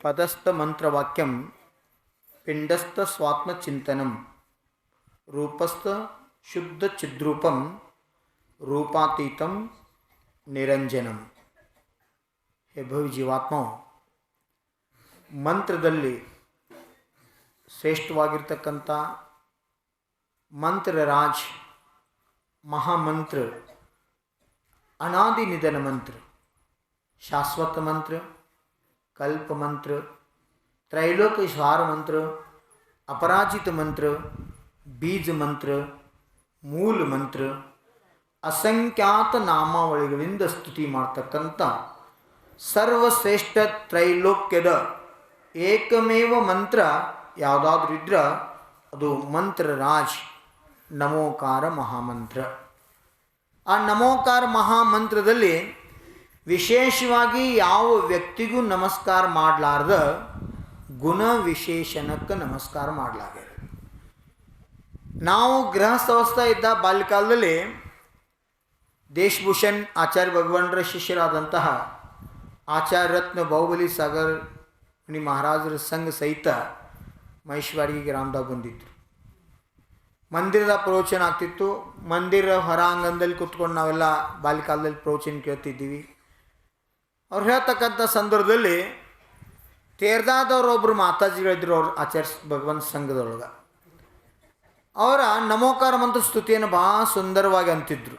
ಪದಸ್ಥ ಮಂತ್ರವಾಕ್ಯಂ ಪಿಂಡಸ್ಥ ಸ್ವಾತ್ಮಚಿಂತನಂ ರೂಪಸ್ಥ ಶುದ್ಧ ಚಿದ್ರೂಪಂ ರೂಪಾತೀತಂ ನಿರಂಜನಂ. ಹೇ ಭವಿ ಜೀವಾತ್ಮ, ಮಂತ್ರದಲ್ಲಿ ಶ್ರೇಷ್ಠವಾಗಿರ್ತಕ್ಕಂಥ ಮಂತ್ರರಾಜ್ ಮಹಾಮಂತ್ರ, ಅನಾದಿ ನಿಧನ ಮಂತ್ರ, ಶಾಶ್ವತ ಮಂತ್ರ, ಕಲ್ಪ ಮಂತ್ರ, ತ್ರೈಲೋಕ್ಯಶ್ವಾರ ಮಂತ್ರ, ಅಪರಾಜಿತ ಮಂತ್ರ, ಬೀಜ ಮಂತ್ರ, ಮೂಲ ಮಂತ್ರ, ಅಸಂಖ್ಯಾತ ನಾಮಾವಳಿಗಳಿಂದ ಸ್ತುತಿ ಮಾಡ್ತಕ್ಕಂಥ ಸರ್ವಶ್ರೇಷ್ಠ ತ್ರೈಲೋಕ್ಯದ ಏಕಮೇವ ಮಂತ್ರ ಯಾವುದಾದ್ರೂ ಇದ್ರೆ ಅದು ಮಂತ್ರರಾಜ್ ನಮೋಕಾರ ಮಹಾಮಂತ್ರ. ಆ ನಮೋಕಾರ ಮಹಾಮಂತ್ರದಲ್ಲಿ ವಿಶೇಷವಾಗಿ ಯಾವ ವ್ಯಕ್ತಿಗೂ ನಮಸ್ಕಾರ ಮಾಡಲಾರ್ದ ಗುಣ ವಿಶೇಷಣಕ್ಕೆ ನಮಸ್ಕಾರ ಮಾಡಲಾಗಿದೆ. ನಾವು ಗೃಹಸ್ಥಾವಸ್ಥೆ ಇದ್ದ ಬಾಲ್ಯಕಾಲದಲ್ಲಿ ದೇಶಭೂಷಣ್ ಆಚಾರ್ಯ ಭಗವಾನರ ಶಿಷ್ಯರಾದಂತಹ ಆಚಾರ್ಯ ರತ್ನ ಬಾಹುಬಲಿ ಸಾಗರ್ ಮುನಿ ಮಹಾರಾಜರ ಸಂಘ ಸಹಿತ ಮಹೇಶ್ವರಿಗೆ ಗ್ರಾಮದಾಗ ಬಂದಿದ್ದರು. ಮಂದಿರದ ಪ್ರವಚನ ಆಗ್ತಿತ್ತು. ಮಂದಿರ ಹೊರಾಂಗಣದಲ್ಲಿ ಕೂತ್ಕೊಂಡು ನಾವೆಲ್ಲ ಬಾಲ್ಯಕಾಲದಲ್ಲಿ ಪ್ರವಚನ ಕೇಳ್ತಿದ್ದೀವಿ. ಅವ್ರು ಹೇಳ್ತಕ್ಕಂಥ ಸಂದರ್ಭದಲ್ಲಿ ತೇರ್ದಾದವ್ರೊಬ್ಬರು ಮಾತಾಜಿಗಳಿದ್ರು ಅವ್ರ ಆಚಾರ್ಯ ಭಗವಂತ ಸಂಘದೊಳಗೆ. ಅವರ ನಮೋಕಾರ ಮಂತ್ರ ಸ್ತುತಿಯನ್ನು ಭಾಳ ಸುಂದರವಾಗಿ ಅಂತಿದ್ರು.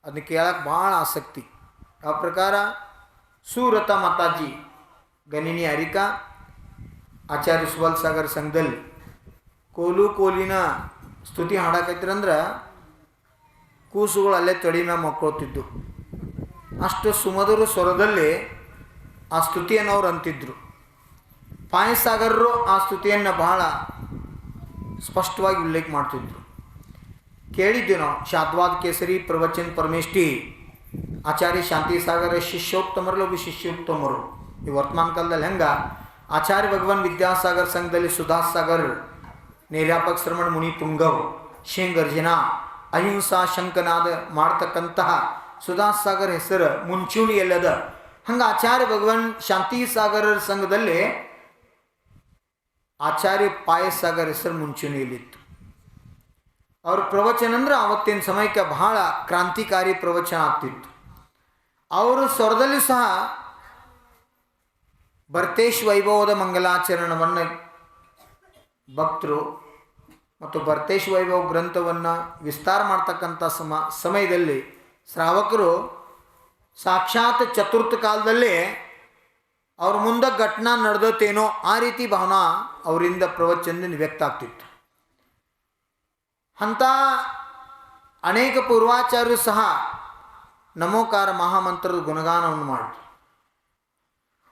ಅದನ್ನ ಕೇಳಕ್ಕೆ ಭಾಳ ಆಸಕ್ತಿ. ಆ ಪ್ರಕಾರ ಸೂರತ ಮಾತಾಜಿ ಗಣಿನಿ ಅರಿಕಾ ಆಚಾರ್ಯ ಸುಬಲ್ ಸಾಗರ್ ಸಂಘದಲ್ಲಿ ಕೋಲಿನ ಸ್ತುತಿ ಹಾಡಾಕೈತಿರಂದ್ರೆ ಕೂಸುಗಳು ಅಲ್ಲೇ ತೊಡಿ ಮ್ಯಾಗ ಮಕ್ಕೋತಿದ್ದು. ಅಷ್ಟು ಸುಮಧುರ ಸ್ವರದಲ್ಲಿ ಆ ಸ್ತುತಿಯನ್ನು ಅವ್ರು ಅಂತಿದ್ರು. ಪಾಯಸಾಗರರು ಆ ಸ್ತುತಿಯನ್ನು ಬಹಳ ಸ್ಪಷ್ಟವಾಗಿ ಉಲ್ಲೇಖ ಮಾಡ್ತಿದ್ರು. ಕೇಳಿದ್ವಿ ನಾವು. ಶಾದ್ವಾದ ಕೇಸರಿ ಪ್ರವಚನ ಪರಮೇಷ್ಠಿ ಆಚಾರ್ಯ ಶಾಂತಿ ಸಾಗರ ಶಿಷ್ಯೋತ್ತಮರಲ್ಲಿ ಒಬ್ಬ ಶಿಷ್ಯೋತ್ತಮರು. ಈ ವರ್ತಮಾನ ಕಾಲದಲ್ಲಿ ಹೆಂಗೆ ಆಚಾರ್ಯ ಭಗವಾನ್ ವಿದ್ಯಾಸಾಗರ್ ಸಂಘದಲ್ಲಿ ಸುಧಾಸ್ ಸಾಗರ್, ನಿರ್ಯಾಪಕ ಶ್ರಮಣ ಮುನಿ ಪುಂಗವ್, ಶೇಂಗರ್ಜನ, ಅಹಿಂಸಾ ಶಂಕನಾದ ಮಾಡ್ತಕ್ಕಂತಹ ಸುಧಾಸ್ ಸಾಗರ್ ಹೆಸರು ಮುಂಚೂಣಿಯಲ್ಲದ. ಹಂಗೆ ಆಚಾರ್ಯ ಭಗವಾನ್ ಶಾಂತಿ ಸಾಗರರ ಸಂಘದಲ್ಲಿ ಆಚಾರ್ಯ ಪಾಯಸಾಗರ್ ಹೆಸರು ಮುಂಚೂಣಿಯಲ್ಲಿತ್ತು. ಅವ್ರ ಪ್ರವಚನ ಅಂದ್ರೆ ಆವತ್ತಿನ ಸಮಯಕ್ಕೆ ಬಹಳ ಕ್ರಾಂತಿಕಾರಿ ಪ್ರವಚನ ಆಗ್ತಿತ್ತು. ಅವರು ಸ್ವರದಲ್ಲಿ ಸಹ ಭರ್ತೇಶ್ ವೈಭವದ ಮಂಗಲಾಚರಣವನ್ನು ಭಕ್ತರು ಮತ್ತು ಭರ್ತೇಶ್ ವೈಭವ ಗ್ರಂಥವನ್ನು ವಿಸ್ತಾರ ಮಾಡ್ತಕ್ಕಂಥ ಸಮಯದಲ್ಲಿ ಶ್ರಾವಕರು ಸಾಕ್ಷಾತ್ ಚತುರ್ಥ ಕಾಲದಲ್ಲಿ ಅವ್ರ ಮುಂದೆ ಘಟನಾ ನಡೆದತ್ತೇನೋ ಆ ರೀತಿ ಭಾವನಾ ಅವರಿಂದ ಪ್ರವಚನದಿಂದ ವ್ಯಕ್ತ ಆಗ್ತಿತ್ತು. ಅಂಥ ಅನೇಕ ಪೂರ್ವಾಚಾರ್ಯರು ಸಹ ನಮೋಕಾರ ಮಹಾಮಂತ್ರದ ಗುಣಗಾನವನ್ನು ಮಾಡಿದ್ರು.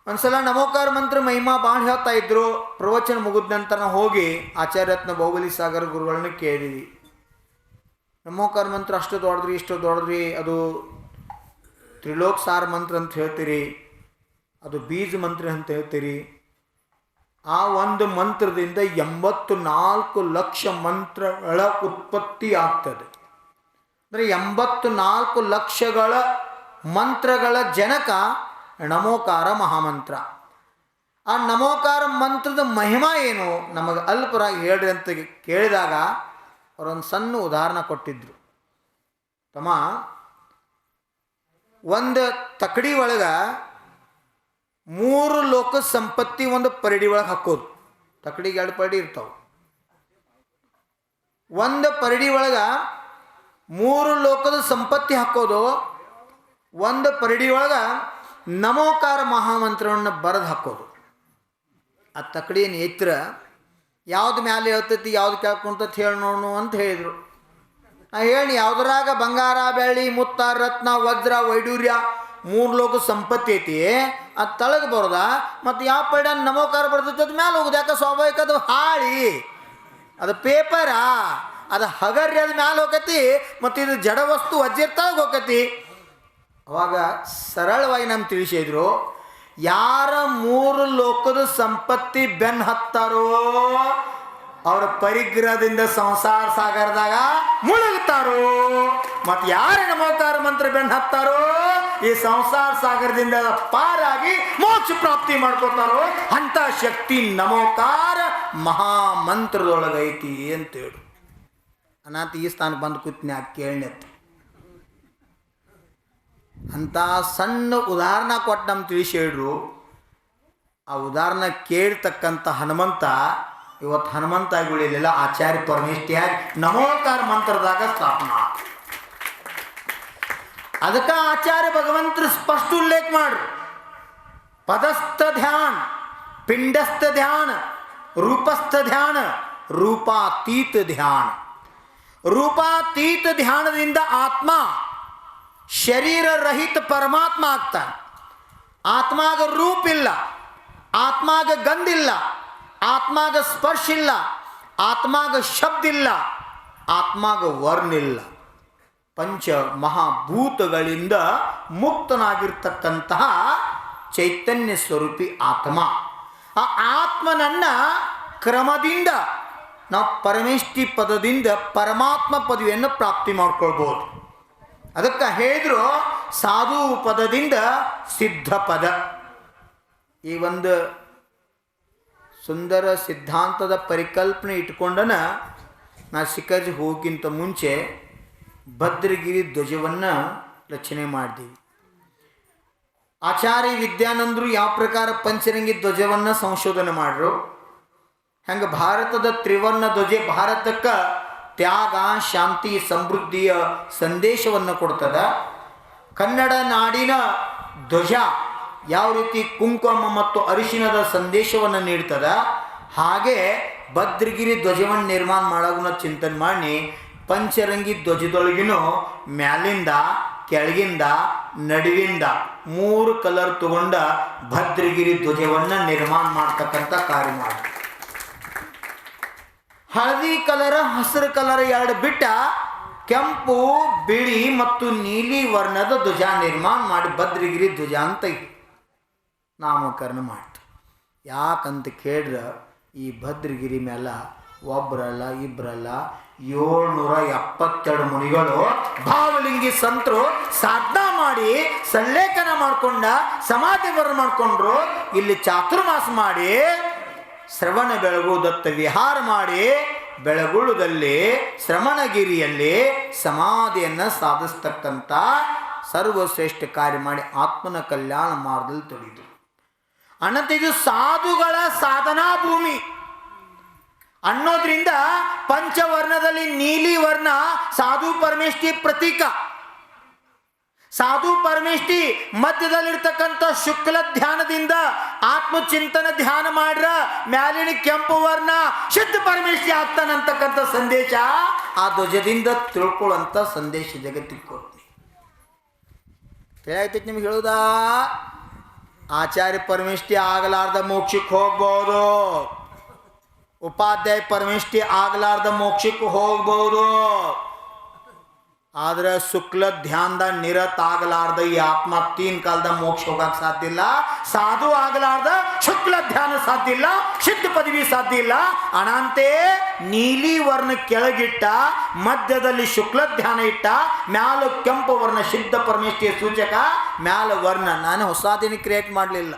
ಒಂದ್ಸಲ ನಮೋಕಾರ ಮಂತ್ರ ಮಹಿಮಾ ಭಾಳ ಹೇಳ್ತಾ ಇದ್ರು. ಪ್ರವಚನ ಮುಗಿದ ನಂತರ ಹೋಗಿ ಆಚಾರ್ಯ ರತ್ನ ಬಾಹುಬಲಿ ಸಾಗರ್ ಗುರುಗಳನ್ನ ಕೇಳಿದ್ವಿ. ನಮೋಕಾರ ಮಂತ್ರ ಅಷ್ಟು ದೊಡ್ಡದ್ರಿ, ಇಷ್ಟು ದೊಡ್ಡದ್ರಿ, ಅದು ತ್ರಿಲೋಕ್ ಸಾರ ಮಂತ್ರ ಅಂತ ಹೇಳ್ತೀರಿ, ಅದು ಬೀಜ ಮಂತ್ರ ಅಂತ ಹೇಳ್ತೀರಿ. ಆ ಒಂದು ಮಂತ್ರದಿಂದ 84 ಲಕ್ಷ ಮಂತ್ರಗಳ ಉತ್ಪತ್ತಿ ಆಗ್ತದೆ. ಅಂದರೆ 84 ಲಕ್ಷಗಳ ಮಂತ್ರಗಳ ಜನಕ ನಮೋಕಾರ ಮಹಾಮಂತ್ರ. ಆ ನಮೋಕಾರ ಮಂತ್ರದ ಮಹಿಮಾ ಏನು ನಮಗೆ ಅಲ್ಪರಾಗಿ ಹೇಳ್ರಿ ಅಂತ ಕೇಳಿದಾಗ ಅವರೊಂದು ಸಣ್ಣ ಉದಾಹರಣೆ ಕೊಟ್ಟಿದ್ರು. ತಮ್ಮ, ಒಂದು ತಕಡಿ ಒಳಗೆ 3 ಲೋಕ ಸಂಪತ್ತಿ ಒಂದು ಪರಡಿ ಒಳಗೆ ಹಾಕೋದು. ತಕಡಿಗೆ 2 ಪರಡಿ ಇರ್ತಾವೆ. ಒಂದು ಪರಡಿ ಒಳಗೆ 3 ಲೋಕದ ಸಂಪತ್ತಿ ಹಾಕೋದು. ಒಂದು ಪರಡಿ ಒಳಗೆ ನಮೋಕಾರ ಮಹಾಮಂತ್ರವನ್ನು ಬರೆದು ಹಾಕೋದು. ಆ ತಕಡಿಯನ್ನು ಎತ್ತರ ಯಾವ್ದು ಮ್ಯಾಲೆ ಹೇಳ್ತೈತಿ, ಯಾವ್ದು ಕೇಳ್ಕೊಂತೈತಿ ಹೇಳಿ ನೋಡು ಅಂತ ಹೇಳಿದರು. ನಾ ಹೇಳಿ ಯಾವುದ್ರಾಗ ಬಂಗಾರ, ಬೆಳ್ಳಿ, ಮುತ್ತ, ರತ್ನ, ವಜ್ರ, ವೈಡೂರ್ಯ 3 ಲೋಕ ಸಂಪತ್ತಿ ಐತಿ, ಅದು ತಳಗೆ ಬರೋದ. ಮತ್ತು ಯಾವ ಪೈಡ ನಮೋಕಾರ ಬರ್ತೈತಿ ಅದು ಮ್ಯಾಲೆ ಹೋಗುದು. ಯಾಕೆ ಸ್ವಾಭಾವಿಕ ಅದು ಹಾಳಿ, ಅದು ಪೇಪರಾ, ಅದು ಹಗರ್ಯ, ಅದು ಮ್ಯಾಲೆ ಹೋಗತಿ. ಮತ್ತು ಇದು ಜಡ ವಸ್ತು ವಜ್ರ ತಳಗೆ ಹೋಗತಿ. ಅವಾಗ ಸರಳವಾಗಿ ನಮ್ಗೆ ತಿಳಿಸಿದ್ರು, ಯಾರ 3 ಲೋಕದ ಸಂಪತ್ತಿ ಬೆನ್ನು ಹತ್ತಾರೋ ಅವರ ಪರಿಗ್ರಹದಿಂದ ಸಂಸಾರ ಸಾಗರದಾಗ ಮುಳುಗ್ತಾರೋ. ಮತ್ತು ಯಾರು ನಮೋಕಾರ ಮಂತ್ರ ಬೆನ್ನು ಹತ್ತಾರೋ ಈ ಸಂಸಾರ ಸಾಗರದಿಂದ ಪಾರಾಗಿ ಮೋಕ್ಷ ಪ್ರಾಪ್ತಿ ಮಾಡ್ಕೋತಾರೋ ಅಂತ ಶಕ್ತಿ ನಮೋಕಾರ ಮಹಾಮಂತ್ರದೊಳಗೈತಿ ಅಂತೇಳು. ಅನಾಥ ಈ ಸ್ಥಾನ ಬಂದು ಕೂತ್ನ್ಯಾಕ ಕೇಳನೆತ್ತು. ಅಂತ ಸಣ್ಣ ಉದಾಹರಣೆ ಕೊಟ್ಟು ನಮ್ಮ ತಿಳಿಸಿ ಹೇಳ್ರು. ಆ ಉದಾಹರಣೆ ಕೇಳ್ತಕ್ಕಂಥ ಹನುಮಂತ ಇವತ್ತು ಹನುಮಂತ ಆಗಿಲ್ಲ, ಆಚಾರ್ಯ ಪರಮೇಷ್ಠಿಯಾಗಿ ನಮೋಕಾರ ಮಂತ್ರದಾಗ ಸ್ಥಾಪನ. ಅದಕ್ಕೆ ಆಚಾರ್ಯ ಭಗವಂತರು ಸ್ಪಷ್ಟ ಉಲ್ಲೇಖ ಮಾಡ್ರು. ಪದಸ್ಥ ಧ್ಯಾನ, ಪಿಂಡಸ್ಥ ಧ್ಯಾನ, ರೂಪಸ್ಥ ಧ್ಯಾನ, ರೂಪಾತೀತ ಧ್ಯಾನ. ರೂಪಾತೀತ ಧ್ಯಾನದಿಂದ ಆತ್ಮ ಶರೀರ ರಹಿತ ಪರಮಾತ್ಮ ಆಗ್ತಾನೆ. ಆತ್ಮಾಗ ರೂಪ ಇಲ್ಲ, ಆತ್ಮಾಗ ಗಂಧಿಲ್ಲ, ಆತ್ಮಾಗ ಸ್ಪರ್ಶ ಇಲ್ಲ, ಆತ್ಮಾಗ ಶಬ್ದ ಇಲ್ಲ, ಆತ್ಮಾಗ ವರ್ಣ ಇಲ್ಲ. ಪಂಚ ಮಹಾಭೂತಗಳಿಂದ ಮುಕ್ತನಾಗಿರ್ತಕ್ಕಂತಹ ಚೈತನ್ಯ ಸ್ವರೂಪಿ ಆತ್ಮ. ಆ ಆತ್ಮನನ್ನ ಕ್ರಮದಿಂದ ನಾವು ಪರಮೇಷ್ಠಿ ಪದದಿಂದ ಪರಮಾತ್ಮ ಪದವಿಯನ್ನು ಪ್ರಾಪ್ತಿ ಮಾಡ್ಕೊಳ್ಬೋದು. ಅದಕ್ಕೆ ಹೇಳಿದ್ರು ಸಾಧು ಪದದಿಂದ ಸಿದ್ಧ ಪದ. ಈ ಒಂದು ಸುಂದರ ಸಿದ್ಧಾಂತದ ಪರಿಕಲ್ಪನೆ ಇಟ್ಕೊಂಡನ ನಾ ಶಿಖರ್ಜಿ ಹೋಗಿಂತ ಮುಂಚೆ ಭದ್ರಗಿರಿ ಧ್ವಜವನ್ನು ರಚನೆ ಮಾಡಿದ್ದೀವಿ. ಆಚಾರ್ಯ ವಿದ್ಯಾನಂದರು ಯಾವ ಪ್ರಕಾರ ಪಂಚರಂಗಿ ಧ್ವಜವನ್ನು ಸಂಶೋಧನೆ ಮಾಡ್ರು, ಹಂಗೆ ಭಾರತದ ತ್ರಿವರ್ಣ ಧ್ವಜ ಭಾರತಕ್ಕೆ ತ್ಯಾಗ, ಶಾಂತಿ, ಸಮೃದ್ಧಿಯ ಸಂದೇಶವನ್ನು ಕೊಡ್ತದ. ಕನ್ನಡ ನಾಡಿನ ಧ್ವಜ ಯಾವ ರೀತಿ ಕುಂಕುಮ ಮತ್ತು ಅರಿಶಿಣದ ಸಂದೇಶವನ್ನು ನೀಡ್ತದ, ಹಾಗೆ ಭದ್ರಗಿರಿ ಧ್ವಜವನ್ನು ನಿರ್ಮಾಣ ಮಾಡೋದನ್ನ ಚಿಂತನೆ ಮಾಡಿ ಪಂಚರಂಗಿ ಧ್ವಜದೊಳಗಿನ ಮ್ಯಾಲಿಂದ ಕೆಳಗಿಂದ ನಡುವಿಂದ 3 ಕಲರ್ ತಗೊಂಡ ಭದ್ರಗಿರಿ ಧ್ವಜವನ್ನು ನಿರ್ಮಾಣ ಮಾಡ್ತಕ್ಕಂಥ ಕಾರ್ಯ ಮಾಡಿ. ಹಳದಿ ಕಲರ್, ಹಸಿರು ಕಲರ್ 2 ಬಿಟ್ಟ ಕೆಂಪು, ಬಿಳಿ ಮತ್ತು ನೀಲಿ ವರ್ಣದ ಧ್ವಜ ನಿರ್ಮಾಣ ಮಾಡಿ ಭದ್ರಗಿರಿ ಧ್ವಜ ಅಂತ ನಾಮಕರಣ ಮಾಡ್ತು. ಯಾಕಂತ ಕೇಳಿದ್ರೆ ಈ ಭದ್ರಗಿರಿ ಮೇಲೆ ಒಬ್ಬರಲ್ಲ ಇಬ್ಬರಲ್ಲ 772 ಮುನಿಗಳು ಭಾವಲಿಂಗಿ ಸಂತರು ಸಾಧನಾ ಮಾಡಿ ಸಲ್ಲೇಖನ ಮಾಡ್ಕೊಂಡ ಸಮಾಧಿ ಬರ ಮಾಡ್ಕೊಂಡ್ರು. ಇಲ್ಲಿ ಚಾತುರ್ಮಾಸ ಮಾಡಿ ಶ್ರವಣ ಬೆಳಗುದತ್ತ ವಿಹಾರ ಮಾಡಿ ಬೆಳಗುಳದಲ್ಲಿ ಶ್ರವಣಗಿರಿಯಲ್ಲಿ ಸಮಾಧಿಯನ್ನು ಸಾಧಿಸ್ತಕ್ಕಂಥ ಸರ್ವಶ್ರೇಷ್ಠ ಕಾರ್ಯ ಮಾಡಿ ಆತ್ಮನ ಕಲ್ಯಾಣ ಮಾರ್ಗದಲ್ಲಿ ತೊಳೆದು ಅನಂತ ಇದು ಸಾಧುಗಳ ಸಾಧನಾ ಭೂಮಿ ಅನ್ನೋದ್ರಿಂದ ಪಂಚವರ್ಣದಲ್ಲಿ ನೀಲಿ ವರ್ಣ ಸಾಧು ಪರಮೇಷ್ಠಿ ಪ್ರತೀಕ. ಸಾಧು ಪರಮೇಷ್ಠಿ ಮಧ್ಯದಲ್ಲಿರ್ತಕ್ಕಂಥ ಶುಕ್ಲ ಧ್ಯಾನದಿಂದ ಆತ್ಮಚಿಂತನ ಧ್ಯಾನ ಮಾಡ್ರ ಮ್ಯಾಲಿನ ಕೆಂಪು ವರ್ಣ ಶುದ್ಧ ಪರಮೇಷ್ಠಿ ಆಗ್ತಾನಂತಕ್ಕಂಥ ಸಂದೇಶ ಆ ಧ್ವಜದಿಂದ ತಿಳ್ಕೊಳ್ಳುವಂಥ ಸಂದೇಶ ಜಗತ್ತಿಗೆ ಕೊಡ್ತೀನಿ. ಹೇಳಾಯ್ತೈತಿ ನಿಮ್ಗೆ ಹೇಳುದಾ? ಆಚಾರ್ಯ ಪರಮೇಷ್ಠಿ ಆಗಲಾರ್ದ ಮೋಕ್ಷಕ್ಕೆ ಹೋಗ್ಬೋದು, ಉಪಾಧ್ಯಾಯ ಪರಮೇಷ್ಠಿ ಆಗಲಾರ್ದ ಮೋಕ್ಷಕ್ಕೆ ಹೋಗ್ಬೋದು. ಆದ್ರೆ ಶುಕ್ಲ ಧ್ಯಾನದ ನಿರತ ಆಗಲಾರ್ದ ಈ ಆತ್ಮ 3 ಕಾಲದ ಮೋಕ್ಷ ಹೋಗಕ್ಕೆ ಸಾಧ್ಯ ಇಲ್ಲ. ಸಾಧು ಆಗಲಾರ್ದ ಶುಕ್ಲ ಧ್ಯಾನ ಸಾಧ್ಯ ಇಲ್ಲ, ಸಿದ್ಧ ಪದವಿ ಸಾಧ್ಯ ಇಲ್ಲ. ಅನಂತೆ ನೀಲಿ ವರ್ಣ ಕೆಳಗಿಟ್ಟ, ಮಧ್ಯದಲ್ಲಿ ಶುಕ್ಲ ಧ್ಯಾನ ಇಟ್ಟ, ಮ್ಯಾಲ ಕೆಂಪು ವರ್ಣ ಸಿದ್ಧ ಪರಮೇಷ್ಠಿಯ ಸೂಚಕ, ಮ್ಯಾಲ ವರ್ಣ. ನಾನು ಹೊಸದಿನ ಕ್ರಿಯೇಟ್ ಮಾಡಲಿಲ್ಲ,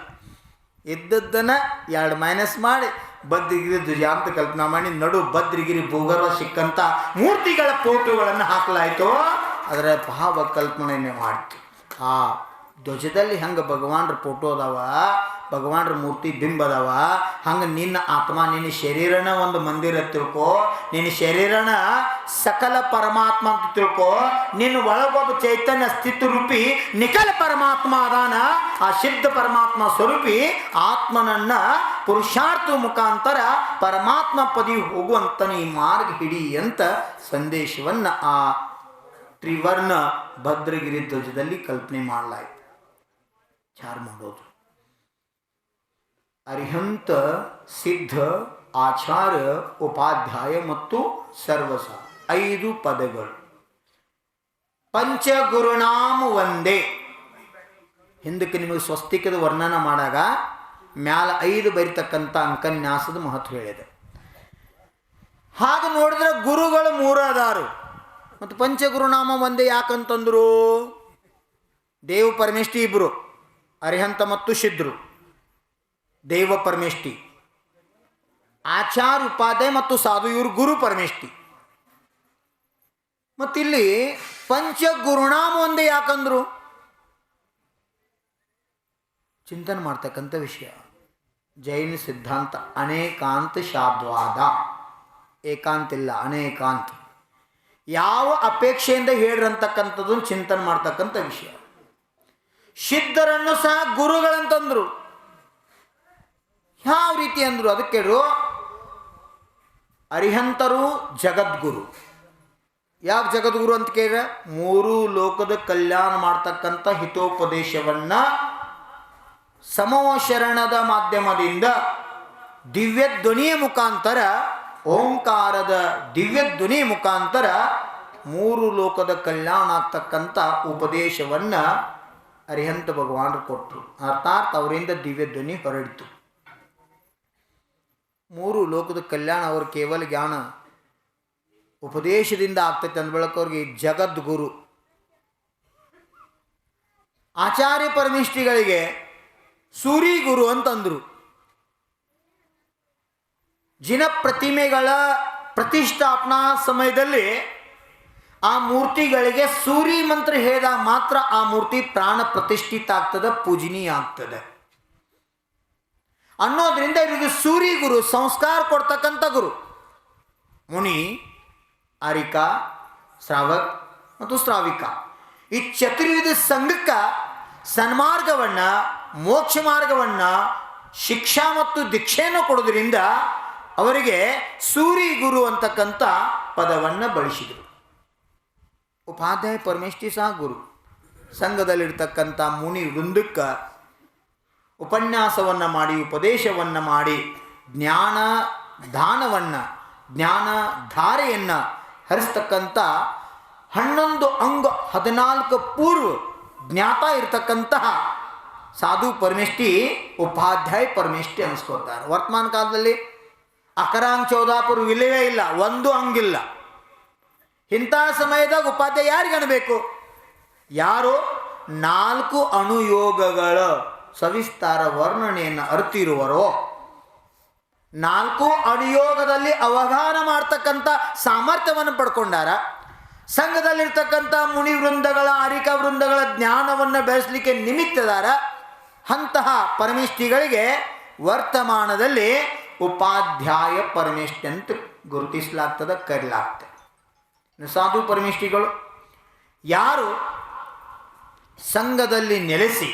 ಇದ್ದದ್ದನ್ನು 2 ಮೈನಸ್ ಮಾಡಿ ಭದ್ರಗಿರಿ ಧ್ವಜ ಅಂತ ಕಲ್ಪನಾ ಮಾಡಿ ನಡು ಭದ್ರಗಿರಿ ಭೂಗರ್ಭ ಸಿಕ್ಕಂಥ ಮೂರ್ತಿಗಳ ಫೋಟೋಗಳನ್ನು ಹಾಕಲಾಯಿತು. ಅದರ ಭಾವ ಕಲ್ಪನೆಯನ್ನೇ ಮಾಡ್ತು. ಆ ಧ್ವಜದಲ್ಲಿ ಹಂಗೆ ಭಗವಾನ್ರ ಫೋಟೋ ಅದಾವ, ಭಗವಾನ್ರ ಮೂರ್ತಿ ಬಿಂಬ ಅದಾವ. ಹಂಗೆ ನಿನ್ನ ಆತ್ಮ, ನಿನ್ನ ಶರೀರನ ಒಂದು ಮಂದಿರ ತಿಳ್ಕೊ, ನಿನ್ನ ಶರೀರನ ಸಕಲ ಪರಮಾತ್ಮ ಅಂತ ತಿಳ್ಕೊ. ನಿನ್ನ ಒಳಗೊಬ್ಬ ಚೈತನ್ಯ ಅಸ್ತಿತ್ವ ರೂಪಿ ನಿಖಲ ಪರಮಾತ್ಮ ಅದಾನ. ಆ ಸಿದ್ಧ ಪರಮಾತ್ಮ ಸ್ವರೂಪಿ ಆತ್ಮನನ್ನ ಪುರುಷಾರ್ಥ ಮುಖಾಂತರ ಪರಮಾತ್ಮ ಪದವಿ ಹೋಗುವಂತ ಈ ಮಾರ್ಗ ಹಿಡಿ ಅಂತ ಸಂದೇಶವನ್ನು ಆ ತ್ರಿವರ್ಣ ಭದ್ರಗಿರಿ ಧ್ವಜದಲ್ಲಿ ಕಲ್ಪನೆ ಮಾಡಲಾಯಿತು. ಚಾರ್ ಮಾಡೋದು ಅರಿಹಂತ, ಸಿದ್ಧ, ಆಚಾರ್ಯ, ಉಪಾಧ್ಯಾಯ ಮತ್ತು ಸರ್ವಸ 5 ಪದಗಳು. ಪಂಚಗುರುನಾಮ ಒಂದೇ. ಹಿಂದಕ್ಕೆ ನಿಮಗೆ ಸ್ವಸ್ತಿಕದ ವರ್ಣನ ಮಾಡಾಗ ಮ್ಯಾಲ 5 ಬರಿತಕ್ಕಂಥ ಅಂಕನ್ಯಾಸದ ಮಹತ್ವ ಹೇಳಿದೆ. ಹಾಗೆ ನೋಡಿದ್ರೆ ಗುರುಗಳು 3 ಅದಾರು. ಮತ್ತು ಪಂಚಗುರುನಾಮ ಒಂದೇ ಯಾಕಂತಂದ್ರು? ದೇವ ಪರಮೇಷ್ಠಿ ಇಬ್ಬರು, ಅರಿಹಂತ ಮತ್ತು ಸಿದ್ಧರು. ದೇವ ಪರಮೇಷ್ಠಿ, ಆಚಾರ್ಯ ಉಪಾಧ್ಯಾಯ ಮತ್ತು ಸಾಧು ಇವರು ಗುರು ಪರಮೇಷ್ಠಿ. ಮತ್ತಿಲ್ಲಿ ಪಂಚಗುರುನಾಮ ಒಂದೇ ಯಾಕಂದ್ರು ಚಿಂತನೆ ಮಾಡ್ತಕ್ಕಂಥ ವಿಷಯ. ಜೈನ ಸಿದ್ಧಾಂತ ಅನೇಕಾಂತ ಶಾದ್ವಾದ, ಏಕಾಂತ ಇಲ್ಲ, ಅನೇಕಾಂತ. ಯಾವ ಅಪೇಕ್ಷೆಯಿಂದ ಹೇಳ್ರಂತಕ್ಕಂಥದ್ದನ್ನು ಚಿಂತನೆ ಮಾಡ್ತಕ್ಕಂಥ ವಿಷಯ. ಸಿದ್ಧರನ್ನು ಸಹ ಗುರುಗಳಂತಂದ್ರು. ಯಾವ ರೀತಿ ಅಂದರು ಅದಕ್ಕೆ ಅರಿಹಂತರು ಜಗದ್ಗುರು. ಯಾಕೆ ಜಗದ್ಗುರು ಅಂತ ಕೇಳಿದ್ರೆ, ಮೂರು ಲೋಕದ ಕಲ್ಯಾಣ ಮಾಡ್ತಕ್ಕಂಥ ಹಿತೋಪದೇಶವನ್ನು ಸಮೋಶರಣದ ಮಾಧ್ಯಮದಿಂದ ದಿವ್ಯ ಧ್ವನಿಯ ಮುಖಾಂತರ, ಓಂಕಾರದ ದಿವ್ಯ ಧ್ವನಿಯ ಮುಖಾಂತರ ಮೂರು ಲೋಕದ ಕಲ್ಯಾಣ ಆಗ್ತಕ್ಕಂಥ ಉಪದೇಶವನ್ನು ಅರಿಹಂತ ಭಗವಾನರು ಕೊಟ್ಟರು. ಅರ್ಥಾತ್ ಅವರಿಂದ ದಿವ್ಯ ಧ್ವನಿ ಹೊರಡಿತು. ಮೂರು ಲೋಕದ ಕಲ್ಯಾಣ ಅವರು ಕೇವಲ ಜ್ಞಾನ ಉಪದೇಶದಿಂದ ಆಗ್ತೈತೆ ಅಂದ ಬಳಿಕ ಅವ್ರಿಗೆ ಜಗದ್ಗುರು. ಆಚಾರ್ಯ ಪರಮೇಷ್ಠಿಗಳಿಗೆ ಸೂರಿ ಗುರು ಅಂತಂದರು. ಜಿನ ಪ್ರತಿಮೆಗಳ ಪ್ರತಿಷ್ಠಾಪನಾ ಸಮಯದಲ್ಲಿ ಆ ಮೂರ್ತಿಗಳಿಗೆ ಸೂರಿ ಮಂತ್ರ ಹೇಳಿದಾಗ ಮಾತ್ರ ಆ ಮೂರ್ತಿ ಪ್ರಾಣ ಪ್ರತಿಷ್ಠಿತ ಆಗ್ತದೆ, ಪೂಜನೀಯ ಆಗ್ತದೆ ಅನ್ನೋದ್ರಿಂದ ಇವರಿಗೆ ಸೂರಿ ಗುರು, ಸಂಸ್ಕಾರ ಕೊಡ್ತಕ್ಕಂಥ ಗುರು. ಮುನಿ, ಆರಿಕ, ಶ್ರಾವಕ್ ಮತ್ತು ಶ್ರಾವಿಕ ಈ ಚತುರ್ವಿಧ ಸಂಘಕ್ಕೆ ಸನ್ಮಾರ್ಗವನ್ನು, ಮೋಕ್ಷ ಮಾರ್ಗವನ್ನು, ಶಿಕ್ಷಾ ಮತ್ತು ದೀಕ್ಷೆಯನ್ನು ಕೊಡೋದ್ರಿಂದ ಅವರಿಗೆ ಸೂರಿ ಗುರು ಅಂತಕ್ಕಂಥ ಪದವನ್ನು ಬಳಸಿದರು. ಉಪಾಧ್ಯಾಯ ಪರಮೇಷ್ಠಿ ಸಹ ಗುರು. ಸಂಘದಲ್ಲಿರ್ತಕ್ಕಂಥ ಮುನಿ ವೃಂದಕ್ಕೆ ಉಪನ್ಯಾಸವನ್ನು ಮಾಡಿ, ಉಪದೇಶವನ್ನು ಮಾಡಿ, ಜ್ಞಾನ ದಾನವನ್ನು, ಜ್ಞಾನ ಧಾರೆಯನ್ನು ಹರಿಸ್ತಕ್ಕಂಥ 11 ಅಂಗ 14 ಪೂರ್ವ ಜ್ಞಾತ ಇರತಕ್ಕಂತಹ ಸಾಧು ಪರಮೇಷ್ಠಿ ಉಪಾಧ್ಯಾಯ ಪರಮೇಷ್ಠಿ ಅನಿಸ್ಕೊತಾರೆ. ವರ್ತಮಾನ ಕಾಲದಲ್ಲಿ ಅಕರಾಂಗ್ ಚೌದಾಪುರ ಇಲ್ಲವೇ ಇಲ್ಲ, ಒಂದು ಅಂಗಿಲ್ಲ. ಇಂಥ ಸಮಯದಾಗ ಉಪಾಧ್ಯಾಯ ಯಾರಿಗೆ ಅನ್ಬೇಕು? ಯಾರು 4 ಅಣುಯೋಗಗಳ ಸವಿಸ್ತಾರ ವರ್ಣನೆಯನ್ನು ಅರಿತಿರುವರೋ, 4 ಅಣುಯೋಗದಲ್ಲಿ ಅವಗಾಹನ ಮಾಡ್ತಕ್ಕಂಥ ಸಾಮರ್ಥ್ಯವನ್ನು ಪಡ್ಕೊಂಡಾರ. ಸಂಘದಲ್ಲಿರ್ತಕ್ಕಂಥ ಮುನಿ ವೃಂದಗಳ, ಆರಿಕ ವೃಂದಗಳ ಜ್ಞಾನವನ್ನು ಬೆಳೆಸಲಿಕ್ಕೆ ನಿಮಿತ್ತದಾರ. ಅಂತಹ ಪರಮೇಷ್ಠಿಗಳಿಗೆ ವರ್ತಮಾನದಲ್ಲಿ ಉಪಾಧ್ಯಾಯ ಪರಮೇಷ್ಠಿ ಅಂತ ಗುರುತಿಸಲಾಗ್ತದೆ, ಕರೆಯಲಾಗ್ತದೆ. ಸಾಧು ಪರಮೇಷ್ಠಿಗಳು ಯಾರು ಸಂಘದಲ್ಲಿ ನೆಲೆಸಿ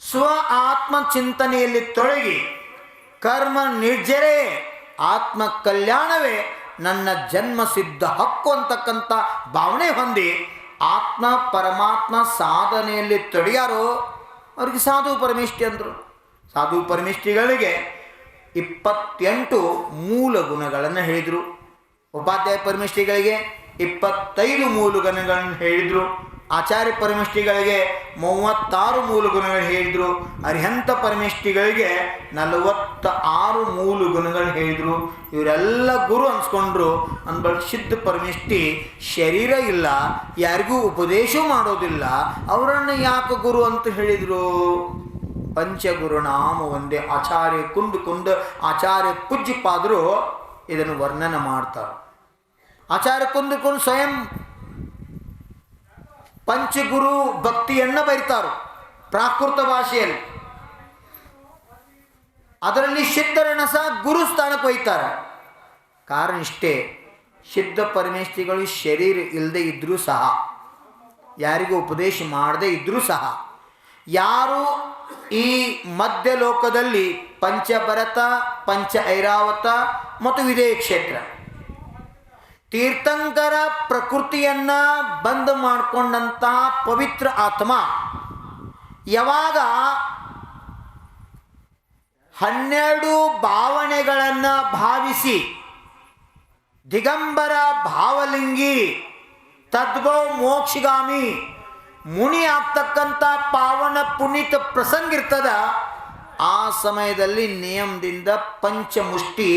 ಸ್ವ ಆತ್ಮ ಚಿಂತನೆಯಲ್ಲಿ ತೊಡಗಿ ಕರ್ಮ ನಿರ್ಜರೇ ಆತ್ಮ ಕಲ್ಯಾಣವೇ ನನ್ನ ಜನ್ಮ ಸಿದ್ಧ ಹಕ್ಕು ಅಂತಕ್ಕಂಥ ಭಾವನೆ ಹೊಂದಿ ಆತ್ಮ ಪರಮಾತ್ಮ ಸಾಧನೆಯಲ್ಲಿ ತೊಡಗ್ಯಾರೋ ಅವ್ರಿಗೆ ಸಾಧು ಪರಮೇಷ್ಠಿ ಅಂದರು. ಸಾಧು ಪರಮೇಷ್ಠಿಗಳಿಗೆ 28 ಮೂಲ ಗುಣಗಳನ್ನು ಹೇಳಿದರು. ಉಪಾಧ್ಯಾಯ ಪರಮೇಷ್ಠಿಗಳಿಗೆ 25 ಮೂಲ ಗುಣಗಳನ್ನು ಹೇಳಿದರು. ಆಚಾರ್ಯ ಪರಮೇಷ್ಠಿಗಳಿಗೆ 36 ಮೂಲ ಗುಣಗಳು ಹೇಳಿದರು. ಅರಿಹಂತ ಪರಮೇಷ್ಠಿಗಳಿಗೆ 46 ಮೂಲ ಗುಣಗಳು ಹೇಳಿದರು. ಇವರೆಲ್ಲ ಗುರು ಅನ್ಸ್ಕೊಂಡ್ರು. ಅಂದ್ಬಳಿ ಸಿದ್ಧ ಪರಮೇಷ್ಠಿ ಶರೀರ ಇಲ್ಲ, ಯಾರಿಗೂ ಉಪದೇಶ ಮಾಡೋದಿಲ್ಲ, ಅವರನ್ನು ಯಾಕೆ ಗುರು ಅಂತ ಹೇಳಿದರು? ಪಂಚಗುರುನಾಮ ಒಂದೇ. ಆಚಾರ್ಯ ಕುಂದು ಆಚಾರ್ಯ ಪೂಜ್ಯಪಾದರು ಇದನ್ನು ವರ್ಣನೆ ಮಾಡ್ತಾರೆ. ಆಚಾರ್ಯ ಕುಂದು ಸ್ವಯಂ ಪಂಚಗುರು ಭಕ್ತಿಯನ್ನು ಬರೀತಾರೆ ಪ್ರಾಕೃತ ಭಾಷೆಯಲ್ಲಿ. ಅದರಲ್ಲಿ ಸಿದ್ಧರನ್ನ ಸಹ ಗುರು ಸ್ಥಾನಕ್ಕೆ ಒಯ್ತಾರೆ. ಕಾರಣ ಇಷ್ಟೇ, ಸಿದ್ಧ ಪರಮೇಷ್ಠಿಗಳು ಶರೀರ ಇಲ್ಲದೆ ಇದ್ದರೂ ಸಹ, ಯಾರಿಗೂ ಉಪದೇಶ ಮಾಡದೇ ಇದ್ದರೂ ಸಹ, ಯಾರು ಈ ಮಧ್ಯಲೋಕದಲ್ಲಿ ಪಂಚಭರತ, ಪಂಚ ಐರಾವತ ಮತ್ತು ವಿದೇಹ ಕ್ಷೇತ್ರ ತೀರ್ಥಂಕರ ಪ್ರಕೃತಿಯನ್ನು ಬಂದ್ ಮಾಡಿಕೊಂಡಂತಹ ಪವಿತ್ರ ಆತ್ಮ ಯಾವಾಗ 12 ಭಾವನೆಗಳನ್ನು ಭಾವಿಸಿ ದಿಗಂಬರ ಭಾವಲಿಂಗಿ ತದ್ಭವ ಮೋಕ್ಷಗಾಮಿ ಮುನಿ ಆಗ್ತಕ್ಕಂಥ ಪಾವನ ಪುನೀತ ಪ್ರಸಂಗ ಇರ್ತದ, ಆ ಸಮಯದಲ್ಲಿ ನಿಯಮದಿಂದ ಪಂಚಮುಷ್ಟಿ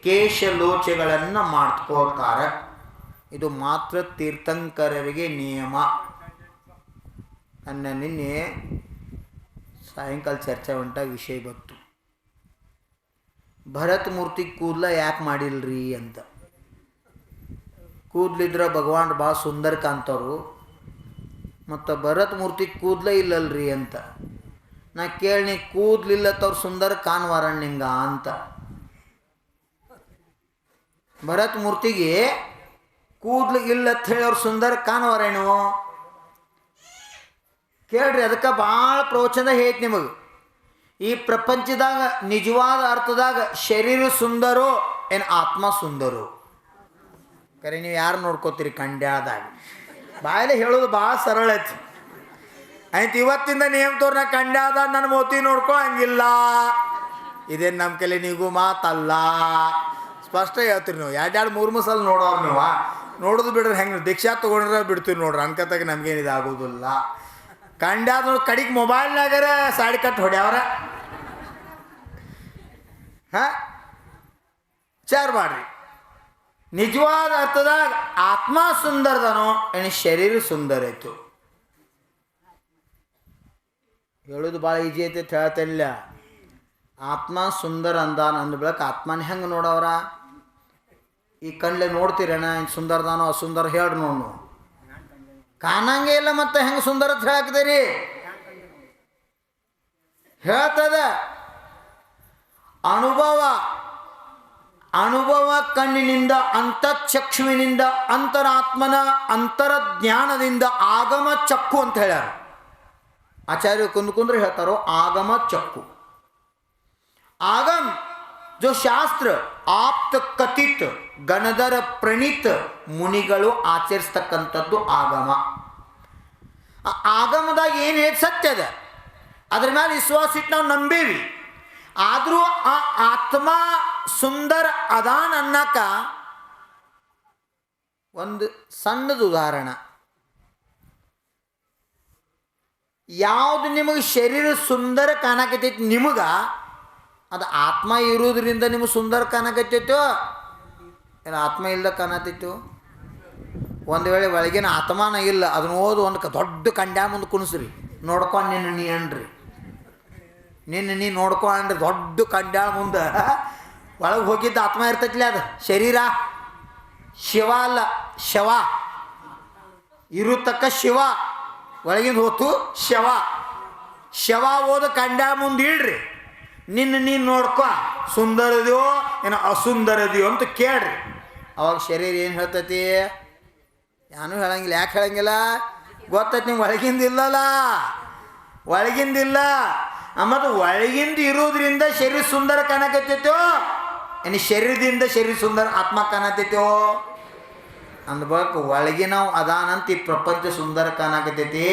ಕೇಶಲೋಚಗಳನ್ನು ಮಾಡ್ಕೋತಾರೆ. ಇದು ಮಾತ್ರ ತೀರ್ಥಂಕರರಿಗೆ ನಿಯಮ. ನಿನ್ನೆ ಸಾಯಂಕಾಲ ಚರ್ಚೆ ಹೊಂಟ ವಿಷಯ ಬಂತು. ಭರತ್ ಮೂರ್ತಿ ಕೂದಲ ಯಾಕೆ ಮಾಡಿಲ್ರಿ ಅಂತ. ಕೂದಲಿದ್ರೆ ಭಗವಾನ್ ಭಾಳ ಸುಂದರ ಕಾಣ್ತವ್ರು, ಮತ್ತು ಭರತ್ ಮೂರ್ತಿ ಕೂದಲ ಇಲ್ಲಲ್ರಿ ಅಂತ. ನಾ ಕೇಳಿ ಕೂದಲಿಲ್ಲತ್ತವ್ರು ಸುಂದರ ಕಾಣ್ವಾರಣ್ಣ ನಿಂಗ ಅಂತ. ಭರತ್ ಮೂರ್ತಿಗೆ ಕೂದಲು ಇಲ್ಲತ್ತ ಹೇಳಿ ಅವ್ರು ಸುಂದರ ಕಾಣ್ವಾರೇನು ಕೇಳ್ರಿ. ಅದಕ್ಕೆ ಭಾಳ ಪ್ರವಚನ ಹೇಳ್ತಿ ನಿಮಗೆ. ಈ ಪ್ರಪಂಚದಾಗ ನಿಜವಾದ ಅರ್ಥದಾಗ ಶರೀರ ಸುಂದರೋ ಏನು ಆತ್ಮ ಸುಂದರೋ? ಕರೆ ನೀವು ಯಾರು ನೋಡ್ಕೋತೀರಿ ಕಂಡ್ಯಾದಾಗ? ಬಾಯಲ್ಲಿ ಹೇಳೋದು ಭಾಳ ಸರಳ ಐತಿ. ಆಯ್ತು, ಇವತ್ತಿಂದ ನೇಮ್ ತೋರ್ನ ಕಂಡ್ಯಾದ ನನ್ನ ಮೋತಿ ನೋಡ್ಕೊ ಹಂಗಿಲ್ಲ. ಇದೇನು ನಮ್ಮ ಕಲೆ ನಿಗೂ ಮಾತಲ್ಲ. ಸ್ಪಷ್ಟ ಹೇಳ್ತೀರಿ ನೀವು. ಎರಡು ಮೂರು ಸಲ ನೋಡೋರು ನೀವು. ನೋಡೋದು ಬಿಡ್ರಿ, ಹೆಂಗೆ ದೀಕ್ಷಾ ತೊಗೊಂಡ್ರೆ ಬಿಡ್ತೀವಿ ನೋಡ್ರಿ. ಅನ್ಕತ್ತಾಗ ನಮಗೇನು ಇದಾಗೋದಿಲ್ಲ. ಕಂಡ್ಯಾದ ನೋಡಿ ಕಡಿಗೆ ಮೊಬೈಲ್ನಾಗರ ಸಾಡಿ ಕಟ್ಟು ಹೊಡ್ಯಾವ್ರ. ಹಾಂ, ವಿಚಾರ ಮಾಡ್ರಿ. ನಿಜವಾದ ಅರ್ಥದಾಗ ಆತ್ಮ ಸುಂದರದನೋ ಏನು ಶರೀರ ಸುಂದರ ಐತು? ಹೇಳೋದು ಭಾಳ ಈಜಿ ಐತೆ ಅಂತ ಹೇಳ್ತಿಲ್ಲ. ಆತ್ಮ ಸುಂದರ ಅಂದ ಬೆಳಕ ಆತ್ಮನ ಹೆಂಗೆ ನೋಡವ್ರ? ಈ ಕಣ್ಲೆ ನೋಡ್ತೀರೇನ ಏನು ಸುಂದರದಾನೋ ಅಸುಂದರ ಹೇಳ್ರಿ ನೋಡು. ಕಾಣಂಗೆ ಇಲ್ಲ, ಮತ್ತೆ ಹೆಂಗೆ ಸುಂದರ ಅಂತ ಹೇಳಾಕ್ತೀರಿ? ಹೇಳ್ತದ ಅನುಭವ ಕಣ್ಣಿನಿಂದ, ಅಂತಃಚಕ್ಷುವಿನಿಂದ, ಅಂತರಾತ್ಮನ ಅಂತರಜ್ಞಾನದಿಂದ ಆಗಮ ಚಕ್ಕು ಅಂತ ಹೇಳ್ಯಾರ ಆಚಾರ್ಯ. ಕುಂದ್ರೆ ಹೇಳ್ತಾರೋ ಆಗಮ ಚಕ್ಕು. ಆಗಮ್ ಜೋ ಶಾಸ್ತ್ರ ಆಪ್ತ ಕಥಿತ್ ಗಣಧರ ಪ್ರಣೀತ ಮುನಿಗಳು ಆಚರಿಸ್ತಕ್ಕಂಥದ್ದು ಆಗಮ. ಆ ಆಗಮದಾಗ ಏನು ಹೇಳಿ ಸತ್ಯದ ಅದ್ರ ಮೇಲೆ ವಿಶ್ವಾಸ ಇಟ್ಟು ನಾವು ನಂಬೀವಿ. ಆದರೂ ಆ ಆತ್ಮ ಸುಂದರ ಅದಾನ ಅನ್ನಕ ಒಂದು ಸಣ್ಣದು ಉದಾಹರಣೆ. ಯಾವುದು ನಿಮಗೆ ಶರೀರ ಸುಂದರ ಕಾಣಕತ್ತೈತಿ ನಿಮಗೆ, ಅದು ಆತ್ಮ ಇರೋದ್ರಿಂದ ನಿಮಗೆ ಸುಂದರ ಕಾಣಕತ್ತೈತೋ ಏನು ಆತ್ಮ ಇಲ್ಲದ ಕಾಣತೈತೋ? ಒಂದು ವೇಳೆ ಒಳಗಿನ ಆತ್ಮನ ಇಲ್ಲ, ಅದನ್ನ ಓದು ಒಂದು ದೊಡ್ಡ ಕಂಡ್ಯಾ ಮುಂದೆ ಕುಣಿಸ್ರಿ, ನೋಡ್ಕೊಂಡು ನಿನ್ನ ನೀ ಅನ್ರಿ. ನಿನ್ನ ನೀ ನೋಡ್ಕೊ ಅನ್ರಿ. ದೊಡ್ಡ ಕಂಡ್ಯಾಳ ಮುಂದೆ ಒಳಗೆ ಹೋಗಿದ್ದ ಆತ್ಮ ಇರ್ತೈತ್ಲಿ, ಅದು ಶರೀರ. ಶಿವ ಅಲ್ಲ, ಶವ. ಇರುತಕ್ಕ ಶಿವ, ಒಳಗಿಂದ ಹೋತು ಶವ. ಶವ ಓದ ಕಂಡ್ಯಾಳ ಮುಂದೆ ಇಡ್ರಿ. ನಿನ್ನ ನೀನು ನೋಡ್ಕೊ, ಸುಂದರದ್ಯೋ ಏನೋ ಅಸುಂದರದ್ಯೋ ಅಂತ ಕೇಳ್ರಿ. ಅವಾಗ ಶರೀರ ಏನು ಹೇಳ್ತೈತಿ? ಏನೂ ಹೇಳಂಗಿಲ್ಲ. ಯಾಕೆ ಹೇಳಂಗಿಲ್ಲ? ಗೊತ್ತೈತಿ ನಿಮ್ಗೆ ಒಳಗಿಂದ ಇಲ್ಲಲ್ಲ, ಒಳಗಿಂದಿಲ್ಲ. ಮತ್ತು ಒಳಗಿಂದ ಇರೋದ್ರಿಂದ ಶರೀರ ಸುಂದರ ಕಾಣಕತ್ತೈತೋ ಏನು ಶರೀರದಿಂದ ಶರೀರ ಸುಂದರ ಆತ್ಮ ಕಾಣತೈತೋ? ಅಂದ್ಬೇಕು ಒಳಗಿನವು ಅದಾನಂತ ಈ ಪ್ರಪಂಚ ಸುಂದರ ಕಾಣಕತ್ತೈತಿ.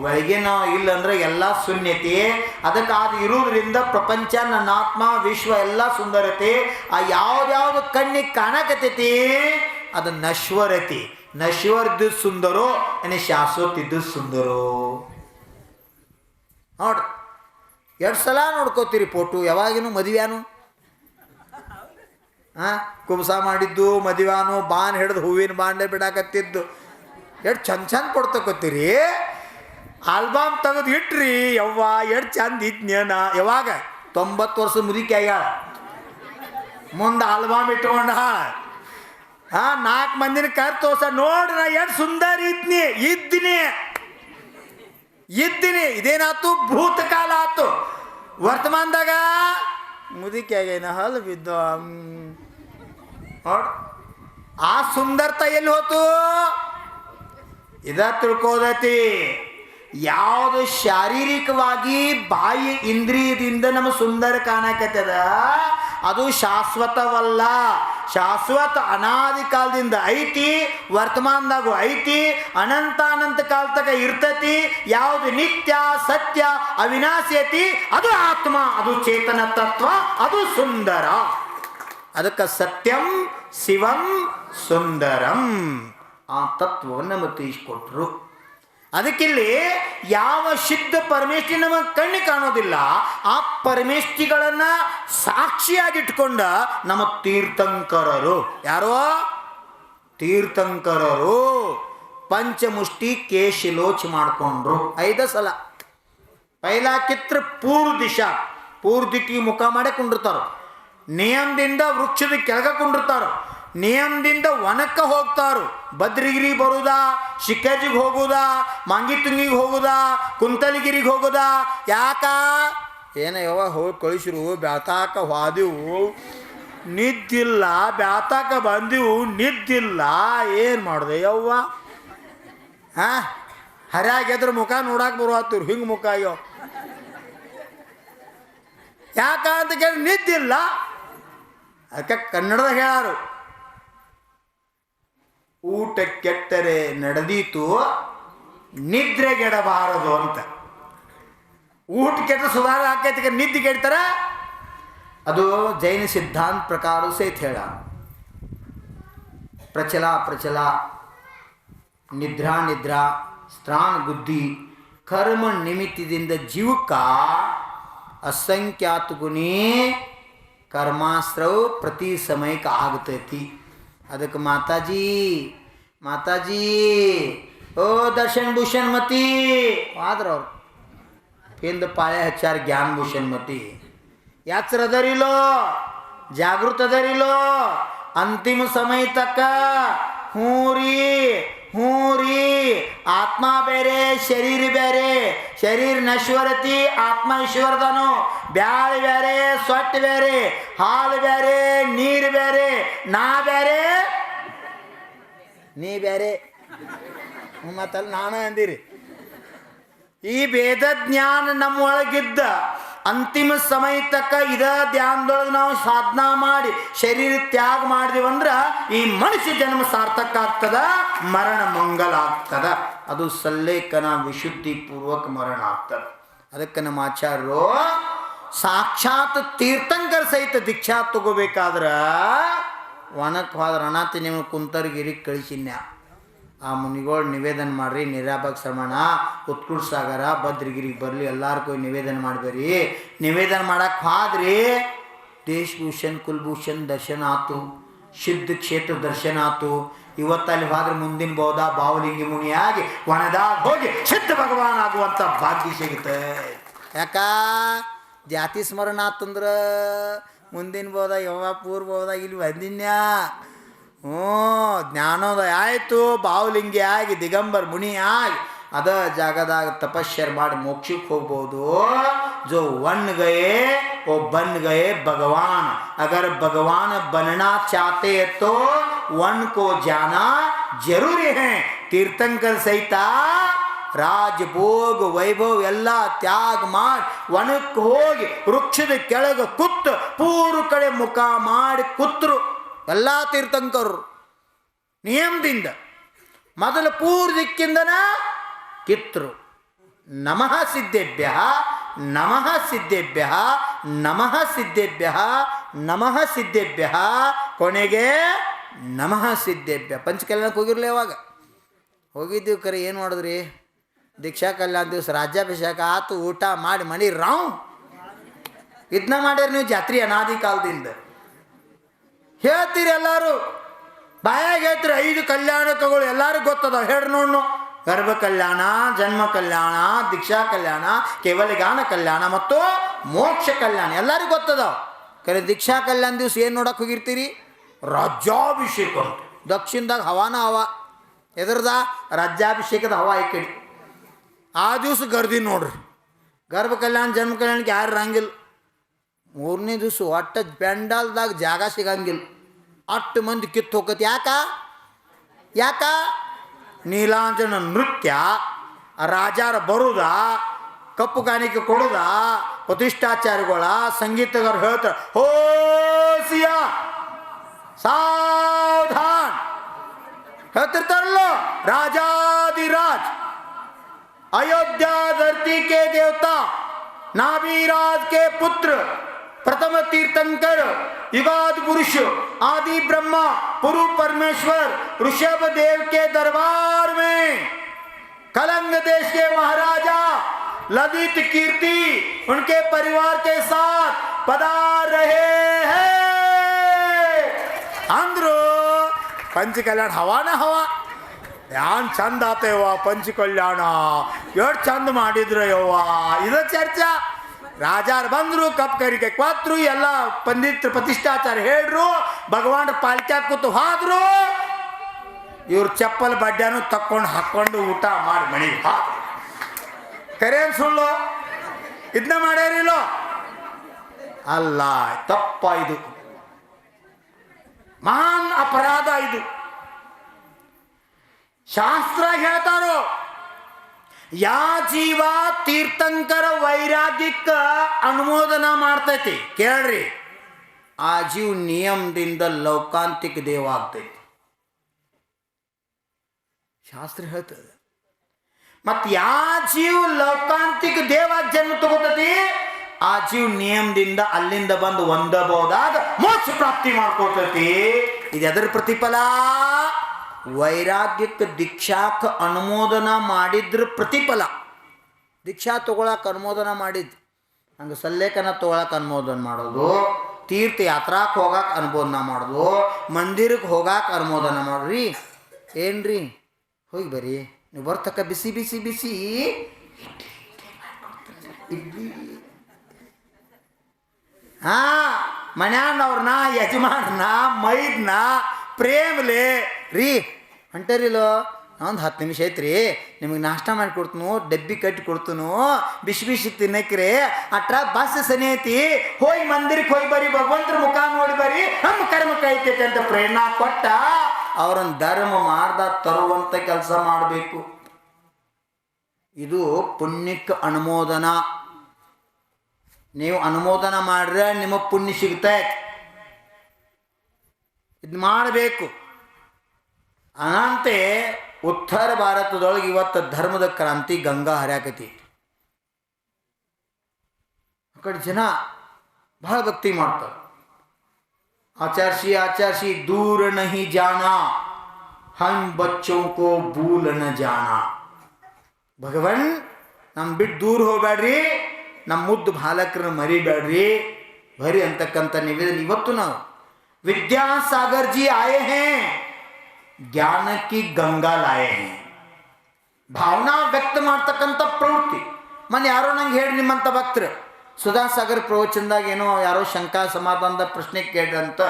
ಒಳಗಿನವು ಇಲ್ಲಂದ್ರೆ ಎಲ್ಲ ಶೂನ್ಯತೆ. ಅದಕ್ಕೆ ಅದು ಇರೋದ್ರಿಂದ ಪ್ರಪಂಚ, ನನ್ನ ಆತ್ಮ, ವಿಶ್ವ ಎಲ್ಲ ಸುಂದರತೆ. ಆ ಯಾವ್ದ್ಯಾವ್ದು ಕಣ್ಣಿಗೆ ಕಾಣಕತ್ತೈತಿ ಅದು ನಶ್ವರತಿ. ನಶ್ವರದ್ದು ಸುಂದರೋ ಏನು ಶಾಶ್ವತಿದ್ದು ಸುಂದರೋ? ನೋಡ್ರಿ, 2 ಸಲ ನೋಡ್ಕೋತೀರಿ ಫೋಟೋ. ಯಾವಾಗಿನೂ ಮದುವೆನು ಕುಬ್ಸ ಮಾಡಿದ್ದು, ಮದುವೆನು, ಬಾನ್ ಹಿಡಿದು ಹೂವಿನ ಬಾಂಡೆ ಬಿಡಾಕತ್ತಿದ್ದು, ಎಷ್ಟು ಚಂದ ಕೊಡ್ತಕೋತೀರಿ. ಆಲ್ಬಮ್ ತೆಗೆದು ಇಟ್ರಿ. ಯವ್ವ ಎಷ್ಟು ಚಂದ ಇದ್ನೇನ. ಯಾವಾಗ 90 ವರ್ಷ ಮುದುಕಿ ಆಗ್ಯಾಳ, ಮುಂದೆ ಆಲ್ಬಮ್ ಇಟ್ಕೊಂಡ 4 ಮಂದಿನ ಕರ್ ತೋರ್ಸ ನೋಡ್ರಿ ನಾ ಎಷ್ಟು ಸುಂದರ ಇದ್ದೀನಿ. ಇದೇನಾಯ್ತು? ಭೂತಕಾಲ ಆಯ್ತು. ವರ್ತಮಾನದಾಗ ಮುದುಕಿ ಆಗ್ಯಾನ, ಹಲ್ ಬಿದ್ದು. ನೋಡ್, ಆ ಸುಂದರತೆ ಎಲ್ಲಿ ಹೋತು? ಇದ ತಿಳ್ಕೋದೈತಿ. ಯಾವುದು ಶಾರೀರಿಕವಾಗಿ ಬಾಹ್ಯ ಇಂದ್ರಿಯದಿಂದ ನಮ್ಮ ಸುಂದರ ಕಾಣಕತ್ತದ ಅದು ಶಾಶ್ವತವಲ್ಲ. ಶಾಶ್ವತ ಅನಾದಿ ಕಾಲದಿಂದ ಐತಿ, ವರ್ತಮಾನದಾಗೂ ಐತಿ, ಅನಂತ ಕಾಲ ತಕ ಇರ್ತೈತಿ. ಯಾವುದು ನಿತ್ಯ ಸತ್ಯ ಅವಿನಾಶಿ ಐತಿ ಅದು ಆತ್ಮ, ಅದು ಚೇತನ ತತ್ವ, ಅದು ಸುಂದರ. ಅದಕ್ಕೆ ಸತ್ಯಂ ಶಿವಂ ಸುಂದರಂ ಆ ತತ್ವವನ್ನು ಮತ್ತೆ ಇಸ್ಕೊಟ್ರು. ಅದಕ್ಕಿಲ್ಲಿ ಯಾವ ಸಿದ್ಧ ಪರಮೇಷ್ಠಿ ನಮಗೆ ಕಣ್ಣಿ ಕಾಣೋದಿಲ್ಲ, ಆ ಪರಮೇಷ್ಠಿಗಳನ್ನು ಸಾಕ್ಷಿಯಾಗಿಟ್ಕೊಂಡ ನಮ್ಮ ತೀರ್ಥಂಕರರು. ಯಾರೋ ತೀರ್ಥಂಕರರು ಪಂಚಮುಷ್ಟಿ ಕೇಶಿಲೋಚ್ ಮಾಡಿಕೊಂಡ್ರು 5 ಸಲ. ಪೈಲಾ ಕಿತ್ರ ಪೂರ್ವ ದಿಶಾ, ಪೂರ್ವ ದಿಕ್ಕಿಗೆ ಮುಖ ಮಾಡೇ ಕುಂಡಿರ್ತಾರೋ. ನಿಯಮದಿಂದ ವೃಕ್ಷದ ಕೆಳಗೆ ಕುಂಡಿರ್ತಾರೋ. ನಿಯಮದಿಂದ ವನಕ್ಕೆ ಹೋಗ್ತಾರೋ. ಬದ್ರಿಗಿರಿ ಬರುದಾ, ಶಿಖರ್ಜಿಗೆ ಹೋಗುದಾ, ಮಾಂಗಿತುಂಗಿಗೆ ಹೋಗುದಾ, ಕುಂತಲಗಿರಿಗೆ ಹೋಗುದಾ? ಯಾಕ ಏನ ಯಾವ ಹೋಗಿ ಕಳಿಸಿರು, ಬ್ಯಾತಾಕ ಹೋದೆವು, ನಿದ್ದಿಲ್ಲ, ಬ್ಯಾತಾಕ ಬಂದೆವು, ನಿದ್ದಿಲ್ಲ, ಏನು ಮಾಡಿದೆ ಯವ್ವ? ಹಾಂ, ಹರ್ಯಾಗೆದ್ರ ಮುಖ ನೋಡಕ್ಕೆ ಬರುವತ್ತಿರು, ಹಿಂಗೆ ಮುಖ. ಅಯ್ಯೋ ಯಾಕ ಅಂತ ಕೇಳಿ ನಿದ್ದಿಲ್ಲ. ಅದಕ್ಕೆ ಕನ್ನಡದಾಗ ಹೇಳಾರು, ಊಟ ಕೆಟ್ಟರೆ ನಡೆದೀತು, ನಿದ್ರೆಗೆಡಬಾರದು ಅಂತ. ಊಟ ಕೆಟ್ಟ ಸುಧಾರ ಆಕೈತಿ, ನಿದ್ದೆ ಕೆಡ್ತಾರ. ಅದು ಜೈನ ಸಿದ್ಧಾಂತ ಪ್ರಕಾರ ಸಹಿತ ಹೇಳ. ಪ್ರಚಲ ನಿದ್ರಾ ನಿದ್ರಾ ಸ್ತ್ರಾಣ ಬುದ್ಧಿ ಕರ್ಮ ನಿಮಿತ್ತದಿಂದ ಜೀವಕ್ಕ ಅಸಂಖ್ಯಾತ ಗುಣಿ ಕರ್ಮಾಸ್ತ್ರವು ಪ್ರತಿ ಸಮಯಕ್ಕೆ ಆಗ್ತೈತಿ. ಅದಕ್ಕೆ ಮಾತಾಜಿ ಓ ದರ್ಶನ್ ಭೂಷಣ್ ಮತಿ ಆದ್ರವ್ರು ಹಿಂದೆ ಪಾಳೆ ಹಚ್ಚಾರ ಜ್ಞಾನ ಭೂಷಣ್ ಮತಿ. ಯಾತ್ರ ಅದರಿಲೋ, ಜಾಗೃತ ಅದರಿಲೋ, ಅಂತಿಮ ಸಮಯ ತಕ್ಕ ಹ್ಞೂ ರೀ ಆತ್ಮ ಬೇರೆ ಶರೀರ ಬೇರೆ. ಶರೀರ ನಶ್ವರತಿ, ಆತ್ಮ ಈಶ್ವರದನು. ಬ್ಯಾಳೆ ಬೇರೆ, ಸೊಟ್ಟು ಬೇರೆ, ಹಾಲು ಬೇರೆ, ನೀರು ಬೇರೆ, ನಾ ಬೇರೆ, ನೀ ಬೇರೆ. ಮತ್ತಲ್ಲಿ ನಾನು ಅಂದಿರಿ. ಈ ವೇದ ಜ್ಞಾನ ನಮ್ಮೊಳಗಿದ್ದ ಅಂತಿಮ ಸಮಯ ತಕ್ಕ ಇದ ಧ್ಯಾನದೊಳಗೆ ನಾವು ಸಾಧನಾ ಮಾಡಿ ಶರೀರ ತ್ಯಾಗ ಮಾಡಿದೀವಂದ್ರೆ ಈ ಮನುಷ್ಯ ಜನ್ಮ ಸಾರ್ಥಕ ಆಗ್ತದ, ಮರಣ ಮಂಗಲ ಆಗ್ತದ. ಅದು ಸಲ್ಲೇಖನ ವಿಶುದ್ಧಿ ಪೂರ್ವಕ ಮರಣ ಆಗ್ತದ. ಅದಕ್ಕೆ ನಮ್ಮ ಆಚಾರ್ಯರು ಸಾಕ್ಷಾತ್ ತೀರ್ಥಂಕರ ಸಹಿತ ದೀಕ್ಷಾ ತಗೋಬೇಕಾದ್ರೆ ಒಣಕ್ಕೆ ಹೋದ್ರೆ ಅನಾಥ ನೀವು ಕುಂತರ್ಗಿರಿಗೆ ಕಳಿಸಿನ್ಯ. ಆ ಮುನಿಗಳು ನಿವೇದನ ಮಾಡ್ರಿ, ನೀರಾಬಾಗ್ ಶ್ರಮಣ, ಉತ್ಕುಳ ಸಾಗರ, ಭದ್ರಗಿರಿಗೆ ಬರಲಿ, ಎಲ್ಲಾರ್ಗೂ ನಿವೇದನ ಮಾಡಬೇರಿ. ನಿವೇದನ ಮಾಡಕ್ಕೆ ಹೋದ್ರಿ ದೇಶಭೂಷಣ್ ಕುಲಭೂಷಣ್ ದರ್ಶನ ಆತು, ಸಿದ್ಧ ಕ್ಷೇತ್ರ ದರ್ಶನ ಆತು. ಇವತ್ತಲ್ಲಿ ಹೋದ್ರೆ ಮುಂದಿನ ಬೋಧ ಬಾವಲಿಂಗಿ ಮುನಿಯಾಗಿ ಒಣದಾಗ ಹೋಗಿ ಸಿದ್ಧ ಭಗವಾನ್ ಆಗುವಂಥ ಭಾಗ್ಯ ಸಿಗುತ್ತೆ. ಯಾಕ ಜಾತಿ ಸ್ಮರಣ ಆತಂದ್ರೆ ಮುಂದಿನ ಬೋಧ ಯಾವ ಪೂರ್ವ ಬೋಧ ಇಲ್ಲಿ ಬಂದಿನ್ಯಾ. ಜ್ಞಾನೋದಯ ಆಯಿತು, ಬಾವುಲಿಂಗಿ ಆಗಿ ದಿಗಂಬರ್ ಮುನಿ ಆಗಿ ಅದ ಜಾಗದಾಗ ತಪಸ್ಸರ್ ಮಾಡಿ ಮೋಕ್ಷಕ್ಕೆ ಹೋಗ್ಬೋದು. ಜೋ वन गए वो बन गए भगवान. अगर भगवान बनना चाहते तो वन को जाना जरूरी है. ತೀರ್ಥಂಕರ್ ಸಹಿತ ರಾಜಭೋಗ ವೈಭವ ಎಲ್ಲ ತ್ಯಾಗ ಮಾಡಿ ವನಕ್ಕೆ ಹೋಗಿ ವೃಕ್ಷದ ಕೆಳಗೆ ಕೂತು ಪೂರ್ವ ಕಡೆ ಮುಖ ಮಾಡಿ ಕೂತರು ಎಲ್ಲ ತೀರ್ಥಂಕರು. ನಿಯಮದಿಂದ ಮೊದಲು ಪೂರ್ವ ದಿಕ್ಕಿಂದನ ಕಿತ್ತರು. ನಮಃ ಸಿದ್ಧೇಭ್ಯ ನಮಃ ಸಿದ್ಧೇಭ್ಯ ನಮಃ ಸಿದ್ಧೇಭ್ಯ ನಮಃ ಸಿದ್ಧೇಭ್ಯ, ಕೊನೆಗೆ ನಮಃ ಸಿದ್ಧೇಭ್ಯ. ಪಂಚಕಲ್ಯಾಣಕ್ಕೆ ಹೋಗಿರಲಿ. ಅವಾಗ ಹೋಗಿದ್ದೀವಿ ಕರೆ. ಏನು ಮಾಡಿದ್ರಿ? ದೀಕ್ಷಾ ಕಲ್ಯಾಣ ದಿವಸ ರಾಜ್ಯಾಭಿಷೇಕ ಆತು, ಊಟ ಮಾಡಿ ಮನಿ ರಾವ್ ಇದನ್ನ ಮಾಡ್ಯಾರ ನೀವು ಜಾತ್ರೆ ಅನಾದಿ ಕಾಲದಿಂದ. ಹೇಳ್ತೀರಿ ಎಲ್ಲರೂ, ಬಾಯಾಗ ಹೇಳ್ತೀರಿ 5 ಕಲ್ಯಾಣಕಗಳು ಎಲ್ಲರಿಗೂ ಗೊತ್ತದ. ಹೇಳ್ರಿ ನೋಡ್ನು. ಗರ್ಭ ಕಲ್ಯಾಣ, ಜನ್ಮ ಕಲ್ಯಾಣ, ದೀಕ್ಷಾ ಕಲ್ಯಾಣ, ಕೇವಲ ಗಾನ ಕಲ್ಯಾಣ ಮತ್ತು ಮೋಕ್ಷ ಕಲ್ಯಾಣ ಎಲ್ಲರಿಗೂ ಗೊತ್ತದ. ಕರೆ ದೀಕ್ಷಾ ಕಲ್ಯಾಣ ದಿವಸ ಏನು ನೋಡಕ್ಕೆ ಹೋಗಿರ್ತೀರಿ? ರಾಜ್ಯಾಭಿಷೇಕ. ದಕ್ಷಿಣದಾಗ ಹವಾನ ಹವ. ಎದ್ರದ ರಾಜ್ಯಾಭಿಷೇಕದ ಹವಾ ಈ ಕಡೆ. ಆ ದಿವಸ ಗರ್ದಿ ನೋಡ್ರಿ. ಗರ್ಭ ಕಲ್ಯಾಣ, ಜನ್ಮ ಕಲ್ಯಾಣಕ್ಕೆ ಯಾರು ಇರಂಗಿಲ್ಲ. 3ನೇ ದಿವಸ ಒಟ್ಟ ಪೆಂಡಾಲ್ದಾಗ ಜಾಗ ಸಿಗಂಗಿಲ್ಲ. ಅಷ್ಟು ಮಂದಿ ಕಿತ್ತು ಹೋಗತ್ತೆ. ಯಾಕ ನೀಲಾಂಜನ ನೃತ್ಯ, ರಾಜಾರ ಬರುದ, ಕಪ್ಪು ಕಾಣಿಕೆ ಕೊಡುದ, ಪ್ರತಿಷ್ಠಾಚಾರ್ಯಗಳ ಸಂಗೀತಗಾರ ಹೇಳ್ತಾರೆ ಹೋ ಸಿಯಾ ಸಾವಧಾನ್ ಹೇಳ್ತಿರ್ತಾರಲ್ಲ. ರಾಜಾದಿರಾಜ್, अयोध्या धरती के देवता, नाभीराज के पुत्र, प्रथम तीर्थंकर, युगाद पुरुष, आदि ब्रह्मा, पुरु परमेश्वर ऋषभ देव के दरबार में कलंग देश के महाराजा ललित कीर्ति उनके परिवार के साथ पधार रहे हैं. अंदरो पंच कल्याण हवा ना हवा ಯಾನ್ ಚಂದ ಆತ ಯವ್ವ ಪಂಚ ಕಲ್ಯಾಣ, ಎಷ್ಟು ಚಂದ ಮಾಡಿದ್ರು ಯವ್ವ. ಇದು ಚರ್ಚಾ. ರಾಜಾರ್ ಬಂದ್ರು, ಕಪ್ ಕರಿಕೆ ಕೊತ್ರು, ಎಲ್ಲ ಪಂಡಿತ್ರ ಪ್ರತಿಷ್ಠಾಚಾರ ಹೇಳ್ರು, ಭಗವಾನ್ ಪಾಲ್ಕ್ಯಾ ಕೂತು ಹಾದ್ರು. ಇವ್ರು ಚಪ್ಪಲ್ ಬಡ್ಡ್ಯಾನು ತಕ್ಕೊಂಡು ಹಾಕ್ಕೊಂಡು ಊಟ ಮಾಡಿ ಮನೆಗೆ ಹಾದ್ರು. ಕರೇನ್ ಸುಳ್ಳು? ಇದನ್ನ ಮಾಡ್ಯಾರಿಲ್ಲೋ? ಅಲ್ಲ, ತಪ್ಪ. ಇದು ಮಹಾನ್ ಅಪರಾಧ. ಇದು ಶಾಸ್ತ್ರ ಹೇಳ್ತಾರೋ, ಯಾ ಜೀವ ತೀರ್ಥಂಕರ ವೈರಾಗ್ಯಕ್ಕ ಅನುಮೋದನ ಮಾಡ್ತೈತಿ ಕೇಳ್ರಿ, ಆ ಜೀವ ನಿಯಮದಿಂದ ಲೌಕಾಂತಿಕ ದೇವ ಆಗ್ತೈತಿ. ಶಾಸ್ತ್ರ ಹೇಳ್ತದೆ. ಮತ್ ಯಾ ಜೀವ ಲೌಕಾಂತಿಕ ದೇವ ಜನ್ಮ ತಗೋತತಿ, ಆ ಜೀವ ನಿಯಮದಿಂದ ಅಲ್ಲಿಂದ ಬಂದು ಹೊಂದಬಹುದಾದ ಮೋಕ್ಷ ಪ್ರಾಪ್ತಿ ಮಾಡ್ಕೊತೈತಿ. ಇದು ಎದರ ಪ್ರತಿಫಲ? ವೈರಾಗ್ಯಕ್ಕೆ ದೀಕ್ಷಾಕ್ಕೆ ಅನುಮೋದನ ಮಾಡಿದ್ರ ಪ್ರತಿಫಲ. ದೀಕ್ಷಾ ತಗೊಳಕ್ಕೆ ಅನುಮೋದನ ಮಾಡಿದ್ದು, ಹಂಗೆ ಸಲ್ಲೇಖನ ತೊಗೊಳಕ್ಕೆ ಅನುಮೋದನ ಮಾಡೋದು, ತೀರ್ಥ ಯಾತ್ರಾಕ್ಕೆ ಹೋಗಕ್ಕೆ ಅನುಮೋದನ ಮಾಡೋದು, ಮಂದಿರಕ್ಕೆ ಹೋಗಕ್ಕೆ ಅನುಮೋದನ ಮಾಡ್ರಿ. ಏನ್ರಿ ಹೋಗಿ ಬರ್ರಿ, ನೀವು ಬರ್ತಕ್ಕ ಬಿಸಿ ಬಿಸಿ ಬಿಸಿ ಇಡ್ಲಿ. ಮನ್ಯಾನವ್ರನ್ನ, ಯಜಮಾನ್ರನ್ನ, ಮೈದ್ನ ಪ್ರೇಮ್ಲೆ ರೀ ಹೊಂಟರಿಲ್ಲೋ, ಒಂದು 10 ನಿಮಿಷ ಐತ್ರಿ, ನಿಮಗೆ ನಾಷ್ಟ ಮಾಡಿ ಕೊಡ್ತನು, ಡಬ್ಬಿ ಕಟ್ಟಿ ಕೊಡ್ತನು, ಬಿಸಿ ಬಿಸಿ ತಿನ್ನಕ್ರಿ, ಅಟ್ರ ಬಸ್ ಸನಿ ಐತಿ, ಹೋಗಿ ಮಂದಿರಕ್ಕೆ ಹೋಗಿ ಬರ್ರಿ, ಭಗವಂತರ ಮುಖ ನೋಡಿ ಬರ್ರಿ, ನಮ್ಮ ಕರ್ಮ ಕೈತೈತೆ ಅಂತ ಪ್ರೇರಣಾ ಕೊಟ್ಟ ಅವ್ರನ್ನ ಧರ್ಮ ಮಾಡ್ದ ತರುವಂಥ ಕೆಲಸ ಮಾಡಬೇಕು. ಇದು ಪುಣ್ಯಕ್ಕೆ ಅನುಮೋದನ. ನೀವು ಅನುಮೋದನ ಮಾಡ್ರೆ ನಿಮಗೆ ಪುಣ್ಯ ಸಿಗ್ತೈತೆ. ಇದು ಮಾಡಬೇಕು. ಅನಂತೆ ಉತ್ತರ ಭಾರತದೊಳಗೆ ಇವತ್ತು ಧರ್ಮದ ಕ್ರಾಂತಿ ಗಂಗಾ ಹರ್ಯಾಕತಿ. ಆ ಕಡೆ ಜನ ಬಹಳ ಭಕ್ತಿ ಮಾಡ್ತಾರೆ. ಆಚಾರ್ಸಿ ದೂರ ನಹಿ ಜಾನಾ, ಹಮ್ ಬಚ್ಚೋ ಕೋ ಭೂಲ ನ ಜಾನಾ. ಭಗವನ್ ನಮ್ಮ ಬಿಟ್ಟು ದೂರ ಹೋಗ್ಬೇಡ್ರಿ, ನಮ್ಮ ಮುದ್ದು ಬಾಲಕರನ್ನ ಮರಿಬೇಡ್ರಿ ಬರಿ ಅಂತಕ್ಕಂಥ ನಿವೇದನೆ ಇವತ್ತು ನಾವು विद्यासागर जी आए हैं, ज्ञान की गंगा लाए हैं. ಭಾವನಾ ವ್ಯಕ್ತ ಮಾಡ್ತಕ್ಕಂಥ ಪ್ರವೃತ್ತಿ. ಮೊನ್ನೆ ಯಾರೋ ನಂಗೆ ಹೇಳಿ, ನಿಮ್ಮಂಥ ಭಕ್ತರು ಸುಧಾಸಾಗರ್ ಪ್ರವಚನದಾಗ ಏನೋ ಯಾರೋ ಶಂಕಾ ಸಮಾಧಾನದ ಪ್ರಶ್ನೆ ಕೇಳ್ರಂತ.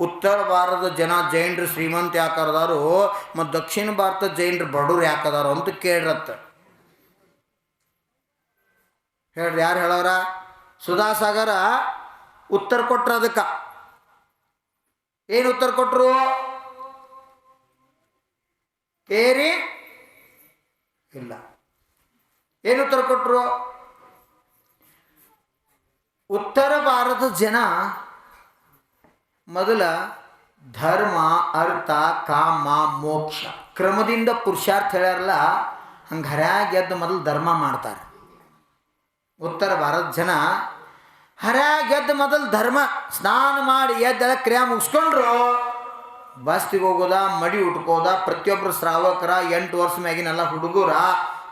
ಉತ್ತರ ಭಾರತದ ಜನ ಜೈನರು ಶ್ರೀಮಂತ ಯಾಕದಾರು ಮತ್ತು ದಕ್ಷಿಣ ಭಾರತದ ಜೈನರು ಬಡವ್ರು ಯಾಕದಾರು ಅಂತ ಕೇಳ್ರತ್ತ. ಹೇಳ್ರಿ, ಯಾರು ಹೇಳೋರ? ಸುಧಾಸಾಗರ ಉತ್ತರ ಕೊಟ್ರ. ಅದಕ್ಕೆ ಏನು ಉತ್ತರ ಕೊಟ್ಟರು? ಕೇರಿ ಇಲ್ಲ. ಏನು ಉತ್ತರ ಕೊಟ್ಟರು? ಉತ್ತರ ಭಾರತದ ಜನ ಮೊದಲ ಧರ್ಮ, ಅರ್ಥ, ಕಾಮ, ಮೋಕ್ಷ ಕ್ರಮದಿಂದ ಪುರುಷಾರ್ಥ ಹೇಳ್ಯಾರಲ್ಲ, ಹಂಗೆ ಹರ್ಯಾಗ ಎದ್ದು ಮೊದಲು ಧರ್ಮ ಮಾಡ್ತಾರೆ. ಉತ್ತರ ಭಾರತ ಜನ ಹರ್ಯಾಗ ಎದ್ದು ಮೊದಲು ಧರ್ಮ, ಸ್ನಾನ ಮಾಡಿ ಎದ್ದೆಲ್ಲ ಕ್ರಿಯಾ ಮುಗಿಸ್ಕೊಂಡ್ರು ಬಸ್ತಿಗೆ ಹೋಗೋದ, ಮಡಿ ಉಟ್ಕೋದ. ಪ್ರತಿಯೊಬ್ಬರು ಶ್ರಾವಕರ 8 ವರ್ಷ ಮ್ಯಾಗಿನೆಲ್ಲ ಹುಡುಗರ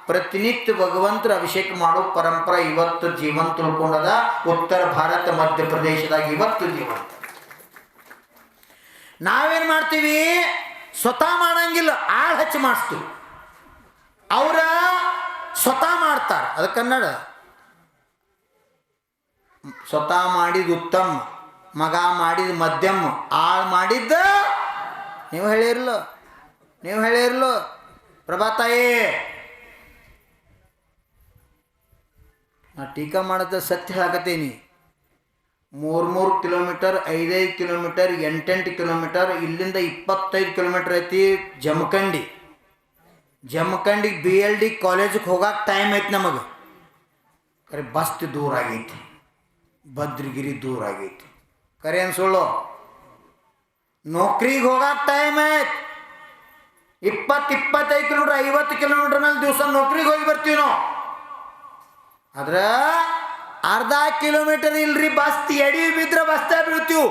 ಪ್ರತಿನಿತ್ಯ ಭಗವಂತರ ಅಭಿಷೇಕ ಮಾಡೋ ಪರಂಪರೆ ಇವತ್ತು ಜೀವಂತ ಉಳ್ಕೊಂಡದ. ಉತ್ತರ ಭಾರತ, ಮಧ್ಯಪ್ರದೇಶದಾಗ ಇವತ್ತು ಜೀವಂತ. ನಾವೇನು ಮಾಡ್ತೀವಿ? ಸ್ವತಃ ಮಾಡಂಗಿಲ್ಲ, ಆಳ್ ಹಚ್ಚಿ ಮಾಡಿಸ್ತೀವಿ. ಅವರ ಸ್ವತಃ ಮಾಡ್ತಾರೆ. ಅದು ಕನ್ನಡ. ಸ್ವತಃ ಮಾಡಿದ ಉತ್ತಮ, ಮಗ ಮಾಡಿದ ಮಧ್ಯಮ, ಆಳ್ ಮಾಡಿದ್ದ ನೀವು ಹೇಳಿರ್ಲು ಪ್ರಭಾತಾಯೇ. ನಾ ಟೀಕಾ ಮಾಡೋದ ಸತ್ಯ ಹೇಳಕತ್ತೀನಿ. 3 ಕಿಲೋಮೀಟರ್, 5 ಕಿಲೋಮೀಟರ್, 8 ಕಿಲೋಮೀಟರ್, ಇಲ್ಲಿಂದ 25 ಕಿಲೋಮೀಟರ್ ಐತಿ ಜಮಖಂಡಿಗೆ BLD ಕಾಲೇಜಿಗೆ ಹೋಗಕ್ಕೆ ಟೈಮ್ ಐತಿ ನಮಗೆ. ಕರೆ ಬಸ್ತಿ ದೂರ ಆಗೈತಿ, ಭದ್ರಗಿರಿ ದೂರ ಆಗೈತಿ. ಕರೆ ಏನು ಸುಳ್ಳು? ನೌಕರಿಗೆ ಹೋಗಕ್ಕೆ ಟೈಮ್ ಐತಿ. 20-25 ಕಿಲೋಮೀಟರ್, 50 ಕಿಲೋಮೀಟರ್ ಮೇಲೆ ದಿವಸ ನೌಕರಿಗೆ ಹೋಗಿ ಬರ್ತೀವಿ ನಾವು. ಆದ್ರೆ ಅರ್ಧ ಕಿಲೋಮೀಟರ್ ಇಲ್ರಿ ಬಸ್ತಿ, ಎಡಿ ಬಿದ್ರೆ ಬಸ್ತಾ ಬೀಳ್ತೀವಿ.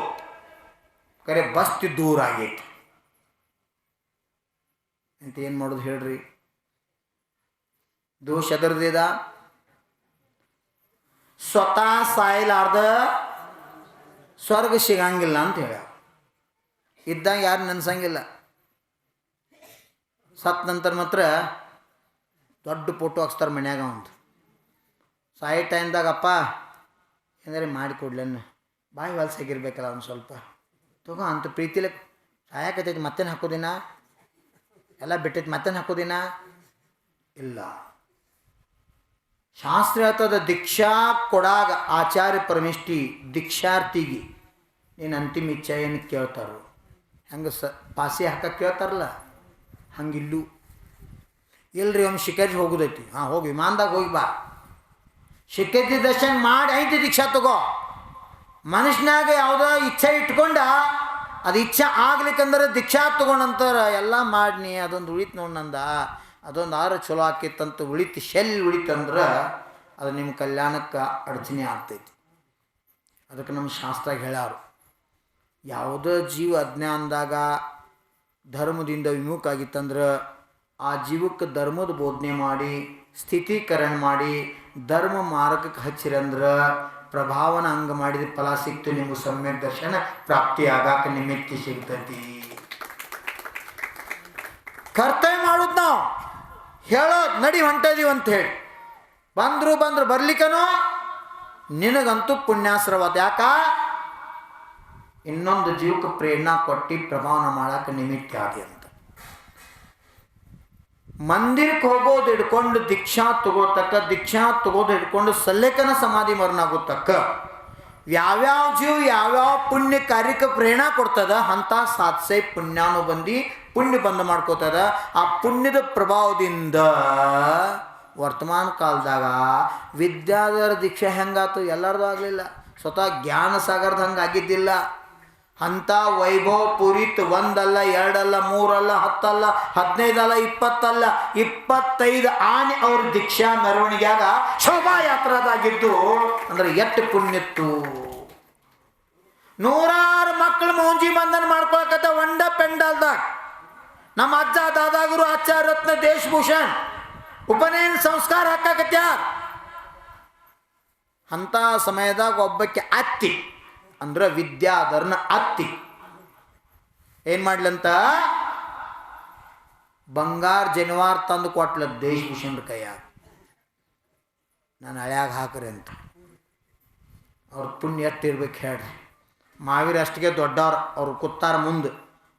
ಕರೆ ಬಸ್ತಿ ದೂರ ಆಗೈತಿ ಅಂತ ಏನು ಮಾಡೋದು ಹೇಳ್ರಿ? ದೋಷ ಅದರದಿದ. ಸ್ವತಃ ಸಾಯಲಾರ್ದ ಸ್ವರ್ಗ ಸಿಗಂಗಿಲ್ಲ ಅಂತ ಹೇಳ. ಇದ್ದಾಗ ಯಾರು ನೆನ್ಸಂಗಿಲ್ಲ. ಸತ್ ನಂತರ ಮಾತ್ರ ದೊಡ್ಡ ಫೋಟೋ ಹಾಕ್ಸ್ತಾರೆ ಮನ್ಯಾಗ ಒಂದು ಸಾಯಿ ಟೈಮ್ದಾಗಪ್ಪ ಏನಾರ ಮಾಡಿ ಕೊಡ್ಲೇನು ಬಾಯಿ ಹೊಲ್ಸಾಗಿರ್ಬೇಕಲ್ಲ ಒಂದು ಸ್ವಲ್ಪ ತಗೋ ಅಂತ ಪ್ರೀತಿಲೆ ಸಾಯಕತ್ತೈತಿ ಮತ್ತೇನು ಹಾಕೋದಿನ ಎಲ್ಲ ಬಿಟ್ಟೈತಿ ಮತ್ತೇನು ಹಾಕೋದಿನ ಇಲ್ಲ. ಶಾಸ್ತ್ರ ಹೇಳ್ತದ ದೀಕ್ಷಾ ಕೊಡಾಗ ಆಚಾರ್ಯ ಪರಮೇಷ್ಠಿ ದೀಕ್ಷಾರ್ಥಿಗೆ ನೀನು ಅಂತಿಮ ಇಚ್ಛೆ ಏನು ಕೇಳ್ತಾರೋ ಹೆಂಗೆ ಪಾಸಿ ಹಾಕಕ್ಕೆ ಕೇಳ್ತಾರಲ್ಲ ಹಂಗಿಲ್ಲೂ ಇಲ್ರಿ ಒಮ್ಮೆ ಶಿಖರ್ಜಿ ಹೋಗೋದೈತಿ ಹಾಂ ಹೋಗಿ ವಿಮಾನದಾಗ ಹೋಗಿ ಬಾ ಶಿಖರ್ಜಿ ದರ್ಶನ ಮಾಡಿ ಐತಿ ದೀಕ್ಷಾ ತಗೋ. ಮನುಷ್ಯನಾಗ ಯಾವುದೋ ಇಚ್ಛೆ ಇಟ್ಕೊಂಡ ಅದು ಇಚ್ಛೆ ಆಗ್ಲಿಕ್ಕಂದ್ರೆ ದೀಕ್ಷಾ ತಗೊಂಡಂತಾರ ಎಲ್ಲ ಮಾಡಿನಿ ಅದೊಂದು ಉಳಿತು ನೋಡಂದ ಅದೊಂದು ಆರು ಚಲೋ ಆಕೈತಂತ ಉಳಿತು ಶೆಲ್ ಉಳಿತಂದ್ರೆ ಅದು ನಿಮ್ಮ ಕಲ್ಯಾಣಕ್ಕೆ ಅಡಚಣೆ ಆಗ್ತೈತಿ. ಅದಕ್ಕೆ ನಮ್ಮ ಶಾಸ್ತ್ರ ಹೇಳ್ಯಾರು ಯಾವುದೋ ಜೀವ ಅಜ್ಞಾನದಾಗ ಧರ್ಮದಿಂದ ವಿಮುಖ ಆಗಿತ್ತಂದ್ರೆ ಆ ಜೀವಕ್ಕೆ ಧರ್ಮದ ಬೋಧನೆ ಮಾಡಿ ಸ್ಥಿತೀಕರಣ ಮಾಡಿ ಧರ್ಮ ಮಾರ್ಗಕ್ಕೆ ಹಚ್ಚಿರಂದ್ರೆ ಪ್ರಭಾವನ ಹಂಗೆ ಮಾಡಿದ ಫಲ ಸಿಕ್ತು ನಿಮಗೆ ಸಮ್ಯಕ್ ದರ್ಶನ ಪ್ರಾಪ್ತಿ ಆಗಾಕ ನಿಮಿತ್ತ ಸಿಗ್ತತಿ. ಕರ್ತವ್ಯ ಮಾಡೋದು ನಾವು ಹೇಳೋದು ನಡಿ ಹೊಂಟದೀವಿ ಅಂತ ಹೇಳಿ ಬಂದರು ಬರ್ಲಿಕ್ಕನೋ ನಿನಗಂತೂ ಪುಣ್ಯಾಶ್ರವಾದ ಯಾಕ ಇನ್ನೊಂದು ಜೀವಕ್ಕೆ ಪ್ರೇರಣಾ ಕೊಟ್ಟು ಪ್ರಭಾವನ ಮಾಡಕ್ಕೆ ನಿಮಿತ್ತ ಆದಿ ಅಂತ. ಮಂದಿರಕ್ಕೆ ಹೋಗೋದು ಹಿಡ್ಕೊಂಡು ದೀಕ್ಷಾ ತಗೋತಕ್ಕ ದೀಕ್ಷಾ ತಗೋದು ಹಿಡ್ಕೊಂಡು ಸಲ್ಲೇಖನ ಸಮಾಧಿ ಮರಣಾಗೋತಕ್ಕ ಯಾವ್ಯಾವ ಜೀವ ಯಾವ್ಯಾವ ಪುಣ್ಯ ಕಾರ್ಯಕ್ಕೆ ಪ್ರೇರಣಾ ಕೊಡ್ತದ ಅಂಥ ಸಾತ್ಸೈ ಪುಣ್ಯಾನುಬಂಧಿ ಪುಣ್ಯ ಬಂದ ಮಾಡ್ಕೋತದ. ಆ ಪುಣ್ಯದ ಪ್ರಭಾವದಿಂದ ವರ್ತಮಾನ ಕಾಲದಾಗ ವಿದ್ಯಾಧರ ದೀಕ್ಷೆ ಹೆಂಗಾತು ಎಲ್ಲರದು ಆಗಲಿಲ್ಲ. ಸ್ವತಃ ಜ್ಞಾನ ಸಾಗರದ ಹಂಗೆ ಆಗಿದ್ದಿಲ್ಲ. ಅಂಥ ವೈಭವ ಪೂರಿತ್ ಒಂದಲ್ಲ ಎರಡಲ್ಲ ಮೂರಲ್ಲ 10 ಅಲ್ಲ 15 ಅಲ್ಲ 20 ಅಲ್ಲ 25 ಆನೆ ಅವ್ರ ದೀಕ್ಷಾ ಮೆರವಣಿಗೆಯಾಗ ಶೋಭಾಯಾತ್ರದಾಗಿದ್ದು ಅಂದ್ರೆ ಎಷ್ಟು ಪುಣ್ಯತ್ತು. ನೂರಾರು ಮಕ್ಕಳು ಮೌಂಜಿ ಬಂಧನ ಮಾಡ್ಕೊಳಕತ್ತ ಒಂಡ ಪೆಂಡಲ್ದಾಗ ನಮ್ಮ ಅಜ್ಜ ದಾದಾಗುರು ಆಚಾರ್ಯ ರತ್ನ ದೇಶಭೂಷಣ್ ಉಪನಯನ ಸಂಸ್ಕಾರ ಹಾಕಾಕತ್ಯಾರ. ಅಂಥ ಸಮಯದಾಗ ಒಬ್ಬಕ್ಕೆ ಅತ್ತಿ ಅಂದ್ರೆ ವಿದ್ಯಾಧರನ ಅತ್ತಿ ಏನು ಮಾಡ್ಲಂತ ಬಂಗಾರ ಜನಿವಾರ ತಂದು ಕೊಟ್ಲ ದೇಶಭೂಷಣ ಕೈಯಾಗ ನಾನು ಹಳ್ಯಾಗ ಹಾಕ್ರಿ ಅಂತ. ಅವ್ರ ಪುಣ್ಯ ಎಷ್ಟಿರ್ಬೇಕು ಹೇಳ್ರಿ. ಮಾವೀರ ಅಷ್ಟಿಗೆ ದೊಡ್ಡವ್ರು ಅವ್ರು ಕೂತಾರ ಮುಂದೆ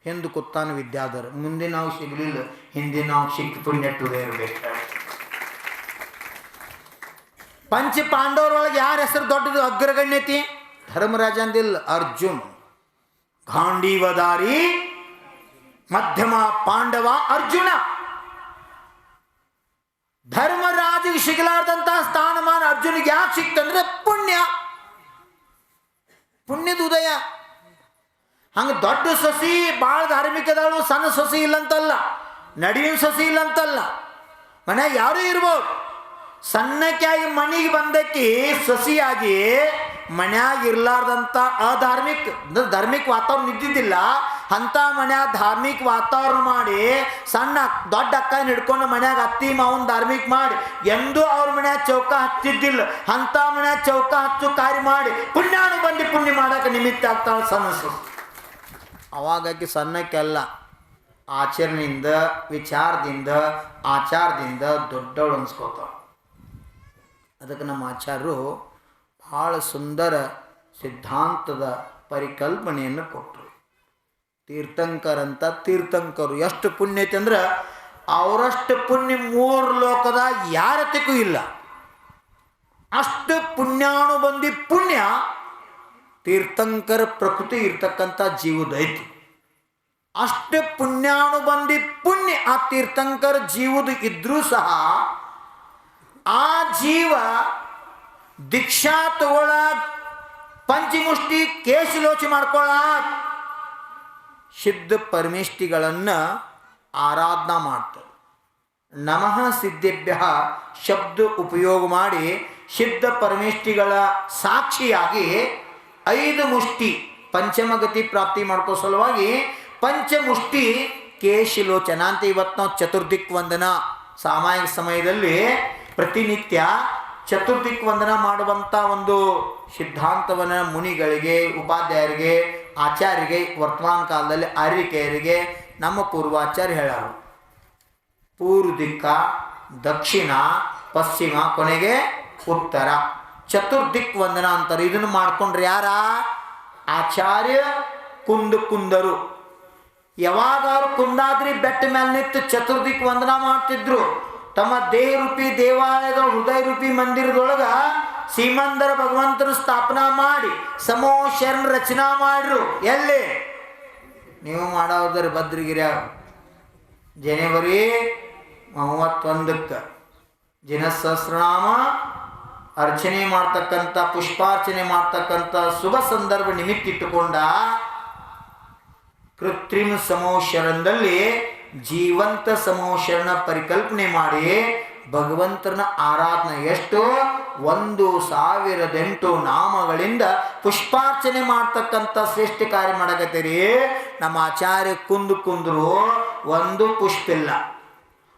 ಹಿಂದೆ ಕೂತಾನ ವಿದ್ಯಾಧರ ಮುಂದೆ ನಾವು ಸಿಗಲಿಲ್ಲ ಹಿಂದೆ ನಾವು ಸಿಕ್ಕ ಪುಣ್ಯ ಟುದೇ ಇರ್ಬೇಕು. ಪಂಚ ಪಾಂಡವರೊಳಗೆ ಯಾರ ಹೆಸರು ದೊಡ್ಡದು ಅಗ್ರಗಣ್ಯತಿ ಧರ್ಮರಾಜ ಅಂದಿಲ್ಲ ಅರ್ಜುನ್. ಗಾಂಡೀವದಾರಿ ಮಧ್ಯಮ ಪಾಂಡವ ಅರ್ಜುನ. ಧರ್ಮರಾಜಿಗೆ ಸಿಗಲಾರ್ದಂತ ಸ್ಥಾನಮಾನ ಅರ್ಜುನಿಗೆ ಯಾಕೆ ಸಿಕ್ತಂದ್ರೆ ಪುಣ್ಯದ ಉದಯ. ಹಂಗೆ ದೊಡ್ಡ ಸಸಿ ಭಾಳ ಧಾರ್ಮಿಕದಳು ಸಣ್ಣ ಸಸಿ ಇಲ್ಲಂತಲ್ಲ ನಡುವಿನ ಸಸಿ ಇಲ್ಲಂತಲ್ಲ ಮನ್ಯಾಗ ಯಾರೂ ಇರ್ಬೋದು. ಸಣ್ಣಕ್ಕಾಗಿ ಮನೆಗೆ ಬಂದಕ್ಕೆ ಸಸಿಯಾಗಿ ಮನ್ಯಾಗ ಇರ್ಲಾರ್ದಂಥ ಧಾರ್ಮಿಕ ವಾತಾವರಣ ಇದ್ದಿದ್ದಿಲ್ಲ. ಅಂಥ ಮನ್ಯಾಗ ಧಾರ್ಮಿಕ ವಾತಾವರಣ ಮಾಡಿ ಸಣ್ಣ ದೊಡ್ಡ ಅಕ್ಕನ ಹಿಡ್ಕೊಂಡು ಮನ್ಯಾಗ ಅತ್ತಿ ಮಾವನ್ ಧಾರ್ಮಿಕ ಮಾಡಿ ಎಂದೂ ಅವ್ರ ಮನ್ಯಾಗ ಚೌಕ ಹಚ್ಚಿದ್ದಿಲ್ಲ. ಅಂಥ ಮನ್ಯಾಗ ಚೌಕ ಹಚ್ಚು ಕಾರ್ಯ ಮಾಡಿ ಪುಣ್ಯಾನುಬಂಧಿ ಪುಣ್ಯ ಮಾಡೋಕೆ ನಿಮಿತ್ತ ಆಗ್ತಾಳೆ ಸಣ್ಣ ಸಸಿ. ಅವಾಗಕ್ಕೆ ಸಣ್ಣಕ್ಕೆಲ್ಲ ಆಚರಣೆಯಿಂದ ವಿಚಾರದಿಂದ ಆಚಾರದಿಂದ ದೊಡ್ಡವಳು ಅನ್ಸ್ಕೋತಾಳೆ. ಅದಕ್ಕೆ ನಮ್ಮ ಆಚಾರ್ಯರು ಭಾಳ ಸುಂದರ ಸಿದ್ಧಾಂತದ ಪರಿಕಲ್ಪನೆಯನ್ನು ಕೊಟ್ಟರು. ತೀರ್ಥಂಕರಂತ ತೀರ್ಥಂಕರು ಎಷ್ಟು ಪುಣ್ಯ ಐತೆ ಅಂದ್ರೆ ಅವರಷ್ಟು ಪುಣ್ಯ 3 ಲೋಕದ ಯಾರತಿಗೂ ಇಲ್ಲ. ಅಷ್ಟು ಪುಣ್ಯಾನುಬಂಧಿ ಪುಣ್ಯ ತೀರ್ಥಂಕರ ಪ್ರಕೃತಿ ಇರ್ತಕ್ಕಂಥ ಜೀವದೈತಿ. ಅಷ್ಟು ಪುಣ್ಯಾನುಬಂಧಿ ಪುಣ್ಯ ಆ ತೀರ್ಥಂಕರ ಜೀವದ ಇದ್ರೂ ಸಹ ಆ ಜೀವ ದೀಕ್ಷಾ ತಗೊಳಕ್ ಪಂಚಮುಷ್ಟಿ ಕೇಶಲೋಚಿ ಮಾಡ್ಕೊಳ್ಳಾಕ್ ಸಿದ್ಧ ಪರಮೇಷ್ಠಿಗಳನ್ನು ಆರಾಧನಾ ಮಾಡ್ತಾರೆ. ನಮಃ ಸಿದ್ಧೇಭ್ಯ ಶಬ್ದ ಉಪಯೋಗ ಮಾಡಿ ಸಿದ್ಧ ಪರಮೇಷ್ಠಿಗಳ ಸಾಕ್ಷಿಯಾಗಿ 5 ಮುಷ್ಟಿ ಪಂಚಮಗತಿ ಪ್ರಾಪ್ತಿ ಮಾಡ್ಕೋ ಸಲುವಾಗಿ ಪಂಚಮುಷ್ಟಿ ಕೇಶಲೋಚನ ಅಂತ ಇವತ್ತು ನಾವು ಚತುರ್ದಿಕ್ ವಂದನ ಸಾಮಾಜಿಕ ಸಮಯದಲ್ಲಿ ಪ್ರತಿನಿತ್ಯ ಚತುರ್ದಿಕ್ ವಂದನ ಮಾಡುವಂಥ ಒಂದು ಸಿದ್ಧಾಂತವನ್ನು ಮುನಿಗಳಿಗೆ ಉಪಾಧ್ಯಾಯರಿಗೆ ಆಚಾರ್ಯರಿಗೆ ವರ್ತಮಾನ ಕಾಲದಲ್ಲಿ ಆರ್ಯಿಕೆಯರಿಗೆ ನಮ್ಮ ಪೂರ್ವಾಚಾರ್ಯ ಹೇಳೋರು. ಪೂರ್ವ ದಿಕ್ಕ, ದಕ್ಷಿಣ, ಪಶ್ಚಿಮ, ಕೊನೆಗೆ ಉತ್ತರ. ಚತುರ್ದಿಕ್ ವಂದನ ಅಂತಾರೆ. ಇದನ್ನು ಮಾಡ್ಕೊಂಡ್ರೆ ಯಾರ? ಆಚಾರ್ಯ ಕುಂದರು. ಯಾವಾಗಾದ್ರು ಕುಂದಾದ್ರಿ ಬೆಟ್ಟ ಮೇಲೆ ನಿಂತು ಚತುರ್ದಿಕ್ ವಂದನ ಮಾಡ್ತಿದ್ರು. ತಮ್ಮ ದೇಹರೂಪಿ ದೇವಾಲಯದ ಹೃದಯ ರೂಪಿ ಮಂದಿರದೊಳಗ ಸೀಮಂದರ ಭಗವಂತನ ಸ್ಥಾಪನಾ ಮಾಡಿ ಸಮೋಶರಣ ರಚನಾ ಮಾಡ್ರು. ಎಲ್ಲಿ? ನೀವು ಮಾಡೋದ್ರಿ ಭದ್ರಗಿರಿ ಜನವರಿ 31ಕ್ಕೆ ಜಿನಸಹಸ್ರನಾಮ ಅರ್ಚನೆ ಮಾಡ್ತಕ್ಕಂಥ, ಪುಷ್ಪಾರ್ಚನೆ ಮಾಡ್ತಕ್ಕಂಥ ಶುಭ ಸಂದರ್ಭ ನಿಮಿತ್ತ ಇಟ್ಟುಕೊಂಡ ಕೃತ್ರಿಮ ಸಮೋಶರಣದಲ್ಲಿ ಜೀವಂತ ಸಮೋಶರಣ ಪರಿಕಲ್ಪನೆ ಮಾಡಿ ಭಗವಂತನ ಆರಾಧನೆ ಎಷ್ಟು 1008 ನಾಮಗಳಿಂದ ಪುಷ್ಪಾರ್ಚನೆ ಮಾಡ್ತಕ್ಕಂಥ ಶ್ರೇಷ್ಠ ಕಾರ್ಯ ಮಾಡಕತ್ತೀರಿ. ನಮ್ಮ ಆಚಾರ್ಯ ಕುಂದ್ರು ಒಂದು ಪುಷ್ಪಿಲ್ಲ.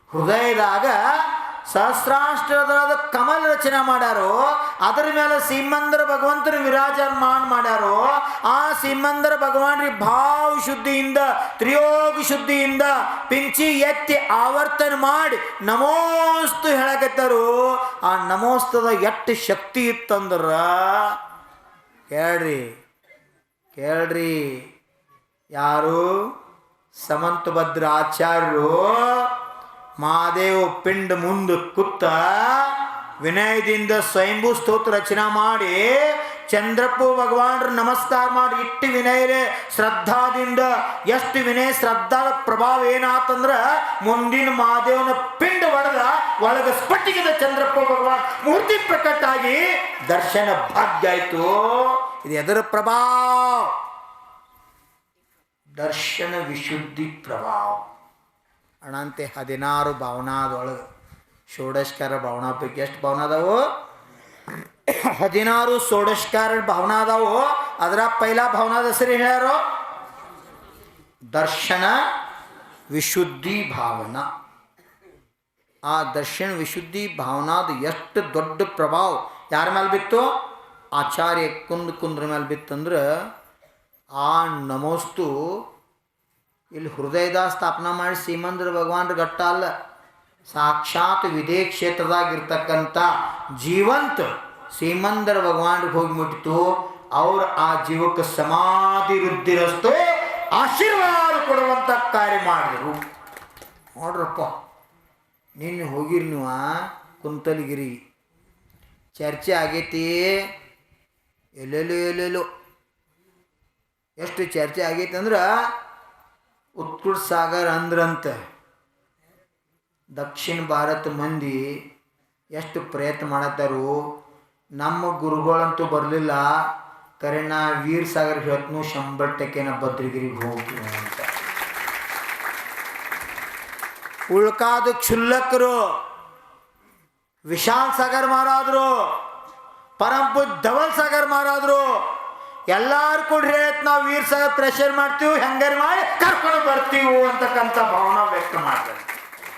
ಹೃದಯದಾಗ ಸಹಸ್ರಾಷ್ಟ್ರದ ಕಮಲ ರಚನೆ ಮಾಡ್ಯಾರೋ, ಅದರ ಮೇಲೆ ಸೀಮಂದರ ಭಗವಂತನ ವಿರಾಜಮಾನ ಮಾಡ್ಯಾರೋ. ಆ ಸೀಮಂದರ ಭಗವಾನ್ರಿ ಭಾವ ಶುದ್ಧಿಯಿಂದ, ತ್ರಿಯೋಗ ಶುದ್ಧಿಯಿಂದ ಪಿಂಚಿ ಎತ್ತಿ ಆವರ್ತನ ಮಾಡಿ ನಮೋಸ್ತು ಹೇಳಕತ್ತಾರು. ಆ ನಮೋಸ್ತದ ಎಷ್ಟು ಶಕ್ತಿ ಇತ್ತಂದ್ರ ಕೇಳ್ರಿ ಯಾರು? ಸಮಂತಭದ್ರ ಆಚಾರ್ಯರು ಮಹಾದೇವ ಪಿಂಡ ಮುಂದೆ ಕೂತ ವಿನಯದಿಂದ ಸ್ವಯಂಭೂ ಸ್ತೋತ್ರ ರಚನಾ ಮಾಡಿ ಚಂದ್ರಪ್ಪ ಭಗವಾನ್ರ ನಮಸ್ಕಾರ ಮಾಡಿ ಇಟ್ಟು ವಿನಯರೇ ಶ್ರದ್ಧಾದಿಂದ, ಎಷ್ಟು ವಿನಯ ಶ್ರದ್ಧಾದ ಪ್ರಭಾವ ಏನಾತಂದ್ರ ಮುಂದಿನ ಮಹಾದೇವನ ಪಿಂಡ ಒಡೆದ ಒಳಗ ಸ್ಫಟಿಕದ ಚಂದ್ರಪ್ಪ ಭಗವಾನ್ ಮೂರ್ತಿ ಪ್ರಕಟ ಆಗಿ ದರ್ಶನ ಭಾಗ್ಯ ಆಯ್ತು. ಇದು ಎದರ ಪ್ರಭಾವ? ದರ್ಶನ ವಿಶುದ್ಧಿ ಪ್ರಭಾವ. ಅಣಂತೆ 16 ಭಾವನಾದೊಳಗೆ ಷೋಡಶಕಾರ ಭಾವನಾ ಪೈಕಿ ಎಷ್ಟು ಭಾವನಾ ಅದಾವು? 16 ಷೋಡಶಕಾರ ಭಾವನಾ ಅದಾವು. ಅದರ ಪೈಲಾ ಭಾವನಾದ ಹೆಸರು ಹೇಳ್ಯಾರೋ ದರ್ಶನ ವಿಶುದ್ಧಿ ಭಾವನಾ. ಆ ದರ್ಶನ ವಿಶುದ್ಧಿ ಭಾವನಾದ ಎಷ್ಟು ದೊಡ್ಡ ಪ್ರಭಾವ ಯಾರ ಮೇಲೆ ಬಿತ್ತು? ಆಚಾರ್ಯ ಕುಂದ್ರ ಮೇಲೆ ಬಿತ್ತಂದ್ರೆ ಆ ನಮೋಸ್ತು ಇಲ್ಲಿ ಹೃದಯದ ಸ್ಥಾಪನಾ ಮಾಡಿ ಸೀಮಂದ್ರ ಭಗವಾನ್ರ ಘಟ್ಟ ಅಲ್ಲ, ಸಾಕ್ಷಾತ್ ವಿದೇ ಕ್ಷೇತ್ರದಾಗಿರ್ತಕ್ಕಂಥ ಜೀವಂತ ಸೀಮಂದರ ಭಗವಾನ್ರಿಗೆ ಹೋಗಿ ಮುಟ್ಟಿತು. ಅವ್ರು ಆ ಜೀವಕ್ಕೆ ಸಮಾಧಿ ವೃದ್ಧಿರಸ್ತು ಆಶೀರ್ವಾದ ಕೊಡುವಂಥ ಕಾರ್ಯ ಮಾಡಿದರು. ನೋಡ್ರಪ್ಪ, ನಿನ್ನೆ ಹೋಗಿರಿ ನೀವು ಕುಂತಲಗಿರಿ, ಚರ್ಚೆ ಆಗೈತಿ. ಎಲ್ಲೆಲ್ಲೋ ಎಷ್ಟು ಚರ್ಚೆ ಆಗೈತಿ ಅಂದ್ರೆ ಉತ್ಕೃಷ್ಟ ಸಾಗರ್ ಅಂದ್ರಂತೆ ದಕ್ಷಿಣ ಭಾರತ ಮಂದಿ ಎಷ್ಟು ಪ್ರಯತ್ನ ಮಾಡತ್ತಾರು. ನಮ್ಮ ಗುರುಗಳಂತೂ ಬರಲಿಲ್ಲ, ಕರೆ ನಾ ವೀರ್ ಸಾಗರ್ ಹೇಳ್ತನು 100% ಭದ್ರಗಿರಿಗೆ ಹೋಗ್ತೀವಿ ಅಂತ. ಉಳ್ಕಾದ ಕ್ಷುಲ್ಲಕರು ವಿಶಾಲ್ ಸಾಗರ್ ಮಾರಾದ್ರು, ಪರಂಪೂಜ್ ಧವಲ್ ಸಾಗರ್ ಮಾರಾದ್ರು, ಎಲ್ಲಾರು ಕೂಡ ಹೇಳತ್ ನಾವು ವೀರ್ ಸಾಗರ್ ಪ್ರೆಷರ್ ಮಾಡ್ತೀವಿ, ಹೆಂಗಾರು ಮಾಡಿ ಕರ್ಕೊಂಡು ಬರ್ತೀವಿ ಅಂತಕ್ಕಂಥ ಭಾವನಾ ವ್ಯಕ್ತ ಮಾಡ್ತಾರೆ.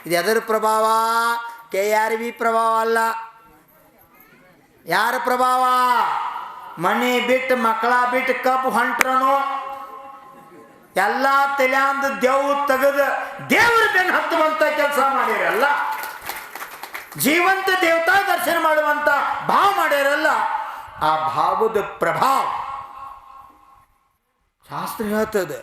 ಇದು ಎದರ ಪ್ರಭಾವ? KRV ಪ್ರಭಾವ ಅಲ್ಲ. ಯಾರ ಪ್ರಭಾವ? ಮನೆ ಬಿಟ್ಟು ಮಕ್ಕಳ ಬಿಟ್ಟು ಕಬ್ಬು ಹೊಂಟ್ರನು ಎಲ್ಲ ತಲೆಯಾಂದ ದೇವ್ ತೆಗೆದು ದೇವ್ರ ಬೆನ್ನು ಹತ್ತುವಂತ ಕೆಲಸ ಮಾಡ್ಯಾರಲ್ಲ, ಜೀವಂತ ದೇವತಾ ದರ್ಶನ ಮಾಡುವಂತ ಭಾವ ಮಾಡ್ಯಾರಲ್ಲ. ಆ ಭಾವದ ಪ್ರಭಾವ ಶಾಸ್ತ್ರ ಹೇಳ್ತದೆ.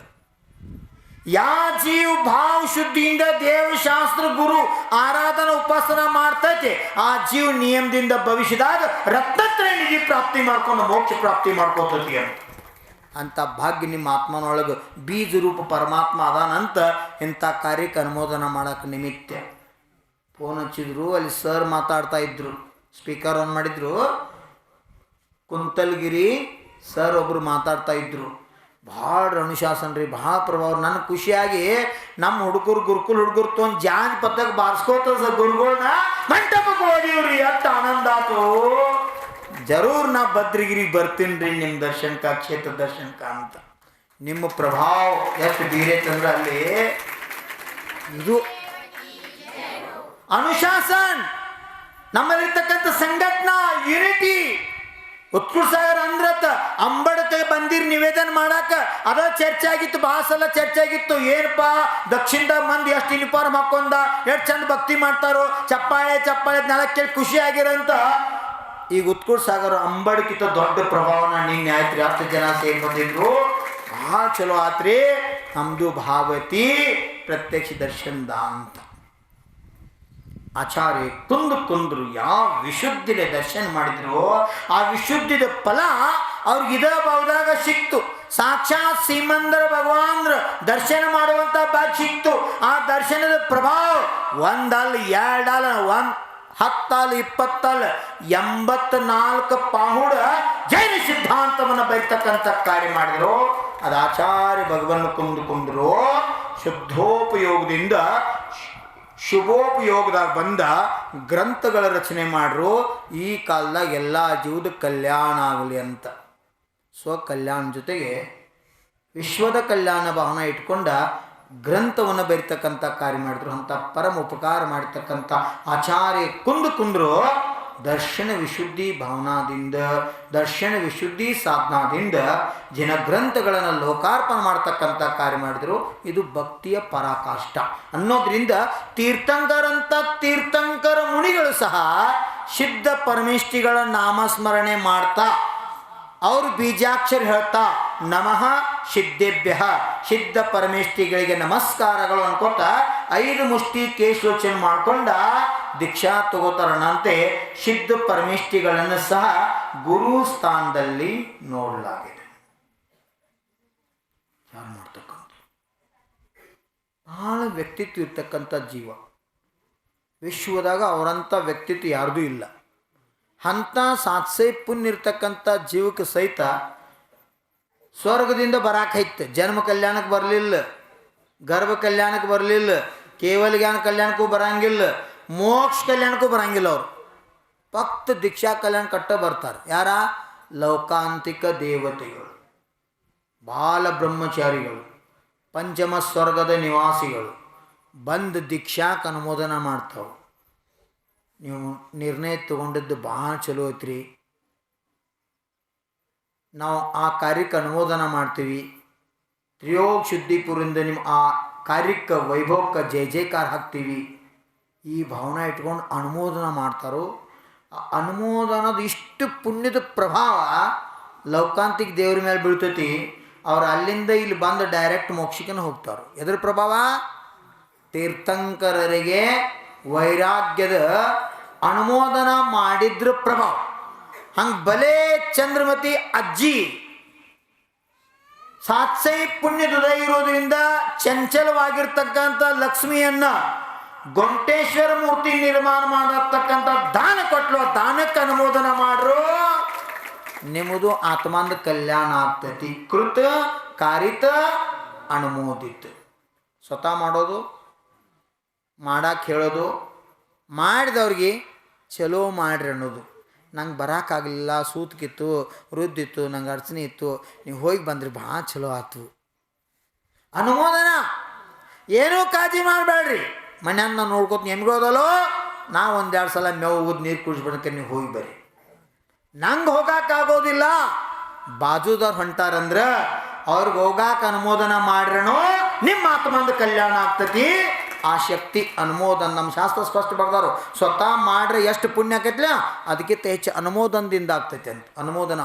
ಯಾ ಜೀವ ಭಾವ ಶುದ್ಧಿಯಿಂದ ದೇವಶಾಸ್ತ್ರ ಗುರು ಆರಾಧನಾ ಉಪಾಸನ ಮಾಡ್ತೈತೆ, ಆ ಜೀವ ನಿಯಮದಿಂದ ಭವಿಷ್ಯದಾಗ ರತ್ನತ್ರಯ ನಿಧಿ ಪ್ರಾಪ್ತಿ ಮಾಡ್ಕೊಂಡು ಮೋಕ್ಷ ಪ್ರಾಪ್ತಿ ಮಾಡ್ಕೋತೈತಿ ಅಂತ ಭಾಗ್ಯ ನಿಮ್ಮ ಆತ್ಮನೊಳಗೆ ಬೀಜ ರೂಪ ಪರಮಾತ್ಮ ಅದಾನಂತ ಇಂಥ ಕಾರ್ಯಕ್ಕೆ ಅನುಮೋದನ ಮಾಡೋಕೆ ನಿಮಿತ್ತ ಫೋನ್ ಹಚ್ಚಿದ್ರು. ಅಲ್ಲಿ ಸರ್ ಮಾತಾಡ್ತಾ ಇದ್ರು, ಸ್ಪೀಕರ್ ಆನ್ ಮಾಡಿದ್ರು. ಕುಂತಲಗಿರಿ ಸರ್ ಒಬ್ರು ಮಾತಾಡ್ತಾ ಇದ್ರು. ಭಾಳ ಅನುಶಾಸನ ರೀ, ಭಾಳ ಪ್ರಭಾವ. ನನ್ನ ಖುಷಿಯಾಗಿ ನಮ್ಮ ಹುಡುಗರು ಗುರುಕುಲ್ ಹುಡುಗರು ತೊಂದು ಜಾನ್ ಪತ್ತಕ್ಕೆ ಬಾರಿಸ್ಕೋತ ಗುರುಗಳನ್ನ ಮಂಟಪಕ್ಕೆ ಹೋದಿವ್ರಿ. ಅಷ್ಟು ಆನಂದ ಆತು. ಜರೂರ್ ನಾ ಭದ್ರಗಿರಿಗೆ ಬರ್ತೀನಿ ರೀ ನಿಮ್ಮ ದರ್ಶನಕ್ಕೆ, ಕ್ಷೇತ್ರ ದರ್ಶನಕ್ಕೆ ಅಂತ. ನಿಮ್ಮ ಪ್ರಭಾವ ಎಷ್ಟು ಬೀರೈತಂದ್ರೆ ಅಲ್ಲಿ ಇದು ಅನುಶಾಸನ್, ನಮ್ಮಲ್ಲಿರ್ತಕ್ಕಂಥ ಸಂಘಟನಾ ಯೂನಿಟಿ ಉತ್ಕೃಷ್ಟ ಸಾಗರ ಅಂದ್ರತ್ತ ಅಂಬಡಕ್ಕೆ ಬಂದಿರ್ ನಿವೇದನ ಮಾಡಾಕ ಅದ ಚರ್ಚೆ ಆಗಿತ್ತು, ಭಾಳ ಸಲ ಚರ್ಚೆ ಆಗಿತ್ತು. ಏನಪ್ಪ ದಕ್ಷಿಣದಾಗ ಮಂದಿ ಎಷ್ಟು ಯೂನಿಫಾರ್ಮ್ ಹಾಕೊಂಡ ಎಷ್ಟು ಚಂದ ಭಕ್ತಿ ಮಾಡ್ತಾರೋ, ಚಪ್ಪಾಳೆ ಚಪ್ಪಾಳೆ ನೆಲಕ್ಕೆ ಕೇಳಿ ಖುಷಿ ಆಗಿರಂತ. ಈಗ ಉತ್ಕೃಷ್ಟ ಸಾಗರ ಅಂಬಡಕ್ಕಿಂತ ದೊಡ್ಡ ಪ್ರಭಾವನ ನಿನ್ನೆ ಆಯ್ತ್ರಿ. 10 ಜನ ಸೇರಿ ಬಂದಿದ್ರು, ಭಾಳ ಚಲೋ ಆತ್ರಿ. ನಮ್ದು ಭಾವತಿ ಪ್ರತ್ಯಕ್ಷ ದರ್ಶನದ ಅಂತ ಆಚಾರ್ಯ ಕುಂದ್ರು ಯಾವ ವಿಶುದ್ಧಿಲೆ ದರ್ಶನ ಮಾಡಿದ್ರು ಆ ವಿಶುದ್ಧಿದ ಫಲ ಅವ್ರಿಗೆ ಇದ ಭಾವದಾಗ ಸಿಕ್ತು. ಸಾಕ್ಷಾತ್ ಶ್ರೀಮಂದರ ಭಗವಾನ್ರ ದರ್ಶನ ಮಾಡುವಂತ ಭಾಗ್ಯ ಸಿಕ್ತು. ಆ ದರ್ಶನದ ಪ್ರಭಾವ ಒಂದಲ್ಲ ಎರಡಲ್ಲ 10 20 84 ಪಾಹುಡ ಜೈನ ಸಿದ್ಧಾಂತವನ್ನು ಬರೀತಕ್ಕಂಥ ಕಾರ್ಯ ಮಾಡಿದ್ರು. ಅದು ಆಚಾರ್ಯ ಭಗವನ್ ಕುಂದ್ರು ಶುದ್ಧೋಪಯೋಗದಿಂದ ಶುಭೋಪಯೋಗದಾಗ ಬಂದ ಗ್ರಂಥಗಳ ರಚನೆ ಮಾಡ್ರು. ಈ ಕಾಲದಾಗ ಎಲ್ಲ ಜೀವದ ಕಲ್ಯಾಣ ಆಗಲಿ ಅಂತ ಸ್ವಕಲ್ಯಾಣ ಜೊತೆಗೆ ವಿಶ್ವದ ಕಲ್ಯಾಣ ಭಾವನೆ ಇಟ್ಕೊಂಡ ಗ್ರಂಥವನ್ನು ಬರೀತಕ್ಕಂಥ ಕಾರ್ಯ ಮಾಡಿದ್ರು. ಅಂತ ಪರಮ ಉಪಕಾರ ಮಾಡಿರ್ತಕ್ಕಂಥ ಆಚಾರ್ಯ ಕುಂದ್ರು ದರ್ಶನ ವಿಶುದ್ಧಿ ಭಾವನಾದಿಂದ, ದರ್ಶನ ವಿಶುದ್ಧಿ ಸಾಧನಾದಿಂದ ಜನ ಗ್ರಂಥಗಳನ್ನು ಲೋಕಾರ್ಪಣೆ ಮಾಡ್ತಕ್ಕಂಥ ಕಾರ್ಯ ಮಾಡಿದ್ರು. ಇದು ಭಕ್ತಿಯ ಪರಾಕಾಷ್ಠ ಅನ್ನೋದ್ರಿಂದ ತೀರ್ಥಂಕರ ಮುನಿಗಳು ಸಹ ಸಿದ್ಧ ಪರಮೇಷ್ಠಿಗಳ ನಾಮಸ್ಮರಣೆ ಮಾಡ್ತಾ ಅವರು ಬೀಜಾಕ್ಷರ ಹೇಳ್ತಾ ನಮಃ ಸಿದ್ಧೇಭ್ಯ, ಸಿದ್ಧ ಪರಮೇಷ್ಠಿಗಳಿಗೆ ನಮಸ್ಕಾರಗಳು ಅನ್ಕೊತ 5 ಮುಷ್ಟಿ ಕೇಶೋಚನೆ ಮಾಡ್ಕೊಂಡ ದೀಕ್ಷಾ ತಗೋತಾರಂತೆ. ಸಿದ್ಧ ಪರಮೇಷ್ಠಿಗಳನ್ನು ಸಹ ಗುರು ಸ್ಥಾನದಲ್ಲಿ ನೋಡಲಾಗಿದೆ. ಯಾರು ಮಾಡ್ತಕ್ಕಂಥ ಭಾಳ ವ್ಯಕ್ತಿತ್ವ ಇರ್ತಕ್ಕಂಥ ಜೀವ ವಿಶ್ವದಾಗ ಅವರಂಥ ವ್ಯಕ್ತಿತ್ವ ಯಾರ್ದೂ ಇಲ್ಲ. ಅಂಥ ಸಾತ್ಸೈ ಪುಣ್ಯ ಇರ್ತಕ್ಕಂಥ ಜೀವಕ್ಕೆ ಸಹಿತ ಸ್ವರ್ಗದಿಂದ ಬರಾಕೈತೆ. ಜನ್ಮ ಕಲ್ಯಾಣಕ್ಕೆ ಬರಲಿಲ್ಲ, ಗರ್ಭ ಕಲ್ಯಾಣಕ್ಕೆ ಬರಲಿಲ್ಲ, ಕೇವಲ ಜ್ಞಾನ ಕಲ್ಯಾಣಕ್ಕೂ ಬರಂಗಿಲ್ಲ, ಮೋಕ್ಷ ಕಲ್ಯಾಣಕ್ಕೂ ಬರಂಗಿಲ್ಲ. ಅವರು ಫಕ್ತ ದೀಕ್ಷಾ ಕಲ್ಯಾಣ ಕಟ್ಟ ಬರ್ತಾರೆ. ಯಾರ? ಲೌಕಾಂತಿಕ ದೇವತೆಗಳು, ಬಾಲ ಬ್ರಹ್ಮಚಾರಿಗಳು, ಪಂಚಮ ಸ್ವರ್ಗದ ನಿವಾಸಿಗಳು ಬಂದು ದೀಕ್ಷಾಕ್ಕೆ ಅನುಮೋದನ ಮಾಡ್ತಾವೆ. ನೀವು ನಿರ್ಣಯ ತಗೊಂಡಿದ್ದು ಭಾಳ ಚಲೋ ಐತ್ರಿ, ನಾವು ಆ ಕಾರ್ಯಕ್ಕೆ ಅನುಮೋದನ ಮಾಡ್ತೀವಿ, ತ್ರಿಯೋಗ ಶುದ್ಧಿಪುರಿಂದ ನಿಮ್ಮ ಆ ಕಾರ್ಯಕ್ಕೆ ವೈಭವಕ್ಕೆ ಜಯ ಜಯಕಾರ ಹಾಕ್ತೀವಿ, ಈ ಭಾವನೆ ಇಟ್ಕೊಂಡು ಅನುಮೋದನ ಮಾಡ್ತಾರೋ. ಆ ಅನುಮೋದನದ ಇಷ್ಟು ಪುಣ್ಯದ ಪ್ರಭಾವ ಲೌಕಾಂತಿಕ ದೇವ್ರ ಮೇಲೆ ಬೀಳ್ತೈತಿ. ಅವ್ರು ಅಲ್ಲಿಂದ ಇಲ್ಲಿ ಬಂದು ಡೈರೆಕ್ಟ್ ಮೋಕ್ಷಕ್ಕನ ಹೋಗ್ತಾರೆ. ಎದ್ರ ಪ್ರಭಾವ? ತೀರ್ಥಂಕರರಿಗೆ ವೈರಾಗ್ಯದ ಅನುಮೋದನ ಮಾಡಿದ್ರ ಪ್ರಭಾವ. ಹಂಗೆ ಬಲೆ ಚಂದ್ರಮತಿ ಅಜ್ಜಿ ಸಾತ್ಸೈ ಪುಣ್ಯದ ಇರೋದ್ರಿಂದ ಚಂಚಲವಾಗಿರ್ತಕ್ಕಂಥ ಲಕ್ಷ್ಮಿಯನ್ನ ಗೊಂಟೇಶ್ವರ ಮೂರ್ತಿ ನಿರ್ಮಾಣ ಮಾಡತಕ್ಕಂಥ ದಾನ ಕೊಟ್ಲು. ದಾನಕ್ಕೆ ಅನುಮೋದನ ಮಾಡ್ರು, ನಿಮ್ಮದು ಆತ್ಮಾಂದ ಕಲ್ಯಾಣ ಆಗ್ತೈತಿ. ಕೃತ ಕಾರಿತ ಅನುಮೋದಿತ. ಸ್ವತಃ ಮಾಡೋದು, ಮಾಡಕ್ಕೆ ಹೇಳೋದು, ಮಾಡಿದವ್ರಿಗೆ ಚಲೋ ಮಾಡ್ರಿ ಅನ್ನೋದು. ನಂಗೆ ಬರೋಕ್ಕಾಗಲಿಲ್ಲ, ಸೂತ್ಕಿತ್ತು, ವೃದ್ಧಿತ್ತು, ನಂಗೆ ಅಡಚಣೆ ಇತ್ತು, ನೀವು ಹೋಗಿ ಬಂದ್ರಿ ಭಾಳ ಚಲೋ ಆಯ್ತು. ಅನುಮೋದನ. ಏನೂ ಕಾಳಜಿ ಮಾಡಬೇಡ್ರಿ, ಮನ್ಯಾನ ನಾವು ನೋಡ್ಕೊತ ನಿಮ್ಗೋದಲ್ಲೋ, ನಾ 1-2 ಸಲ ಮೇವು ಹೋಗೋದು ನೀರು ಕುಡಿಸ್ಬಿಡಕ್ಕೆ ನೀವು ಹೋಗಿ ಬರ್ರಿ. ನಂಗೆ ಹೋಗೋಕ್ಕಾಗೋದಿಲ್ಲ, ಬಾಜುದವ್ರು ಹೊಂಟಾರಂದ್ರೆ ಅವ್ರಿಗೆ ಹೋಗಾಕ ಅನುಮೋದನ ಮಾಡ್ರಣೋ ನಿಮ್ಮ ಆತ್ಮಂದ ಕಲ್ಯಾಣ ಆಗ್ತತಿ. ಆ ಶಕ್ತಿ ಅನುಮೋದನ ನಮ್ಮ ಶಾಸ್ತ್ರ ಸ್ಪಷ್ಟ ಬರ್ದಾರು. ಸ್ವತಃ ಮಾಡ್ರೆ ಎಷ್ಟು ಪುಣ್ಯ ಆಕೈತಿಲ್ಲ ಅದಕ್ಕಿಂತ ಹೆಚ್ಚು ಅನುಮೋದನದಿಂದ ಆಗ್ತೈತೆ ಅಂತ. ಅನುಮೋದನ,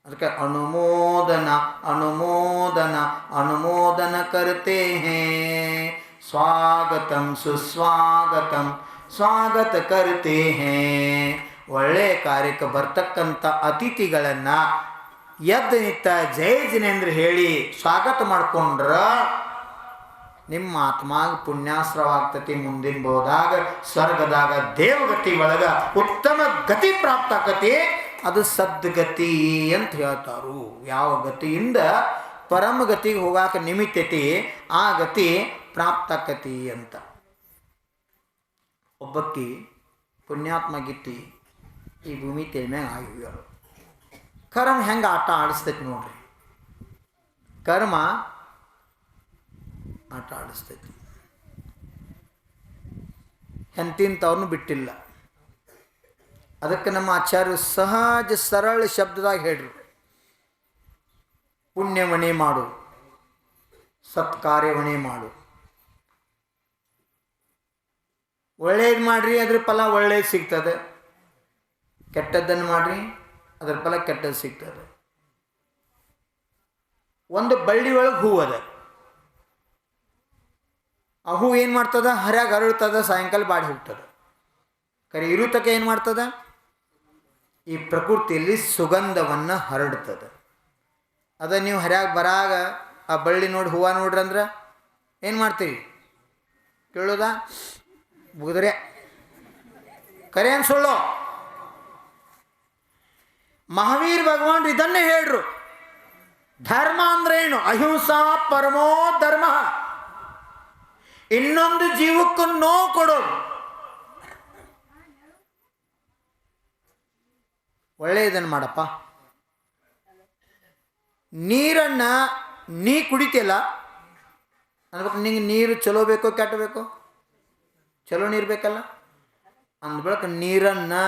ಅದಕ್ಕೆ ಅನುಮೋದನ ಅನುಮೋದನ ಅನುಮೋದನ ಕರ್ತೆ ಹೇ, ಸ್ವಾಗತಂ ಸುಸ್ವಾಗತಂ ಸ್ವಾಗತ ಕರ್ತೆ ಹೇ. ಒಳ್ಳೆಯ ಕಾರ್ಯಕ್ಕೆ ಬರ್ತಕ್ಕಂಥ ಅತಿಥಿಗಳನ್ನು ಎದ್ದು ನಿಂತ ಜಯ ಜಿನೇಂದ್ರ ಹೇಳಿ ಸ್ವಾಗತ ಮಾಡ್ಕೊಂಡ್ರ ನಿಮ್ಮ ಆತ್ಮಾಗ ಪುಣ್ಯಾಶ್ರವಾಗ್ತತಿ. ಮುಂದಿನ ಬೋದಾಗ ಸ್ವರ್ಗದಾಗ ದೇವಗತಿ ಒಳಗ ಉತ್ತಮ ಗತಿ ಪ್ರಾಪ್ತ ಆಕತಿ. ಅದು ಸದ್ಗತಿ ಅಂತ ಹೇಳ್ತಾರು. ಯಾವ ಗತಿಯಿಂದ ಪರಮ ಗತಿಗೆ ಹೋಗಾಕ ನಿಮಿತ್ತತಿ ಆ ಗತಿ ಪ್ರಾಪ್ತ ಆಕತಿ ಅಂತ. ಒಬ್ಬಕ್ಕಿ ಪುಣ್ಯಾತ್ಮ ಗಿತ್ತಿ ಈ ಭೂಮಿ ತೇಮ್ಯಾಗ ಆಗಿವ್ಯಾರು. ಕರ್ಮ ಹೆಂಗೆ ಆಟ ಆಡಿಸ್ತೈತಿ ನೋಡ್ರಿ. ಕರ್ಮ ಆಟ ಆಡಿಸ್ತೈತಿ. ಎಂತಿಂಥವ್ರನ್ನೂ ಬಿಟ್ಟಿಲ್ಲ. ಅದಕ್ಕೆ ನಮ್ಮ ಆಚಾರ್ಯರು ಸಹಜ ಸರಳ ಶಬ್ದದಾಗ ಹೇಳ್ರು, ಪುಣ್ಯವನೇ ಮಾಡು, ಸತ್ಕಾರ್ಯವನೇ ಮಾಡು. ಒಳ್ಳೇದು ಮಾಡ್ರಿ, ಅದ್ರ ಫಲ ಒಳ್ಳೇದು ಸಿಗ್ತದೆ. ಕೆಟ್ಟದ್ದನ್ನು ಮಾಡ್ರಿ, ಅದ್ರ ಫಲ ಕೆಟ್ಟದ್ದು ಸಿಗ್ತದೆ. ಒಂದು ಬಳ್ಳಿ ಒಳಗೆ ಹೂವು ಅದ. ಆ ಹೂ ಏನು ಮಾಡ್ತದ? ಹರ್ಯಾಗ ಹರಡ್ತದ, ಸಾಯಂಕಾಲ ಬಾಡಿ ಹೋಗ್ತದೆ. ಕರೆ ಇರುತಕ ಏನು ಮಾಡ್ತದ? ಈ ಪ್ರಕೃತಿಯಲ್ಲಿ ಸುಗಂಧವನ್ನು ಹರಡ್ತದೆ. ಅದ ನೀವು ಹರ್ಯಾಗ ಬರಾಗ ಆ ಬಳ್ಳಿ ನೋಡಿ ಹೂವು ನೋಡ್ರಿ ಅಂದ್ರೆ ಏನು ಮಾಡ್ತೀವಿ? ಕೇಳೋದ ಬುದ್ರೆ ಕರೆ ಏನು ಸುಳ್ಳು? ಮಹಾವೀರ್ ಭಗವಾನ್ ಇದನ್ನೇ ಹೇಳ್ರು. ಧರ್ಮ ಅಂದ್ರೆ ಏನು? ಅಹಿಂಸಾ ಪರಮೋ ಧರ್ಮ. ಇನ್ನೊಂದು ಜೀವಕ್ಕೂ ನೋವು ಕೊಡೋದು. ಒಳ್ಳೆಯದನ್ನು ಮಾಡಪ್ಪ. ನೀರನ್ನು ನೀ ಕುಡಿತಿಯಲ್ಲ ಅನ್ಬೇಕು, ನಿಂಗೆ ನೀರು ಚಲೋ ಬೇಕೋ ಕೆಟ್ಟ ಬೇಕೋ? ಚಲೋ ನೀರು ಬೇಕಲ್ಲ. ಅಂದ್ಬಳಕ ನೀರನ್ನು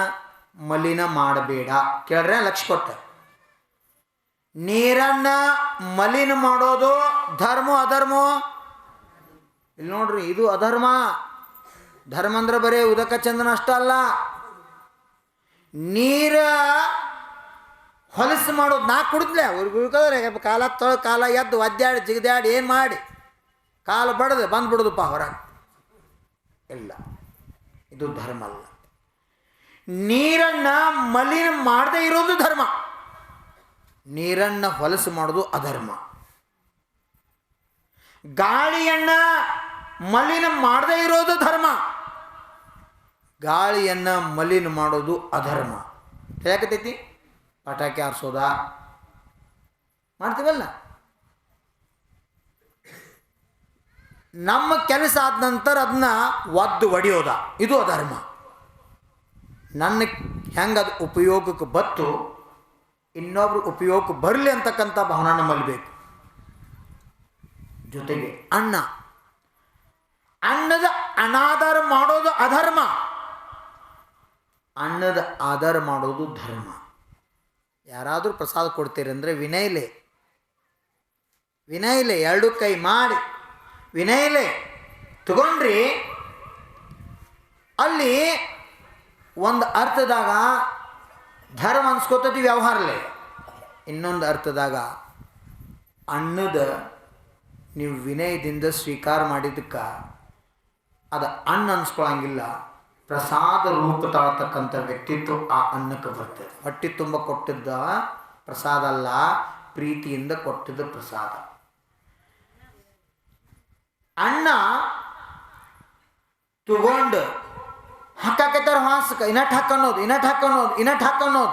ಮಲಿನ ಮಾಡಬೇಡ. ಕೇಳ್ರೆ ಲಕ್ಷ ಕೊಟ್ಟ. ನೀರನ್ನು ಮಲಿನ ಮಾಡೋದು ಧರ್ಮ ಅಧರ್ಮ? ಇಲ್ಲಿ ನೋಡ್ರಿ, ಇದು ಅಧರ್ಮ. ಧರ್ಮ ಅಂದ್ರೆ ಬರೀ ಉದಕ ಚಂದನ ಅಷ್ಟ ಅಲ್ಲ. ನೀರ ಹೊಲಸು ಮಾಡೋದು. ನಾ ಕುಡಿದ್ಲೆ ಅವ್ರಿಗೆ ಕಾಲ ತೊಳೆ ಕಾಲ ಎದ್ದು ಒದ್ದಾಡಿ ಜಿಗದಾಡಿ ಏನು ಮಾಡಿ ಕಾಲು ಬಡದು ಬಂದ್ಬಿಡೋದಪ್ಪ ಹೊರಗೆ. ಇಲ್ಲ, ಇದು ಧರ್ಮ ಅಲ್ಲ. ನೀರನ್ನು ಮಲಿನ ಮಾಡದೇ ಇರೋದು ಧರ್ಮ. ನೀರನ್ನು ಹೊಲಸು ಮಾಡೋದು ಅಧರ್ಮ. ಗಾಳಿಯನ್ನು ಮಲಿನ ಮಾಡದೇ ಇರೋದು ಧರ್ಮ. ಗಾಳಿಯನ್ನು ಮಲಿನ ಮಾಡೋದು ಅಧರ್ಮ. ಹೇಳಕತ್ತೈತಿ? ಪಟಾಕಿ ಹಾರಿಸೋದ ಮಾಡ್ತೀವಲ್ಲ. ನಮ್ಮ ಕೆಲಸ ಆದ ನಂತರ ಅದನ್ನ ಒದ್ದು ಒಡೆಯೋದ, ಇದು ಅಧರ್ಮ. ನನ್ನ ಹೆಂಗೆ ಅದು ಉಪಯೋಗಕ್ಕೆ ಬತ್ತು ಇನ್ನೊಬ್ರು ಉಪಯೋಗಕ್ಕೆ ಬರಲಿ ಅಂತಕ್ಕಂಥ ಭಾವನೆ ನಮ್ಮಲ್ಲಿ ಬೇಕು. ಜೊತೆಗೆ ಅನ್ನದ ಅನಾದರ ಮಾಡೋದು ಅಧರ್ಮ. ಅನ್ನದ ಆಧಾರ ಮಾಡೋದು ಧರ್ಮ. ಯಾರಾದರೂ ಪ್ರಸಾದ ಕೊಡ್ತೀರಂದರೆ ವಿನಯಲೆ ಎರಡು ಕೈ ಮಾಡಿ ವಿನಯಲೆ ತಗೊಂಡ್ರಿ. ಅಲ್ಲಿ ಒಂದು ಅರ್ಥದಾಗ ಧರ್ಮ ಅನ್ಸ್ಕೋತತಿ ವ್ಯವಹಾರಲೆ, ಇನ್ನೊಂದು ಅರ್ಥದಾಗ ಅನ್ನದ ನೀವು ವಿನಯದಿಂದ ಸ್ವೀಕಾರ ಮಾಡಿದ್ದಕ್ಕೆ ಅದು ಅನ್ನ ಅನ್ಸ್ಕೊಳಂಗಿಲ್ಲ, ಪ್ರಸಾದ ರೂಪ ತಾಳ್ತಕ್ಕಂಥ ವ್ಯಕ್ತಿತ್ವ ಆ ಅನ್ನಕ್ಕೆ ಬರ್ತದೆ. ಹೊಟ್ಟೆ ತುಂಬ ಕೊಟ್ಟಿದ್ದ ಪ್ರಸಾದ ಅಲ್ಲ, ಪ್ರೀತಿಯಿಂದ ಕೊಟ್ಟಿದ್ದ ಪ್ರಸಾದ. ಅನ್ನ ತಗೊಂಡು ಹಾಕಾಕತ್ತಾರ ಹಾಸಕ್ಕೆ, ಇನ್ನಟ್ ಹಾಕೋದು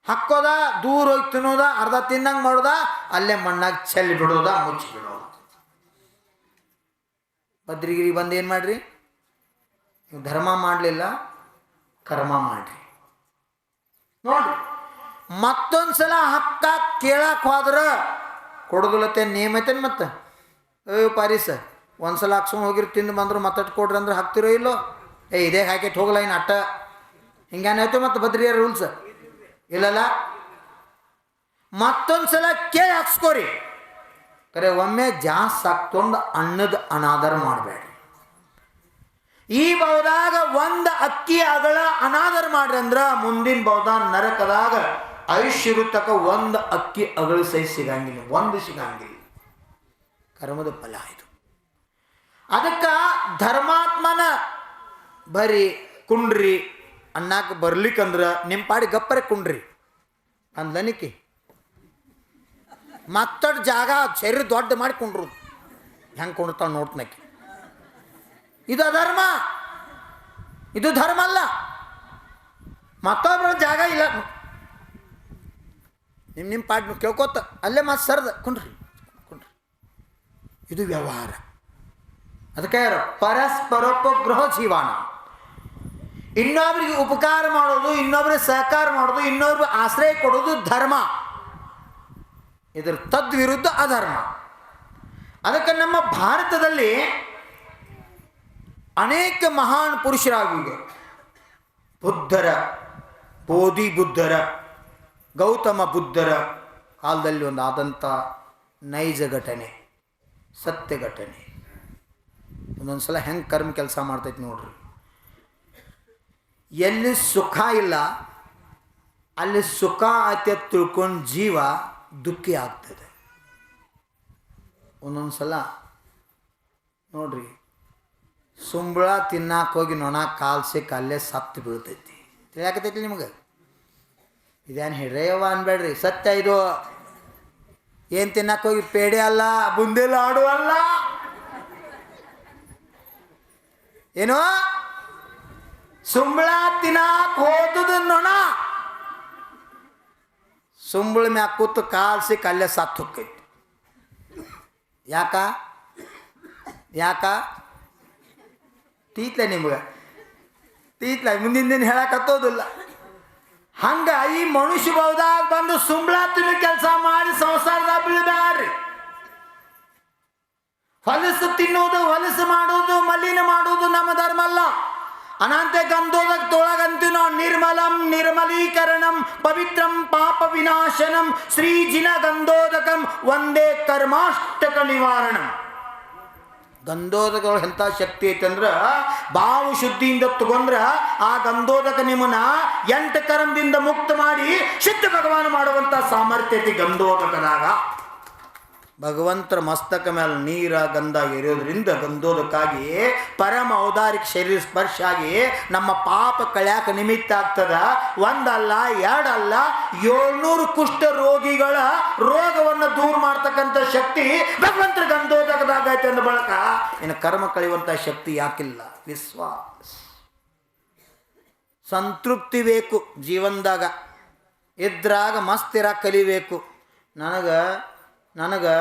ಹಾಕೋದ, ದೂರ ಹೋಗಿ ತಿನ್ನೋದ, ಅರ್ಧ ತಿನ್ನಂಗೆ ಮಾಡೋದ, ಅಲ್ಲೇ ಮಣ್ಣಾಗ ಚೆಲ್ಲಿ ಬಿಡೋದ, ಮುಚ್ಚಿ ಬಿಡೋದ. ಬದ್ರಿಗಿರಿ ಬಂದು ಏನು ಮಾಡ್ರಿ? ನೀವು ಧರ್ಮ ಮಾಡಲಿಲ್ಲ, ಕರ್ಮ ಮಾಡ್ರಿ. ನೋಡ್ರಿ, ಮತ್ತೊಂದು ಸಲ ಹಕ್ಕ ಕೇಳಕ್ಕೆ ಹೋದ್ರೆ ಕೊಡೋದಿಲ್ಲತ್ತೆ ನೇಮ್ ಐತೇನು? ಮತ್ತೆ ಪಾರೀಸ ಒಂದು ಸಲ ಹಾಕ್ಸ್ಕೊಂಡು ಹೋಗಿರ್ ತಿಂದು ಬಂದ್ರು ಮತ್ತಟ್ಟು ಕೊಡ್ರಿ ಅಂದ್ರೆ ಹಾಕ್ತಿರೋ ಇಲ್ಲೋ? ಇದೇ ಹಾಕೈತೆ ಹೋಗಲ್ಲ ಇನ್ನು ಅಟ್ಟ ಹಿಂಗೇನಾಯ್ತು ಮತ್ತೆ ಬದ್ರಿಯ ರೂಲ್ಸ್ ಇಲ್ಲಲ್ಲ. ಮತ್ತೊಂದು ಸಲ ಕೇಳಿ ಹಾಕ್ಸ್ಕೋರಿ. ಕರೆ ಒಮ್ಮೆ ಜಾಸ್ತಿ ಹಾಕ್ತೊಂದು ಅನ್ನದ ಅನಾದರ ಮಾಡಬೇಡ್ರಿ. ಈ ಭಾವದಾಗ ಒಂದು ಅಕ್ಕಿ ಅಗಳ ಅನಾದರ ಮಾಡ್ರಿ ಅಂದ್ರೆ ಮುಂದಿನ ಭಾವದ ನರಕದಾಗ ಐಶ್ವರ್ಯತಕ ಒಂದು ಅಕ್ಕಿ ಅಗಳು ಸೈ ಸಿಗಂಗಿಲ್ಲ, ಒಂದು ಸಿಗಂಗಿಲ್ಲ. ಕರ್ಮದ ಫಲ ಇದು. ಅದಕ್ಕೆ ಧರ್ಮಾತ್ಮನ ಬರೀ ಕುಂಡ್ರಿ ಅನ್ನಕ್ಕೆ ಬರ್ಲಿಕ್ಕಂದ್ರೆ ನಿಮ್ಮ ಪಾಡಿ ಗಪ್ಪರೆ ಕುಂಡ್ರಿ ಅಂದ್ಲನಿಕೆ ಮತ್ತೊಡ್ ಜಾಗ ಶರೀರ ದೊಡ್ಡ ಮಾಡಿ ಕುಂಡ್ರು ಹೆಂಗೆ ಕುಂಡ್ತಾವ ನೋಡ್ತನಕ್ಕೆ. ಇದು ಅಧರ್ಮ, ಇದು ಧರ್ಮ ಅಲ್ಲ. ಮತ್ತೊಬ್ಬರ ಜಾಗ ಇಲ್ಲ, ನಿಮ್ಮ ಪಾಡ್ ಕೇಳ್ಕೋತ ಅಲ್ಲೇ ಮತ್ತೆ ಸರ್ದ ಕುಂಡ್ರಿ. ಇದು ವ್ಯವಹಾರ. ಅದಕ್ಕೆ ಪರಸ್ಪರೋಪಗ್ರಹ ಜೀವನ. ಇನ್ನೊಬ್ರಿಗೆ ಉಪಕಾರ ಮಾಡೋದು, ಇನ್ನೊಬ್ರಿಗೆ ಸಹಕಾರ ಮಾಡೋದು, ಇನ್ನೊಬ್ರಿಗೆ ಆಶ್ರಯ ಕೊಡೋದು ಧರ್ಮ. ಇದರ ತದ್ವಿರುದ್ಧ ಅಧರ್ಮ. ಅದಕ್ಕೆ ನಮ್ಮ ಭಾರತದಲ್ಲಿ ಅನೇಕ ಮಹಾನ್ ಪುರುಷರಾಗಿವೆ. ಬುದ್ಧರ, ಬೋಧಿ ಬುದ್ಧರ, ಗೌತಮ ಬುದ್ಧರ ಕಾಲದಲ್ಲಿ ಒಂದು ಆದಂಥ ನೈಜ ಘಟನೆ, ಸತ್ಯ ಘಟನೆ. ಒಂದೊಂದು ಸಲ ಹೆಂಗೆ ಕರ್ಮ ಕೆಲಸ ಮಾಡ್ತೈತಿ ನೋಡ್ರಿ. ಎಲ್ಲಿ ಸುಖ ಇಲ್ಲ ಅಲ್ಲಿ ಸುಖ ಆಯ್ತು ತಿಳ್ಕೊಂಡು ಜೀವ ದುಃಖಿ ಆಗ್ತದೆ. ಒಂದೊಂದು ಸಲ ನೋಡ್ರಿ, ಸುಂಬಳ ತಿನ್ನಕ್ಕೆ ಹೋಗಿ ನೊಣ ಕಾಲು ಸಿಕ್ಕ ಅಲ್ಲೇ ಸತ್ತು ಬೀಳ್ತೈತಿ. ತಿಳಿಯಾಕತೈತಿ ನಿಮಗೆ? ಇದೇನು ಹಿಡ್ರೇವ ಅನ್ಬೇಡ್ರಿ, ಸತ್ಯ ಇದು. ಏನು ತಿನ್ನಕ್ಕೆ ಹೋಗಿ ಪೇಡೆ ಅಲ್ಲ, ಬುಂದಿ ಲಾಡು ಅಲ್ಲ, ಏನೋ ಸುಂಬಳ ತಿನ್ನಕ್ಕೆ ಹೋದದು ನೊಣ. ಸುಂಬಳ ಮ್ಯಾಗ ಕೂತು ಕಾಲು ಸಿಕ್ಕ ಅಲ್ಲೇ ಸತ್ತು ಹೋಗ್ತೈತಿ. ಯಾಕ ಯಾಕ ತೀತ್ಲ ನಿಮ್ಗೆ ತೀತ್ಲ ಮುಂದಿನ ದಿನ ಹೇಳಕತ್ತೋದಿಲ್ಲ. ಹಂಗ ಈ ಮನುಷ್ಯ ಭಾವದಾಗ ಬಂದು ಸುಂಬಳ ತಿನ್ನೋ ಕೆಲಸ ಮಾಡಿ ಸಂಸಾರದಾಗ ಬೀಳ್ಬ್ಯಾಡ್ರಿ. ಹೊಲಸು ತಿನ್ನೋದು, ಹೊಲಸು ಮಾಡೋದು, ಮಲಿನ ಮಾಡೋದು ನಮ್ಮ ಧರ್ಮ ಅಲ್ಲ. ಅನಂತೆ ಗಂಧೋದಕ ತೊಳಗಂತು ನಾವು ನಿರ್ಮಲಂ ನಿರ್ಮಲೀಕರಣಂ ಪವಿತ್ರಂ ಪಾಪ ವಿನಾಶನಂ ಶ್ರೀಜಿನ ಗಂಧೋದಕಂ ಒಂದೇ ಕರ್ಮಾಷ್ಟಕ ನಿವಾರಣಂ. ಗಂಧೋದಕಗಳು ಎಂಥ ಶಕ್ತಿ ಐತಂದ್ರೆ, ಬಾವು ಶುದ್ಧಿಯಿಂದ ತಗೊಂಡ್ರೆ ಆ ಗಂಧೋದಕ ನಿಮ್ಮನ್ನ 8 ಕರ್ಮದಿಂದ ಮುಕ್ತ ಮಾಡಿ ಶುದ್ಧ ಭಗವಾನ್ ಮಾಡುವಂಥ ಸಾಮರ್ಥ್ಯ ಐತಿ ಗಂಧೋದಕದಾಗ. ಭಗವಂತರ ಮಸ್ತಕ ಮೇಲೆ ನೀರ ಗಂಧ ಎರೆಯೋದ್ರಿಂದ ಗಂಧೋದಕ್ಕಾಗಿ ಪರಮ ಔದಾರಿಕ ಶರೀರ ಸ್ಪರ್ಶ ಆಗಿ ನಮ್ಮ ಪಾಪ ಕಳ್ಯಾಕ ನಿಮಿತ್ತ ಆಗ್ತದ. ಒಂದಲ್ಲ ಎರಡಲ್ಲ 700 ಕುಷ್ಠ ರೋಗಿಗಳ ರೋಗವನ್ನು ದೂರ ಮಾಡ್ತಕ್ಕಂಥ ಶಕ್ತಿ ಭಗವಂತರ ಗಂಧೋದಕದಾಗ ಐತೆ ಅಂದ ಬಳಕ ಇನ್ನು ಕರ್ಮ ಕಳೆಯುವಂಥ ಶಕ್ತಿ ಯಾಕಿಲ್ಲ? ವಿಶ್ವಾಸ, ಸಂತೃಪ್ತಿ ಬೇಕು ಜೀವನದಾಗ. ಇದ್ರಾಗ ಮಸ್ತಿರ ಕಲಿಬೇಕು. ನನಗೆ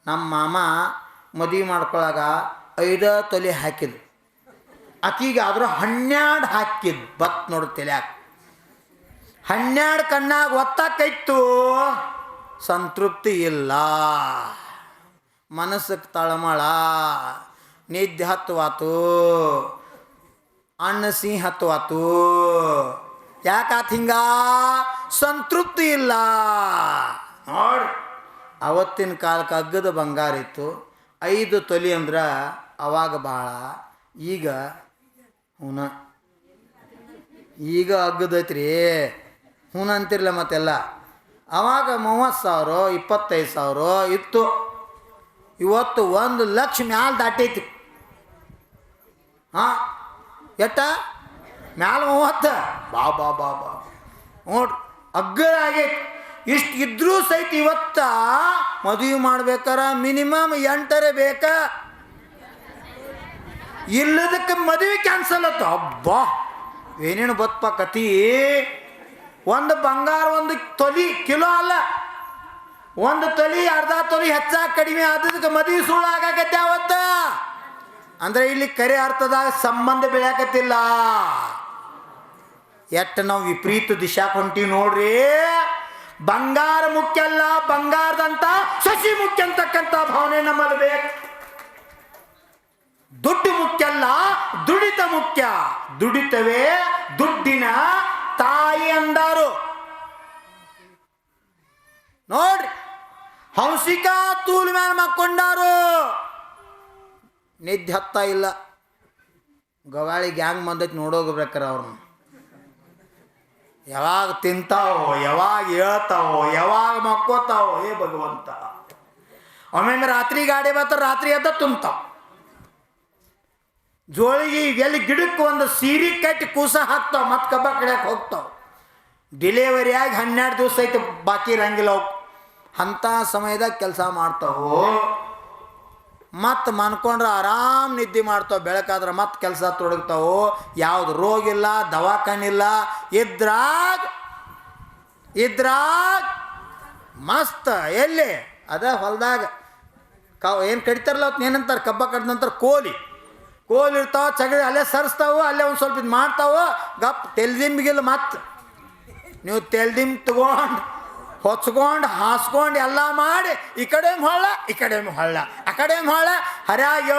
ನಮ್ಮ ಮಾಮ ಮದುವೆ ಮಾಡ್ಕೊಳಾಗ 5 ತೊಲೆ ಹಾಕಿದ್ದು, ಆಕಿಗೆ ಆದರೂ 12 ಹಾಕಿದ್ದು. ಬತ್ ನೋಡಿ ತಲ್ಯಾಕ 12 ಕಣ್ಣಾಗ ಒತ್ತಾಕೈತು, ಸಂತೃಪ್ತಿ ಇಲ್ಲ. ಮನಸ್ಸಿಗೆ ತಳಮಳ, ನಿದ್ದೆ ಹತ್ತುವಾತು, ಅಣ್ಣ ಸಿಹಿ ಹತ್ತುವಾತು. ಯಾಕಾತ್ ಹಿಂಗ? ಸಂತೃಪ್ತಿ ಇಲ್ಲ ನೋಡಿ. ಅವತ್ತಿನ ಕಾಲಕ್ಕೆ ಅಗ್ಗದ ಬಂಗಾರ ಇತ್ತು. 5 ತೊಲೆ ಅಂದ್ರೆ ಅವಾಗ ಭಾಳ. ಈಗ ಈಗ ಅಗ್ಗದೈತ್ರಿ, ಅಂತಿರ್ಲ ಮತ್ತೆಲ್ಲ. ಅವಾಗ 30,000 25,000 ಇತ್ತು. ಇವತ್ತು 1 ಲಕ್ಷ ಮ್ಯಾಲ ದಾಟೈತಿ. ಹಾಂ, ಎಟ್ಟ ಮ್ಯಾಲ 30. ಬಾ ಬಾ ಬಾ ಬಾ ನೋಡ್ರಿ, ಅಗ್ಗದಾಗೈತಿ. ಇಷ್ಟು ಇದ್ರೂ ಸಹಿತ ಇವತ್ತ ಮದುವೆ ಮಾಡ್ಬೇಕಾರ ಮಿನಿಮಮ್ 8 ಬೇಕ. ಇಲ್ಲದಕ್ಕೆ ಮದುವೆ ಕ್ಯಾನ್ಸಲ್ ಆಯ್ತು. ಅಬ್ಬಾ ಏನೇನು ಬತ್ತಪ್ಪ ಕತಿ. ಒಂದು ಬಂಗಾರ 1 ತೊಲಿ ಕಿಲೋ ಅಲ್ಲ, 1 ತೊಲಿ ಅರ್ಧ ತೊಲಿ ಹೆಚ್ಚಾಗಿ ಕಡಿಮೆ ಆದದಕ್ಕೆ ಮದುವೆ ಸುಳ್ಳು ಆಗಾಕತ್ತೆ ಅವತ್ತ. ಅಂದ್ರೆ ಇಲ್ಲಿ ಕರೆ ಅರ್ಥದಾಗ ಸಂಬಂಧ ಬೆಳೆಯಾಕತ್ತಿಲ್ಲ. ಎಟ್ಟು ನಾವು ವಿಪರೀತ ದಿಶಾಕ್ ಹೊಂಟೀವಿ ನೋಡ್ರಿ. ಬಂಗಾರ ಮುಖ್ಯ ಅಲ್ಲ, ಬಂಗಾರದಂತ ಸಸಿ ಮುಖ್ಯ ಅಂತಕ್ಕಂಥ ಭಾವನೆ ನಮ್ಮಲ್ಲಿ ಬೇಕು. ದುಡ್ಡು ಮುಖ್ಯ ಅಲ್ಲ, ದುಡಿತ ಮುಖ್ಯ. ದುಡಿತವೇ ದುಡ್ಡಿನ ತಾಯಿ ಅಂದಾರು ನೋಡ್ರಿ. ಹಂಸಿಕಾ ತೂಲ್ ಮ್ಯಾಲ ಮಕ್ಕೊಂಡಾರು, ನಿದ್ದೆ ಹತ್ತಾ ಇಲ್ಲ. ಗವಾಳಿ ಗ್ಯಾಂಗ್ ಬಂದೈತಿ ನೋಡೋಗ್ಬೇಕಾರ ಅವ್ರನ್ನ. ಯಾವಾಗ ತಿಂತಾವೋ, ಯಾವಾಗ ಹೇಳ್ತಾವೋ, ಯಾವಾಗ ಮಕ್ಕೋತಾವೋ, ಏ ಭಗವಂತ. ಒಮ್ಮೆ ರಾತ್ರಿ ಗಾಡಿ ಬರ್ತಾರೆ, ರಾತ್ರಿ ಎದ್ದ ತುಂಬ್ತಾವ. ಜೋಳಿಗೆ ಎಲ್ಲಿ ಗಿಡಕ್ಕೆ ಒಂದು ಸೀರೆ ಕಟ್ಟಿ ಕೂಸ ಹಾಕ್ತಾವ, ಮತ್ತೆ ಕಬ್ಬ ಕಡೆಯಕ್ಕೆ ಹೋಗ್ತಾವ. ಡಿಲಿವರಿ ಆಗಿ 12 ದಿವಸ ಐತೆ, ಬಾಕಿ ಇರಂಗಿಲ್ಲ ಅವು. ಅಂಥ ಸಮಯದಾಗ ಕೆಲಸ ಮಾಡ್ತಾವು. ಮತ್ತು ಮನ್ಕೊಂಡ್ರೆ ಆರಾಮ್ ನಿದ್ದೆ ಮಾಡ್ತಾವೆ. ಬೆಳಕಾದ್ರೆ ಮತ್ತೆ ಕೆಲಸ ತೊಡಗ್ತಾವು. ಯಾವುದು ರೋಗ ಇಲ್ಲ, ದವಾಖಾನಿಲ್ಲ. ಇದ್ರಾಗ ಮಸ್ತ್. ಎಲ್ಲಿ ಅದ ಹೊಲ್ದಾಗ ಏನು ಕಡಿತಾರಲ್ಲ ಅವತ್ತು ಏನಂತಾರೆ, ಕಬ್ಬ ಕಡ್ದ ನಂತರ ಕೋಲಿ ಇರ್ತಾವ, ಚಗಡಿ ಅಲ್ಲೇ ಸರಿಸ್ತಾವು, ಅಲ್ಲೇ ಒಂದು ಸ್ವಲ್ಪ ಇದು ಮಾಡ್ತಾವು. ಗಪ್ ತೆಲ್ದಿಂಬಿಗಿಲ್ಲ. ಮತ್ತು ನೀವು ತೆಲ್ದಿಂಬ್ ತಗೊಂಡು ಹೊಚ್ಕೊಂಡು ಹಾಸ್ಕೊಂಡು ಎಲ್ಲ ಮಾಡಿ ಈ ಕಡೆ ಹೊಳ್ಳ, ಈ ಕಡೆ ಹೊಳ್ಳ, ಆ ಕಡೆ ಹೊಳ್ಳ. ಹರ್ಯಾಗಿ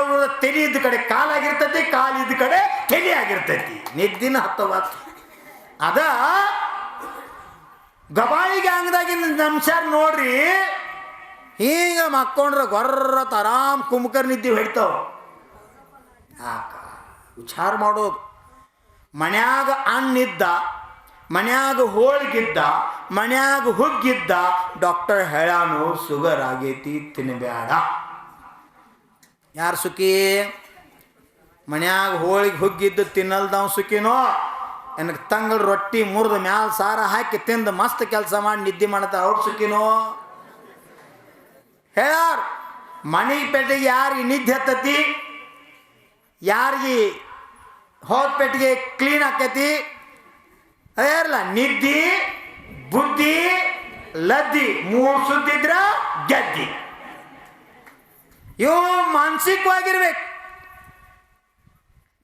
ತೆಲಿ ಇದ್ದ ಕಡೆ ಕಾಲಾಗಿರ್ತೈತಿ, ಕಾಲಿದ್ದ ಕಡೆ ತೆಲಿ ಆಗಿರ್ತೈತಿ. ನಿದ್ದಿನ ಹತ್ತವತ್ತು ಅದ ಗಬಾಯಿ ಗ್ಯಾಂಗ್ದಾಗಿನ ನಮ್ಸ್ಯಾರ ನೋಡ್ರಿ, ಹಿಂಗೆ ಮಕ್ಕೊಂಡ್ರೆ ಗೊರ್ರತ್ ಆರಾಮ್ ಕುಮ್ಕರ್ ನಿದ್ದೆ ಹೊಡಿತಾವ. ಯಾಕ ವಿಚಾರ ಮಾಡೋದು. ಮನ್ಯಾಗ ಹಣ್ಣಿದ್ದ, ಮನ್ಯಾಗ ಹೋಳಿಗಿದ್ದ, ಮನ್ಯಾಗ ಹುಗ್ಗಿದ್ದ, ಡಾಕ್ಟರ್ ಹೇಳಾನು ಶುಗರ್ ಆಗೈತಿ ತಿನ್ನಬೇಡ. ಯಾರು ಸುಖಿ? ಮನ್ಯಾಗ ಹೋಳಿಗೆ ಹುಗ್ಗಿದ್ದು ತಿನ್ನಲ್ದವ್ ಸುಖಿನೋ, ನನಗೆ ತಂಗಳ ರೊಟ್ಟಿ ಮುರಿದ ಮ್ಯಾಲ ಸಾರ ಹಾಕಿ ತಿಂದು ಮಸ್ತ್ ಕೆಲಸ ಮಾಡಿ ನಿದ್ದೆ ಮಾಡ್ತಾ ಅವ್ರು ಸುಖಿನೋ? ಹೇಳಾರ ಮನೆಗೆ ಪೆಟ್ಟಿಗೆ ಯಾರಿಗೆ ನಿದ್ದೆ ಹತ್ತತಿ, ಯಾರಿಗೆ ಹೋದ ಪೆಟ್ಟಿಗೆ ಕ್ಲೀನ್ ಆಕೈತಿ? ಅದೇ ಇರಲ್ಲ, ನಿದ್ದಿ ಬುದ್ಧಿ ಲದ್ದಿ ಮೂರು ಸುದ್ದಿದ್ರ ಗೆದ್ದಿ. ಇವು ಮಾನಸಿಕವಾಗಿರ್ಬೇಕು.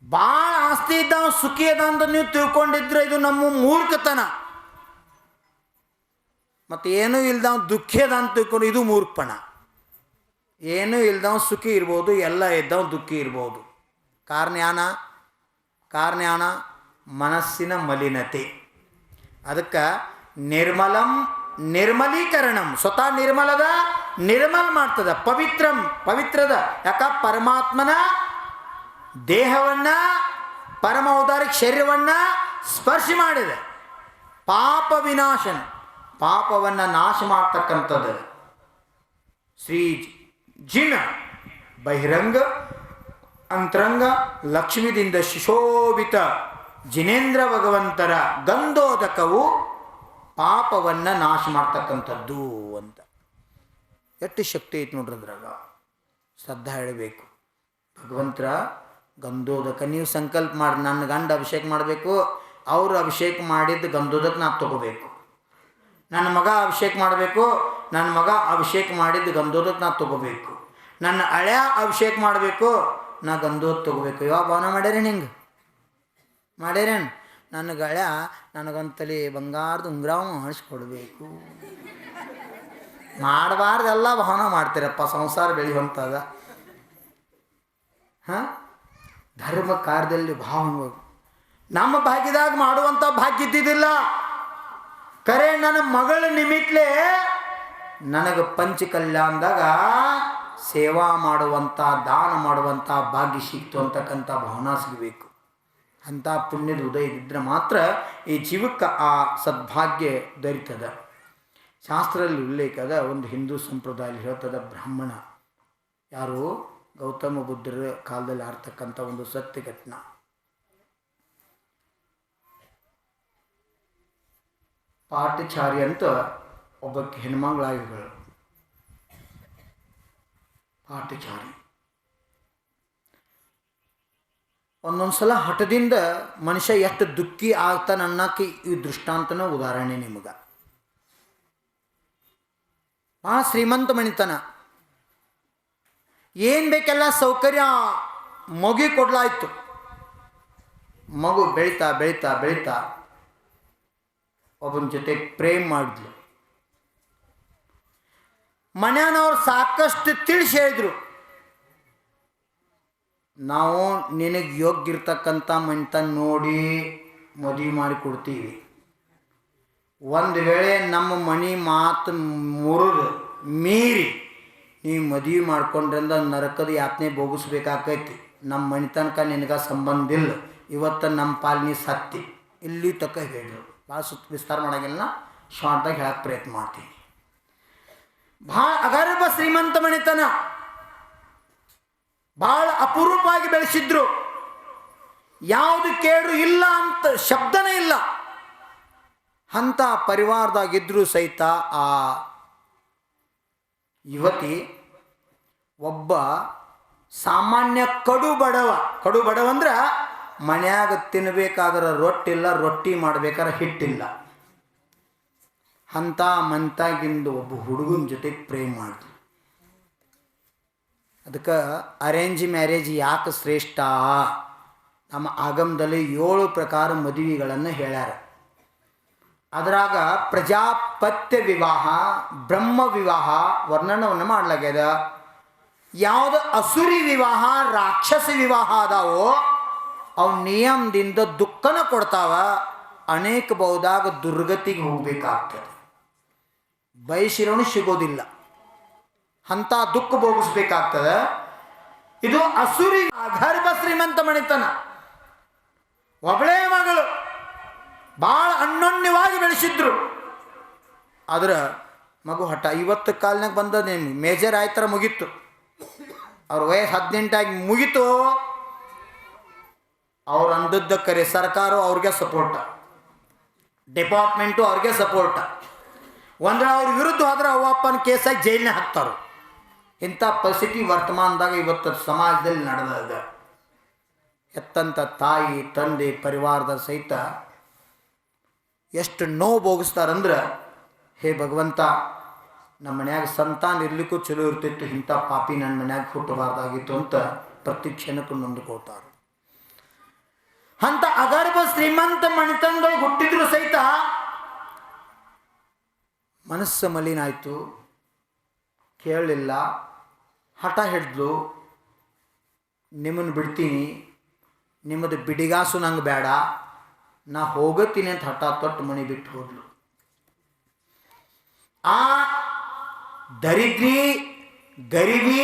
ಭಾಳ ಆಸ್ತಿ ಇದ್ದಾವ ಸುಖಿ ಅದ ಅಂತ ನೀವು ತಿಳ್ಕೊಂಡಿದ್ರೆ ಇದು ನಮ್ಮ ಮೂರ್ಖತನ. ಮತ್ತು ಏನೂ ಇಲ್ದವ ದುಃಖಿ ಅದ ಅಂತ ತಿಳ್ಕೊಂಡು ಇದು ಮೂರ್ಖಪಣ. ಏನೂ ಇಲ್ದವ ಸುಖಿ ಇರ್ಬೋದು, ಎಲ್ಲ ಇದ್ದವ ದುಃಖಿ ಇರ್ಬೋದು. ಕಾರಣ ಮನಸ್ಸಿನ ಮಲಿನತೆ. ಅದಕ್ಕೆ ನಿರ್ಮಲೀಕರಣಂ, ಸ್ವತಃ ನಿರ್ಮಲದ ನಿರ್ಮಲ್ ಮಾಡ್ತದ, ಪವಿತ್ರದ. ಯಾಕ ಪರಮಾತ್ಮನ ದೇಹವನ್ನು, ಪರಮ ಔದಾರಿಕ ಶರೀರವನ್ನು ಸ್ಪರ್ಶ ಮಾಡಿದೆ. ಪಾಪ ವಿನಾಶನ, ಪಾಪವನ್ನು ನಾಶ ಮಾಡ್ತಕ್ಕಂಥದ್ದು. ಶ್ರೀ ಜಿನ ಬಹಿರಂಗ ಅಂತರಂಗ ಲಕ್ಷ್ಮಿದಿಂದ ಸುಶೋಭಿತ ಜಿನೇಂದ್ರ ಭಗವಂತರ ಗಂಧೋದಕವು ಪಾಪವನ್ನು ನಾಶ ಮಾಡ್ತಕ್ಕಂಥದ್ದು ಅಂತ. ಎಷ್ಟು ಶಕ್ತಿ ಐತೆ ನೋಡ್ರಿ ಅದ್ರಾಗ. ಶ್ರದ್ಧಾ ಹೇಳಬೇಕು. ಭಗವಂತರ ಗಂಧೋದಕ ನೀವು ಸಂಕಲ್ಪ ಮಾಡಿ, ನನ್ನ ಗಂಡ ಅಭಿಷೇಕ ಮಾಡಬೇಕು, ಅವರು ಅಭಿಷೇಕ ಮಾಡಿದ್ದು ಗಂಧೋದಕ ನಾ ತಗೋಬೇಕು. ನನ್ನ ಮಗ ಅಭಿಷೇಕ ಮಾಡಬೇಕು, ನನ್ನ ಮಗ ಅಭಿಷೇಕ ಮಾಡಿದ್ದು ಗಂಧೋದಕ ನಾ ತಗೋಬೇಕು. ನನ್ನ ಹಳೆಯ ಅಭಿಷೇಕ ಮಾಡಬೇಕು, ನಾ ಗಂಧೋದಕ ತಗೋಬೇಕು. ಯಾವ ಭಾವನೆ ಮಾಡ್ಯಾರೇನು? ಹಿಂಗೆ ಮಾಡ್ಯಾರೇನು? ನನ್ನ ಗೆಳೆಯ ನನಗೊಂತಲಿ ಬಂಗಾರದ ಉಂಗ್ರಾವ ಮಾಡಿಸ್ಕೊಡ್ಬೇಕು. ಮಾಡಬಾರ್ದೆಲ್ಲ ಭಾವನೆ ಮಾಡ್ತೀರಪ್ಪ, ಸಂಸಾರ ಬೆಳೆಯುವಂಥದ. ಧರ್ಮ ಕಾರ್ಯದಲ್ಲಿ ಭಾವ ನಮ್ಮ ಭಾಗ್ಯದಾಗ ಮಾಡುವಂಥ ಭಾಗ್ಯ ಇದ್ದಿದ್ದಿಲ್ಲ. ಕರೆ ನನ್ನ ಮಗಳ ನಿಮಿತ್ಲೆ ನನಗೆ ಪಂಚಕಲ್ಯಾಣದಾಗ ಸೇವಾ ಮಾಡುವಂಥ, ದಾನ ಮಾಡುವಂಥ ಭಾಗ್ಯ ಸಿಕ್ತು ಅಂತಕ್ಕಂಥ ಭಾವನಾ ಸಿಗಬೇಕು. ಅಂಥ ಪುಣ್ಯದ ಉದಯ ಇದ್ದರೆ ಮಾತ್ರ ಈ ಜೀವಕ್ಕೆ ಆ ಸದ್ಭಾಗ್ಯ ದೊರೀತದ. ಶಾಸ್ತ್ರದಲ್ಲಿ ಉಲ್ಲೇಖ ಅದ, ಒಂದು ಹಿಂದೂ ಸಂಪ್ರದಾಯದಲ್ಲಿ ಹೇಳ್ತದ, ಬ್ರಾಹ್ಮಣ ಯಾರು ಗೌತಮ ಬುದ್ಧರ ಕಾಲದಲ್ಲಿ ಆಡ್ತಕ್ಕಂಥ ಒಂದು ಸತ್ಯ ಘಟನಾ. ಪಾಠಚಾರಿ ಅಂತ ಒಬ್ಬಕ್ಕೆ ಹೆಣ್ಮಗಳಾಗಿಗಳು. ಪಾಠಚಾರಿ ಒಂದೊಂದು ಸಲ ಹಠದಿಂದ ಮನುಷ್ಯ ಎಷ್ಟು ದುಃಖಿ ಆಗ್ತಾನೆ ಅನ್ನೋಕ್ಕೆ ಈ ದೃಷ್ಟಾಂತನ ಉದಾಹರಣೆ ನಿಮಗೆ. ಭಾಳ ಶ್ರೀಮಂತ ಮಣಿತನ, ಏನು ಬೇಕೆಲ್ಲ ಸೌಕರ್ಯ ಮಗು ಕೊಡ್ಲಾಯ್ತು. ಮಗು ಬೆಳೀತಾ ಬೆಳೀತಾ ಬೆಳೀತಾ ಒಬ್ಬನ ಜೊತೆ ಪ್ರೇಮ್ ಮಾಡಿದ್ಲು. ಮನೆಯವ್ರು ಸಾಕಷ್ಟು ತಿಳಿಸಿ ಹೇಳಿದ್ರು, ನಾವು ನಿನಗೆ ಯೋಗ್ಯ ಇರ್ತಕ್ಕಂಥ ಮಣಿತನ ನೋಡಿ ಮದುವೆ ಮಾಡಿ ಕೊಡ್ತೀವಿ. ಒಂದು ವೇಳೆ ನಮ್ಮ ಮನೆ ಮಾತು ಮುರಿದು ಮೀರಿ ನೀವು ಮದುವೆ ಮಾಡ್ಕೊಂಡ್ರಿಂದ ನರಕದ ಯಾತನೆ ಭೋಗಿಸ್ಬೇಕಾಕೈತಿ. ನಮ್ಮ ಮನೆ ತನಕ ನಿನಗೆ ಸಂಬಂಧ ಇಲ್ಲ, ಇವತ್ತು ನಮ್ಮ ಪಾಲನೆ ಸತ್ತಿ. ಇಲ್ಲಿ ತಕ್ಕ ಹೇಳಿದ್ರು. ಭಾಳ ವಿಸ್ತಾರ ಮಾಡೋಂಗಿಲ್ಲ, ಶಾರ್ಟಾಗಿ ಹೇಳಕ್ಕೆ ಪ್ರಯತ್ನ ಮಾಡ್ತೀನಿ. ಭಾಳ ಅಗರ್ಭ ಶ್ರೀಮಂತ ಮಣಿತನ, ಭಾಳ ಅಪರೂಪವಾಗಿ ಬೆಳೆಸಿದ್ರು. ಯಾವುದು ಕೇಡು ಇಲ್ಲ ಅಂತ ಶಬ್ದನೇ ಇಲ್ಲ. ಅಂಥ ಪರಿವಾರದಾಗಿದ್ದರೂ ಸಹಿತ ಆ ಯುವತಿ ಒಬ್ಬ ಸಾಮಾನ್ಯ ಕಡು ಬಡವ ಅಂದ್ರೆ ಮನ್ಯಾಗ ತಿನ್ನಬೇಕಾದ್ರೆ ರೊಟ್ಟಿಲ್ಲ, ರೊಟ್ಟಿ ಮಾಡ್ಬೇಕಾದ್ರೆ ಹಿಟ್ಟಿಲ್ಲ. ಅಂಥ ಮಂತಾಗಿಂದು ಒಬ್ಬ ಹುಡುಗನ ಜೊತೆ ಪ್ರೇಮ್ ಮಾಡಿದ್ರು. ಅದಕ್ಕೆ ಅರೇಂಜ್ ಮ್ಯಾರೇಜ್ ಯಾಕೆ ಶ್ರೇಷ್ಠ? ನಮ್ಮ ಆಗಮದಲ್ಲಿ 7 ಪ್ರಕಾರ ಮದುವೆಗಳನ್ನು ಹೇಳ್ಯಾರ. ಅದರಾಗ ಪ್ರಜಾಪತ್ಯ ವಿವಾಹ, ಬ್ರಹ್ಮ ವಿವಾಹ ವರ್ಣನವನ್ನು ಮಾಡಲಾಗ್ಯದ. ಯಾವುದು ಅಸುರಿ ವಿವಾಹ, ರಾಕ್ಷಸ ವಿವಾಹ ಅದಾವೋ ಅವು ನಿಯಮದಿಂದ ದುಃಖನ ಕೊಡ್ತಾವ. ಅನೇಕ ಬಹುದಾಗ ದುರ್ಗತಿಗೆ ಹೋಗಬೇಕಾಗ್ತದೆ. ಬಯಸಿರೋನು ಸಿಗೋದಿಲ್ಲ, ಅಂಥ ದುಃಖ ಭೋಗಿಸ್ಬೇಕಾಗ್ತದೆ. ಇದು ಅಸುರಿ ಗರ್ಭ ಶ್ರೀಮಂತ ಮಣಿತನ. ಒಬ್ಬಳೇ ಮಗಳು, ಭಾಳ ಅನ್ಯೋನ್ಯವಾಗಿ ಬೆಳೆಸಿದ್ರು. ಆದ್ರೆ ಮಗು ಹಠ. ಇವತ್ತು ಕಾಲನಾಗ ಬಂದ ಮೇಜರ್ ಆಯ್ತರ ಮುಗೀತು. ಅವ್ರ ವಯಸ್ಸು 18 ಮುಗೀತು. ಅವ್ರು ಅಂದದ್ದ ಕರೆ ಸರ್ಕಾರ ಅವ್ರಿಗೆ ಸಪೋರ್ಟ, ಡಿಪಾರ್ಟ್ಮೆಂಟು ಅವ್ರಿಗೆ ಸಪೋರ್ಟ. ಅಂದ್ರೆ ಅವ್ರ ವಿರುದ್ಧ ಹೋದ್ರೆ ಅವ್ವಪ್ಪನ ಕೇಸಾಗಿ ಜೈಲಿನ ಹಾಕ್ತಾರೆ. ಇಂಥ ಪರಿಸ್ಥಿತಿ ವರ್ತಮಾನದಾಗ ಇವತ್ತು ಸಮಾಜದಲ್ಲಿ ನಡೆದ. ಎತ್ತಂಥ ತಾಯಿ ತಂದೆ ಪರಿವಾರದ ಸಹಿತ ಎಷ್ಟು ನೋವು ಭೋಗಿಸ್ತಾರಂದ್ರೆ, ಹೇ ಭಗವಂತ, ನಮ್ಮ ಮನ್ಯಾಗ ಸಂತಾನ ಇರ್ಲಿಕ್ಕೂ ಚಲೋ ಇರ್ತಿತ್ತು, ಇಂಥ ಪಾಪಿ ನನ್ನ ಮನ್ಯಾಗ ಹುಟ್ಟಬಾರ್ದಾಗಿತ್ತು ಅಂತ ಪ್ರತಿ ಕ್ಷಣಕ್ಕೂ ನೊಂದುಕೊಳ್ತಾರೆ. ಅಂತ ಅಗರ್ಭ ಶ್ರೀಮಂತ ಮಣಿತನದೊಳಗೆ ಹುಟ್ಟಿದ್ರು ಸಹಿತ ಮನಸ್ಸು ಮಲಿನ ಆಯಿತು. ಕೇಳಲಿಲ್ಲ, ಹಠ ಹಿಡಿದ್ಲು. ನಿಮ್ಮನ್ನು ಬಿಡ್ತೀನಿ, ನಿಮ್ಮದು ಬಿಡಿಗಾಸು ನಂಗೆ ಬೇಡ, ನಾ ಹೋಗತ್ತೀನಿ ಅಂತ ಹಠ ತೊಟ್ಟು ಮನೆ ಬಿಟ್ಟು ಹೋದ್ಲು. ಆ ದರಿದ್ರಿ ಗರಿಬಿ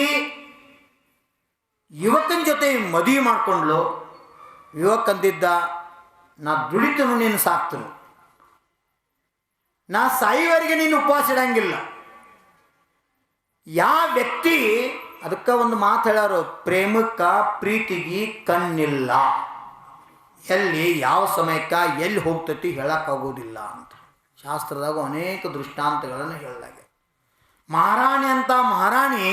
ಯುವಕನ ಜೊತೆ ಮದುವೆ ಮಾಡಿಕೊಂಡ್ಲು. ಯುವಕಂದಿದ್ದ, ನಾ ದುಡಿತನು ನೀನು ಸಾಕ್ತನು, ನಾ ಸಾಯಿವರೆಗೆ ನೀನು ಉಪವಾಸ ಇಡಂಗಿಲ್ಲ. ಯಾವ ವ್ಯಕ್ತಿ ಅದಕ್ಕೆ ಒಂದು ಮಾತು ಹೇಳ್ಯಾರು, ಪ್ರೇಮಕ್ಕೆ ಪ್ರೀತಿಗೆ ಕಣ್ಣಿಲ್ಲ, ಎಲ್ಲಿ ಯಾವ ಸಮಯಕ್ಕೆ ಎಲ್ಲಿ ಹೋಗ್ತತಿ ಹೇಳಕ್ಕಾಗೋದಿಲ್ಲ ಅಂತ ಶಾಸ್ತ್ರದಾಗ ಅನೇಕ ದೃಷ್ಟಾಂತಗಳನ್ನು ಹೇಳಲಾಗೆ. ಮಹಾರಾಣಿ ಅಂತ ಮಹಾರಾಣಿ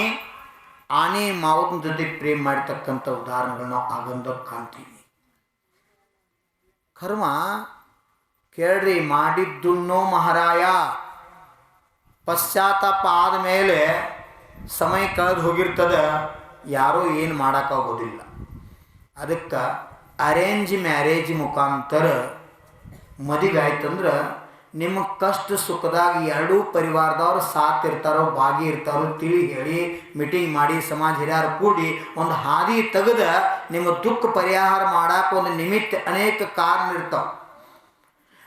ಆನೆ ಮಾವನ ಜೊತೆ ಪ್ರೇಮ ಮಾಡತಕ್ಕಂಥ ಉದಾಹರಣೆಗಳನ್ನ ಆಗಂದ ಕಾಣ್ತೀವಿ. ಕರ್ಮ ಕೇಳ್ರಿ, ಮಾಡಿದ್ದುಣ್ಣೋ ಮಹಾರಾಯ. ಪಶ್ಚಾತ್ತಾಪ ಆದಮೇಲೆ ಸಮಯ ಕಳೆದು ಹೋಗಿರ್ತದೆ, ಯಾರೂ ಏನು ಮಾಡೋಕ್ಕಾಗೋದಿಲ್ಲ. ಅದಕ್ಕೆ ಅರೇಂಜ್ ಮ್ಯಾರೇಜ್ ಮುಖಾಂತರ ಮದುವೆ ಆಯ್ತಂದ್ರೆ ನಿಮ್ಮ ಕಷ್ಟ ಸುಖದಾಗ ಎರಡೂ ಪರಿವಾರದವ್ರು ಸಾಥ್ ಇರ್ತಾರೋ, ಭಾಗಿ ಇರ್ತಾರೋ, ತಿಳಿ ಹೇಳಿ ಮೀಟಿಂಗ್ ಮಾಡಿ ಸಮಾಜ ಹಿರಿಯರು ಕೂಡಿ ಒಂದು ಹಾದಿ ತೆಗೆದ ನಿಮ್ಮ ದುಃಖ ಪರಿಹಾರ ಮಾಡಕ್ಕೆ ಒಂದು ನಿಮಿತ್ತ ಅನೇಕ ಕಾರಣ ಇರ್ತಾವೆ.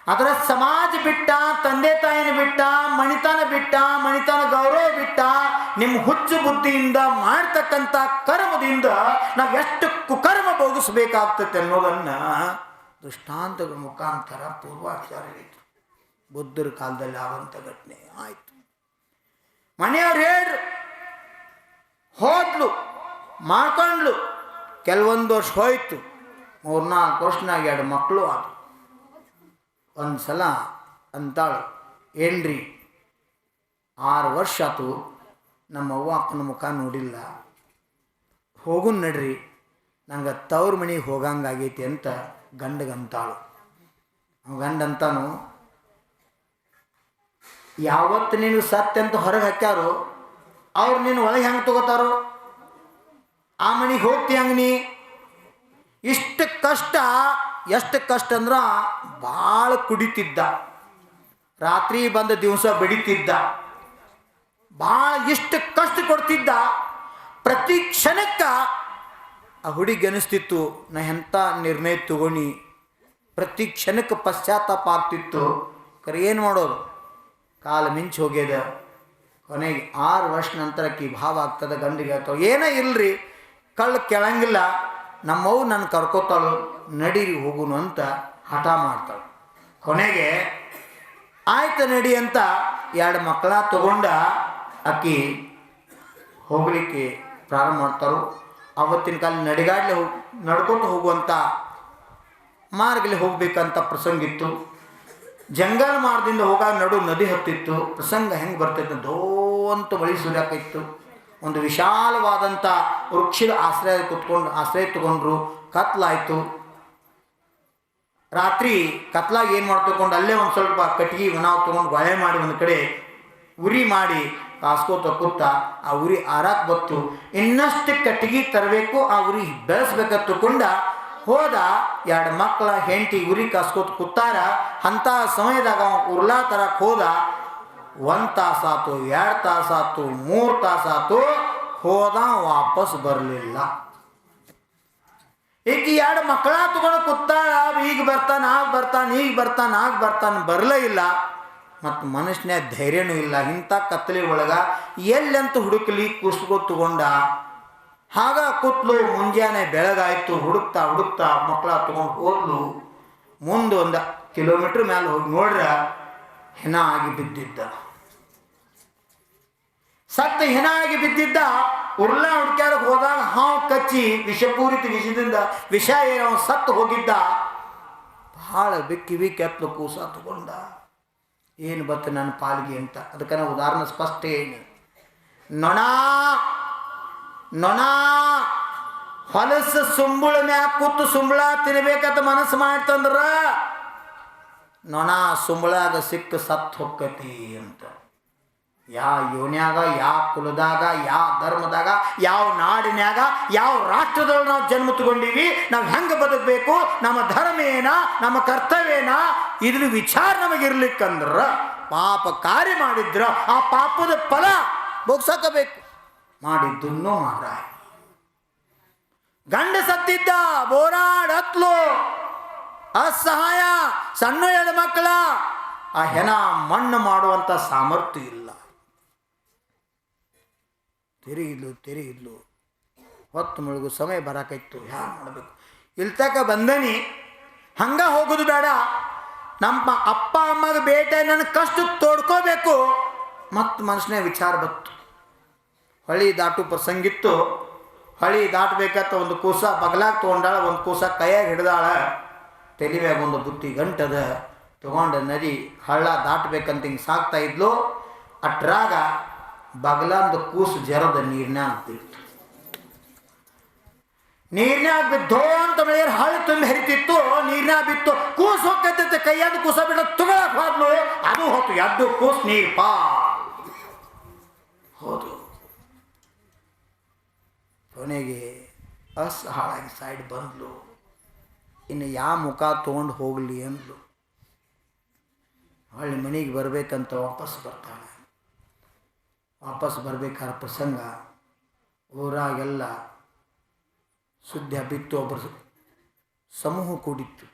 ಅದರ ಸಮಾಜ ಬಿಟ್ಟ, ತಂದೆ ತಾಯಿನ ಬಿಟ್ಟ, ಮಣಿತನ ಬಿಟ್ಟ, ಮಣಿತನ ಗೌರವ ಬಿಟ್ಟ, ನಿಮ್ಮ ಹುಚ್ಚು ಬುದ್ಧಿಯಿಂದ ಮಾಡ್ತಕ್ಕಂಥ ಕರ್ಮದಿಂದ ನಾವು ಎಷ್ಟು ಕುಕರ್ಮ ಭೋಗಿಸ್ಬೇಕಾಗ್ತದೆ ಅನ್ನೋದನ್ನು ದೃಷ್ಟಾಂತಗಳ ಮುಖಾಂತರ ಪೂರ್ವಾಚಾರ ಹೇಳಿದರು. ಬುದ್ಧರ ಕಾಲದಲ್ಲಿ ಆದಂಥ ಘಟನೆ ಆಯಿತು. ಮನೆಯವ್ರು ಹೇಳ್ರು, ಹೋದ್ಲು, ಮಾಡ್ಕೊಂಡ್ಲು. ಕೆಲವೊಂದು ವರ್ಷ ಹೋಯ್ತು, 3-4 ವರ್ಷನಾಗ 2 ಮಕ್ಕಳು ಆದವು. ಒಂದು ಸಲ ಅಂತಾಳು, ಏನ್ರಿ 6 ವರ್ಷ ಆತು ನಮ್ಮ ಅವ್ವ ಅಪ್ಪನ ಮುಖ ನೋಡಿಲ್ಲ, ಹೋಗುನ್ ನಡ್ರಿ, ನಂಗೆ ತವ್ರ ಮನೆಗೆ ಹೋಗಂಗಾಗೈತಿ ಅಂತ ಗಂಡಗಂತಾಳು. ಗಂಡ ಅಂತಾನು, ಯಾವತ್ತು ನೀನು ಸತ್ಯ ಅಂತ ಹೊರಗೆ ಹಾಕ್ಯಾರೋ ಅವ್ರು ನೀನು ಒಳಗೆ ಹೆಂಗೆ ತಗೋತಾರೋ, ಆ ಮನೆಗೆ ಹೋಗ್ತಿ ಹಂಗೆ ನೀ. ಇಷ್ಟು ಕಷ್ಟ, ಎಷ್ಟು ಕಷ್ಟ ಅಂದ್ರೆ ಭಾಳ ಕುಡಿತಿದ್ದ, ರಾತ್ರಿ ಬಂದ ದಿವಸ ಬಡಿತಿದ್ದ, ಭಾಳ ಇಷ್ಟು ಕಷ್ಟ ಕೊಡ್ತಿದ್ದ. ಪ್ರತಿ ಕ್ಷಣಕ್ಕೆ ಆ ಹುಡುಗಿ ಅನಿಸ್ತಿತ್ತು, ನಾ ಎಂಥ ನಿರ್ಣಯ ತಗೊಂಡು. ಪ್ರತಿ ಕ್ಷಣಕ್ಕೆ ಪಶ್ಚಾತ್ತಾಪ ಆಗ್ತಿತ್ತು. ಕರೆ ಏನು ಮಾಡೋದು, ಕಾಲ ಮಿಂಚು ಹೋಗ್ಯದ. ಕೊನೆಗೆ 6 ವರ್ಷ ನಂತರ ಆಕಿ ಭಾವ ಆಗ್ತದೆ. ಗಂಡಿಗೆ ಹೇಳ್ತಾವೆ, ಏನೇ ಇಲ್ಲರಿ, ಕಳ್ಳು ಕೆಳಂಗಿಲ್ಲ, ನಮ್ಮವು ನನ್ನ ಕರ್ಕೋತಾಳು, ನಡೀರಿ ಹೋಗುನು ಅಂತ ಹಠ ಮಾಡ್ತಾಳೆ. ಕೊನೆಗೆ ಆಯ್ತು ನಡಿ ಅಂತ 2 ಮಕ್ಕಳ ತಗೊಂಡ ಆಕಿ ಹೋಗಲಿಕ್ಕೆ ಪ್ರಾರಂಭ ಮಾಡ್ತಾರೋ. ಆವತ್ತಿನ ಕಾಲ ನಡಿಗಾಡ್ಲೆ ನಡ್ಕೊಂಡು ಹೋಗುವಂಥ ಮಾರ್ಗಲ್ಲಿ ಹೋಗ್ಬೇಕಂತ ಪ್ರಸಂಗ ಇತ್ತು. ಜಂಗಲ್ ಮಾರ್ಗದಿಂದ ಹೋಗಾಗ ನಡು ನದಿ ಹತ್ತಿತ್ತು. ಪ್ರಸಂಗ ಹೆಂಗೆ ಬರ್ತೈತೆ, ದೋ ಅಂತ ಮಳಿ ಸುರಿಯಾಕಿತ್ತು. ಒಂದು ವಿಶಾಲವಾದಂಥ ವೃಕ್ಷದ ಆಶ್ರಯ ತಗೊಂಡ್ರು. ಕತ್ಲಾಯಿತು. ರಾತ್ರಿ ಕತ್ಲಾಗ ಏನು ಮಾಡ್ತಕೊಂಡು ಅಲ್ಲೇ ಒಂದು ಸ್ವಲ್ಪ ಕಟ್ಟಿಗೆ ನಾವು ತೊಗೊಂಡು ಗೊಳೆ ಮಾಡಿ ಒಂದು ಕಡೆ ಉರಿ ಮಾಡಿ ಕಾಸ್ಕೋತ ಕೂತ ಆ ಉರಿ ಆರಾಕ್ ಬತ್ತು. ಇನ್ನಷ್ಟು ಕಟ್ಟಿಗೆ ತರಬೇಕು, ಆ ಉರಿ ಬೆಳೆಸ್ಬೇಕಂತ ತಿಳ್ಕೊಂಡ ಹೋದ. 2 ಮಕ್ಕಳ ಹೆಂಡತಿ ಉರಿ ಕಾಸ್ಕೋತ ಕೂತಾರ. ಅಂಥ ಸಮಯದಾಗ ಉರ್ಲಾ ತರಕ್ಕೆ ಹೋದ. 1 ತಾಸಾತು, 2 ತಾಸಾತು, 3 ತಾಸಾತು, ಹೋದ, ವಾಪಸ್ ಬರಲಿಲ್ಲ. ಈಗ ಎರಡು ಮಕ್ಕಳ ತಗೊಂಡು ಕೂತಾಳ, ಈಗ ಬರ್ತಾನೆ ಆಗ ಬರ್ತಾನೆ, ಈಗ ಬರ್ತಾನೆ ಆಗ ಬರ್ತಾನೆ, ಬರಲೇ ಇಲ್ಲ. ಮತ್ತು ಮನುಷ್ಯನ ಧೈರ್ಯನೂ ಇಲ್ಲ. ಇಂಥ ಕತ್ತಲೆ ಒಳಗೆ ಎಲ್ಲಂತೂ ಹುಡುಕಲಿ ಕುಸ್ಕೋ ತಗೊಂಡ. ಆಗ ಕೂತ್ಲು. ಮುಂಜಾನೆ ಬೆಳಗಾಯ್ತು. ಹುಡುಕ್ತಾ ಹುಡುಕ್ತಾ ಮಕ್ಕಳ ತಗೊಂಡು ಹೋದ್ಲು. ಮುಂದೆ 1 ಕಿಲೋಮೀಟ್ರ್ ಮೇಲೆ ಹೋಗಿ ನೋಡ್ರೆ ಹೆಣ ಆಗಿ ಬಿದ್ದಿದ್ದ. ಸತ್ತ ಹೆಣ ಆಗಿ ಬಿದ್ದಿದ್ದ. ಉರ್ಲ ಹುಡ್ಕ್ಯಾಡಕ್ಕೆ ಹೋದಾಗ ಹಾವು ಕಚ್ಚಿ ವಿಷಪೂರಿತ ವಿಷದಿಂದ ವಿಷ ಏನೋ ಸತ್ತು ಹೋಗಿದ್ದ. ಭಾಳ ಬಿಕ್ಕಿ ಎತ್ತಲು ಕೂಸ ತಗೊಂಡ. ಏನು ಬತ್ತು ನನ್ನ ಪಾಲಿಗೆ ಅಂತ. ಅದಕ್ಕೆ ನಾವು ಉದಾಹರಣೆ ಸ್ಪಷ್ಟ ಏನು, ನೊಣ ನೊಣ ಹೊಲಸು ಸುಂಬುಳ ಮ್ಯಾಗ ಕೂತು ಸುಂಬಳ ತಿನ್ಬೇಕಂತ ಮನಸ್ಸು ಮಾಡ್ತಂದ್ರ ನೊಣ ಸುಂಬಳಾಗ ಸಿಕ್ಕ ಸತ್ತು ಹೊಕ್ಕತಿ ಅಂತ. ಯಾವ ಯೋನ್ಯಾಗ, ಯಾವ ಕುಲದಾಗ, ಯಾವ ಧರ್ಮದಾಗ, ಯಾವ ನಾಡಿನ್ಯಾಗ, ಯಾವ ರಾಷ್ಟ್ರದೊಳಗೆ ನಾವು ಜನ್ಮ ತಗೊಂಡೀವಿ, ನಾವು ಹೆಂಗೆ ಬದುಕಬೇಕು, ನಮ್ಮ ಧರ್ಮ ಏನ, ನಮ್ಮ ಕರ್ತವ್ಯನ, ಇದ್ರ ವಿಚಾರ ನಮಗಿರ್ಲಿಕ್ಕಂದ್ರ ಪಾಪ ಕಾರ್ಯ ಮಾಡಿದ್ರ ಆ ಪಾಪದ ಫಲ ಭೋಗ್ಸಕಬೇಕು. ಮಾಡಿದ್ದನ್ನೂ ಮಾರ. ಗಂಡ ಸತ್ತಿದ್ದ, ಬೋರಾಡತ್ಲು, ಅಸಹಾಯ, ಸಣ್ಣ ಹೆಣ್ಮಕ್ಕಳ. ಆ ಹೆಣ ಮಣ್ಣು ಮಾಡುವಂಥ ಸಾಮರ್ಥ್ಯ ಇಲ್ಲ. ತೆರೆಯಿದ್ಲು ಹೊತ್ತು ಮುಳುಗು ಸಮಯ ಬರಾಕೈತು. ಹ್ಯಾಂಗ ಮಾಡಬೇಕು? ಇಲ್ತಕ ಬಂದನಿ, ಹಂಗ ಹೋಗೋದು ಬೇಡ. ನಮ್ಮ ಅಪ್ಪ ಅಮ್ಮಗೆ ಬೇಟೆ ನನ್ನ ಕಷ್ಟ ತೋಡ್ಕೋಬೇಕು. ಮತ್ತು ಮನುಷ್ಯನೇ ವಿಚಾರ ಬತ್ತು. ಹೊಳಿ ದಾಟು ಪ್ರಸಂಗಿತ್ತು. ಹೊಳಿ ದಾಟಬೇಕಂತ ಒಂದು ಕೂಸ ಬಗಲಾಗ ತೊಗೊಂಡಾಳ, ಒಂದು ಕೂಸ ಕೈಯಾಗ ಹಿಡ್ದಾಳ. ತಲೆಮ್ಯಾಗ ಒಂದು ಬುತ್ತಿ ಗಂಟದ ತಗೊಂಡು ನದಿ ಹಳ್ಳ ದಾಟಬೇಕಂತ ಹಿಂಗೆ ಸಾಕ್ತಾ ಇದ್ಲು. ಅಟ್ರಾಗ ಬಗಲಂದು ಕೂಸು ಜರದ ನೀರಿನಾಗ ಬಿತ್ತು. ನೀರಿನಾಗ ಬಿದ್ದೋ ಅಂತ ಮಳೆಯರ್ ಹಳ್ಳ ತುಂಬಿ ಹರಿತಿತ್ತು. ನೀರಿನಾಗ ಬಿತ್ತು. ಕೂಸು ಹೋಗ್ತೈತೆ, ಕೈಯಾದ ಕೂಸ ಬಿಟ್ಟ ತುಗಳಕ್ಕೆ ಹೋದ್ಲು. ಅದು ಹೊತ್ತು ಎದ್ದು ಕೂಸು ನೀರು ಪಾ ಹೋದು. ಕೊನೆಗೆ ಹಾಳಾಗಿ ಸೈಡ್ ಬಂದ್ಲು. ಇನ್ನು ಯಾವ ಮುಖ ತೊಗೊಂಡು ಹೋಗಲಿ ಅಂದ್ಲು. ಹೊಳ್ಳಿ ಮನೆಗೆ ಬರಬೇಕಂತ ವಾಪಸ್ ಬರ್ತಾಳೆ. ವಾಪಸ್ ಬರ್ಬೇಕಾದ ಪ್ರಸಂಗ ಊರಾಗೆಲ್ಲ ಸುದ್ದಿ ಹಬ್ಬಿತ್ತು. ಒಬ್ಬರು ಸಮೂಹ ಕೂಡಿತ್ತು.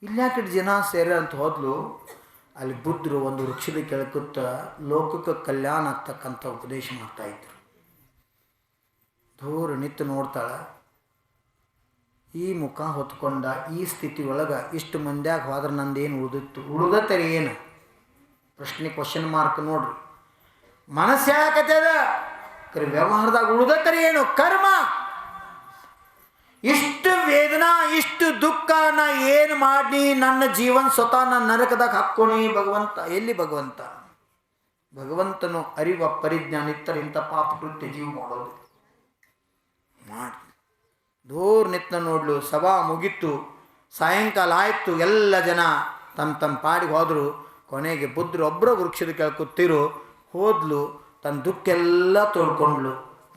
ಇಲ್ಯಾಕೆ ಜನ ಸೇರ ಅಂತ ಹೋದ್ಲು. ಅಲ್ಲಿ ಬುದ್ಧರು ಒಂದು ವೃಕ್ಷದ ಕೆಳಕುತ್ತ ಲೋಕಕ್ಕೆ ಕಲ್ಯಾಣ ಆಗ್ತಕ್ಕಂಥ ಉಪದೇಶ ಮಾಡ್ತಾಯಿದ್ರು. ದೂರ ನಿಂತು ನೋಡ್ತಾಳೆ. ಈ ಮುಖ ಹೊತ್ಕೊಂಡ ಈ ಸ್ಥಿತಿ ಒಳಗೆ ಇಷ್ಟು ಮಂದ್ಯಾಗ ಹೋದ್ರೆ ನಂದೇನು ಉಳಿದಿತ್ತು? ಉಳಿದತ್ತರಿ ಏನು? ಪ್ರಶ್ನೆ ಕ್ವಶನ್ ಮಾರ್ಕ್ ನೋಡ್ರಿ. ಮನಸ್ಸು ಹೇಳಕತ್ತದ, ಕರೆ ವ್ಯವಹಾರದಾಗ ಉಳಿದತ್ತರಿ ಏನು? ಕರ್ಮ. ಇಷ್ಟು ವೇದನಾ, ಇಷ್ಟು ದುಃಖ ನಾ ಏನು ಮಾಡಿ ನನ್ನ ಜೀವನ ಸ್ವತಃ ನನ್ನ ನರಕದಾಗ ಹಾಕ್ಕೊಣಿ ಭಗವಂತ. ಎಲ್ಲಿ ಭಗವಂತ? ಭಗವಂತನು ಅರಿವ ಪರಿಜ್ಞಾನ ಇತ್ತರ ಇಂಥ ಪಾಪ ಕೃತ್ಯ ಜೀವ ಮಾಡೋದು ಮಾಡಿ. ದೂರ ನಿತ್ನ ನೋಡ್ಲು. ಸಭಾ ಮುಗಿತ್ತು, ಸಾಯಂಕಾಲ ಆಯಿತು. ಎಲ್ಲ ಜನ ತಮ್ಮ ತಮ್ಮ ಪಾಡಿಗೆ ಹೋದರು. ಕೊನೆಗೆ ಬುದ್ಧರು ಒಬ್ಬರ ವೃಕ್ಷದ ಕೆಳಗೆ ಕೂತಿರು. ಹೋದ್ಲು. ತನ್ನ ದುಃಖ ಎಲ್ಲ ತೋಡ್ಕೊಂಡ್ಲು.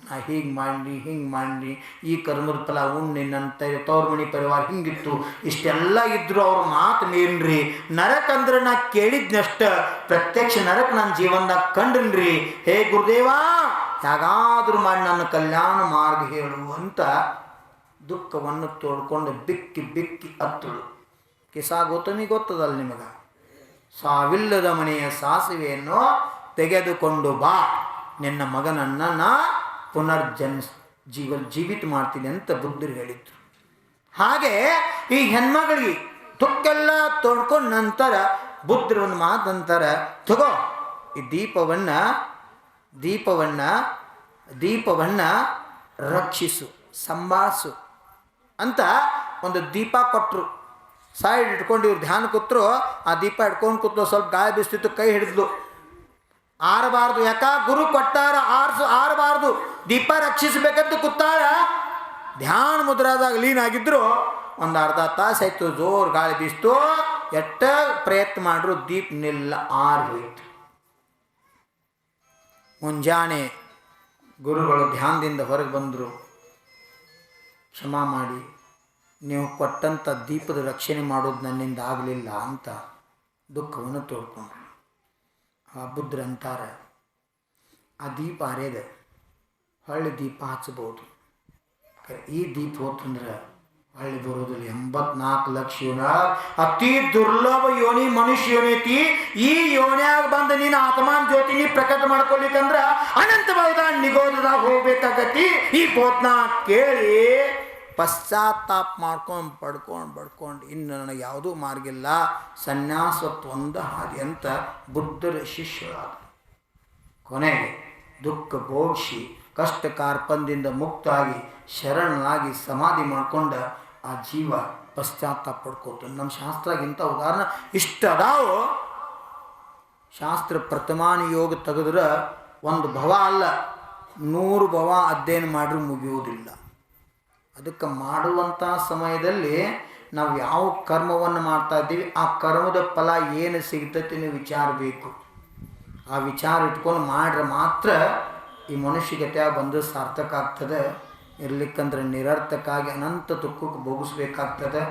ನಾ ಹೀಗೆ ಮಾಡಿ ಹಿಂಗೆ ಮಾಡಿ ಈ ಕರ್ಮದ ಫಲ ಉಣ್ಣಿ ನನ್ನ ತವ್ರ ಮನೆ ಪರಿವಾರ ಹಿಂಗಿತ್ತು. ಇಷ್ಟೆಲ್ಲ ಇದ್ದರು ಅವ್ರ ಮಾತು ಮೇನ್ರಿ. ನರಕ ಅಂದ್ರೆ ನಾ ಕೇಳಿದ್ನಷ್ಟ, ಪ್ರತ್ಯಕ್ಷ ನರಕ ನನ್ನ ಜೀವನದಾಗ ಕಂಡ್ರಿ. ಹೇ ಗುರುದೇವ, ಹೇಗಾದ್ರೂ ಮಾಡಿ ನನ್ನ ಕಲ್ಯಾಣ ಮಾರ್ಗ ಹೇಳು ಅಂತ ದುಃಖವನ್ನು ತೋಡ್ಕೊಂಡು ಬಿಕ್ಕಿ ಬಿಕ್ಕಿ ಹತ್ತಳು. ಕಿಸಾ ಗೌತಮಿ ಗೊತ್ತದಲ್ಲ ನಿಮಗೆ? ಸಾವಿಲ್ಲದ ಮನೆಯ ಸಾಸಿವೆಯನ್ನು ತೆಗೆದುಕೊಂಡು ಬಾ, ನಿನ್ನ ಮಗನನ್ನು ನಾ ಜೀವಿತ ಮಾಡ್ತೀನಿ ಅಂತ ಬುದ್ಧರು ಹೇಳಿದ್ರು. ಹಾಗೆ ಈ ಹೆಣ್ಮಗಳಿಗೆ ದುಃಖೆಲ್ಲ ತೊಡ್ಕೊಂಡ ನಂತರ ಬುದ್ಧರು ಒಂದು ಮಾತಂತಾರ, ತಗೋ ಈ ದೀಪವನ್ನು ರಕ್ಷಿಸು, ಸಂಭಾಳಿಸು ಅಂತ ಒಂದು ದೀಪ ಕೊಟ್ಟರು. ಸೈಡ್ ಇಟ್ಕೊಂಡು ಇವ್ರು ಧ್ಯಾನ ಕೂತ್ರು. ಆ ದೀಪ ಇಟ್ಕೊಂಡು ಕೂತ್ಲು. ಸ್ವಲ್ಪ ಗಾಳಿ ಬಿಸ್ತಿತ್ತು, ಕೈ ಹಿಡಿದ್ಲು. ಆರಬಾರ್ದು, ಯಾಕ ಗುರು ಕೊಟ್ಟಾರ, ಆರಬಾರ್ದು. ದೀಪ ರಕ್ಷಿಸಬೇಕಂತ ಕೂತಾಳ. ಧ್ಯಾನ ಮುದ್ರಾದಾಗ ಲೀನ್ ಆಗಿದ್ರು. ಒಂದು ಅರ್ಧ ತಾಸು ಆಯ್ತು. ಜೋರು ಗಾಳಿ ಬೀಸ್ತು. ಎಷ್ಟ ಪ್ರಯತ್ನ ಮಾಡ್ರು ದೀಪ ನಿಲ್ಲ, ಆರು ಹೋಯ್ತು. ಮುಂಜಾನೆ ಗುರುಗಳು ಧ್ಯಾನದಿಂದ ಹೊರಗೆ ಬಂದರು. ಕ್ಷಮಾ ಮಾಡಿ, ನೀವು ಕೊಟ್ಟಂಥ ದೀಪದ ರಕ್ಷಣೆ ಮಾಡೋದು ನನ್ನಿಂದ ಆಗಲಿಲ್ಲ ಅಂತ ದುಃಖವನ್ನು ತೋಡ್ಕೊಂಡ್ರು. ಆ ಬುದ್ಧರು ಅಂತಾರೆ, ಆ ದೀಪ ಅರೇದ ಹೊಳ್ಳಿ ದೀಪ ಹಚ್ಚಬಹುದು. ಈ ದೀಪ ಹೋತಂದ್ರೆ ಹೊಳ್ಳಿ ಬರುವುದಿಲ್ಲ. 84 ಲಕ್ಷ ಯೋನ ಅತಿ ದುರ್ಲಭ ಯೋನಿ ಮನುಷ್ಯ ಯೋನಿ ಐತಿ. ಈ ಯೋನ್ಯಾಗ ಬಂದು ನೀನು ಆತ್ಮಾನ್ ಜ್ಯೋತಿ ನೀ ಪ್ರಕಟ ಮಾಡ್ಕೊಳ್ಲಿಕ್ಕಂದ್ರ ಅನಂತ ಭಾಗದ ನಿಗೋಧದಾಗ ಹೋಗ್ಬೇಕಾಗತಿ. ಈ ಬೋತ್ನ ಕೇಳಿ ಪಶ್ಚಾತ್ತಾಪ ಮಾಡ್ಕೊಂಡು ಬಡ್ಕೊಂಡು ಇನ್ನು ನನಗೆ ಯಾವುದೂ ಮಾರ್ಗಿಲ್ಲ, ಸನ್ಯಾಸತ್ವ ಒಂದು ಹಾದಿ ಅಂತ ಬುದ್ಧರ ಶಿಷ್ಯರಾದ. ಕೊನೆಗೆ ದುಃಖ ಭೋಗಿಸಿ ಕಷ್ಟ ಕಾರ್ಪಣ್ಯದಿಂದ ಮುಕ್ತಾಗಿ ಶರಣನಾಗಿ ಸಮಾಧಿ ಮಾಡ್ಕೊಂಡ ಆ ಜೀವ ಪಶ್ಚಾತ್ತಾಪ ಪಡ್ಕೋತ. ನಮ್ಮ ಶಾಸ್ತ್ರಗಿಂತ ಉದಾಹರಣೆ ಇಷ್ಟ ಅದಾವು. ಶಾಸ್ತ್ರ ಪ್ರಥಮಾನಿ ಯೋಗ ತೆಗೆದ್ರೆ ಒಂದು ಭವ ಅಲ್ಲ 100 ಭವ ಅಧ್ಯಯನ ಮಾಡ್ರೂ ಮುಗಿಯುವುದಿಲ್ಲ. ಅದಕ್ಕೆ ಮಾಡುವಂಥ ಸಮಯದಲ್ಲಿ ನಾವು ಯಾವ ಕರ್ಮವನ್ನು ಮಾಡ್ತಾ ಇದ್ದೀವಿ ಆ ಕರ್ಮದ ಫಲ ಏನು ಸಿಗ್ತೈತಿ ನೀವು ವಿಚಾರ ಬೇಕು. ಆ ವಿಚಾರ ಇಟ್ಕೊಂಡು ಮಾಡ್ರೆ ಮಾತ್ರ ಈ ಮನುಷ್ಯಗತಿಯಾಗಿ ಬಂದು ಸಾರ್ಥಕ ಆಗ್ತದೆ. ಇರ್ಲಿಕ್ಕಂದ್ರೆ ನಿರರ್ಥಕ್ಕಾಗಿ ಅನಂತ ದುಃಖಕ್ಕೆ ಭೋಗಿಸ್ಬೇಕಾಗ್ತದೆ.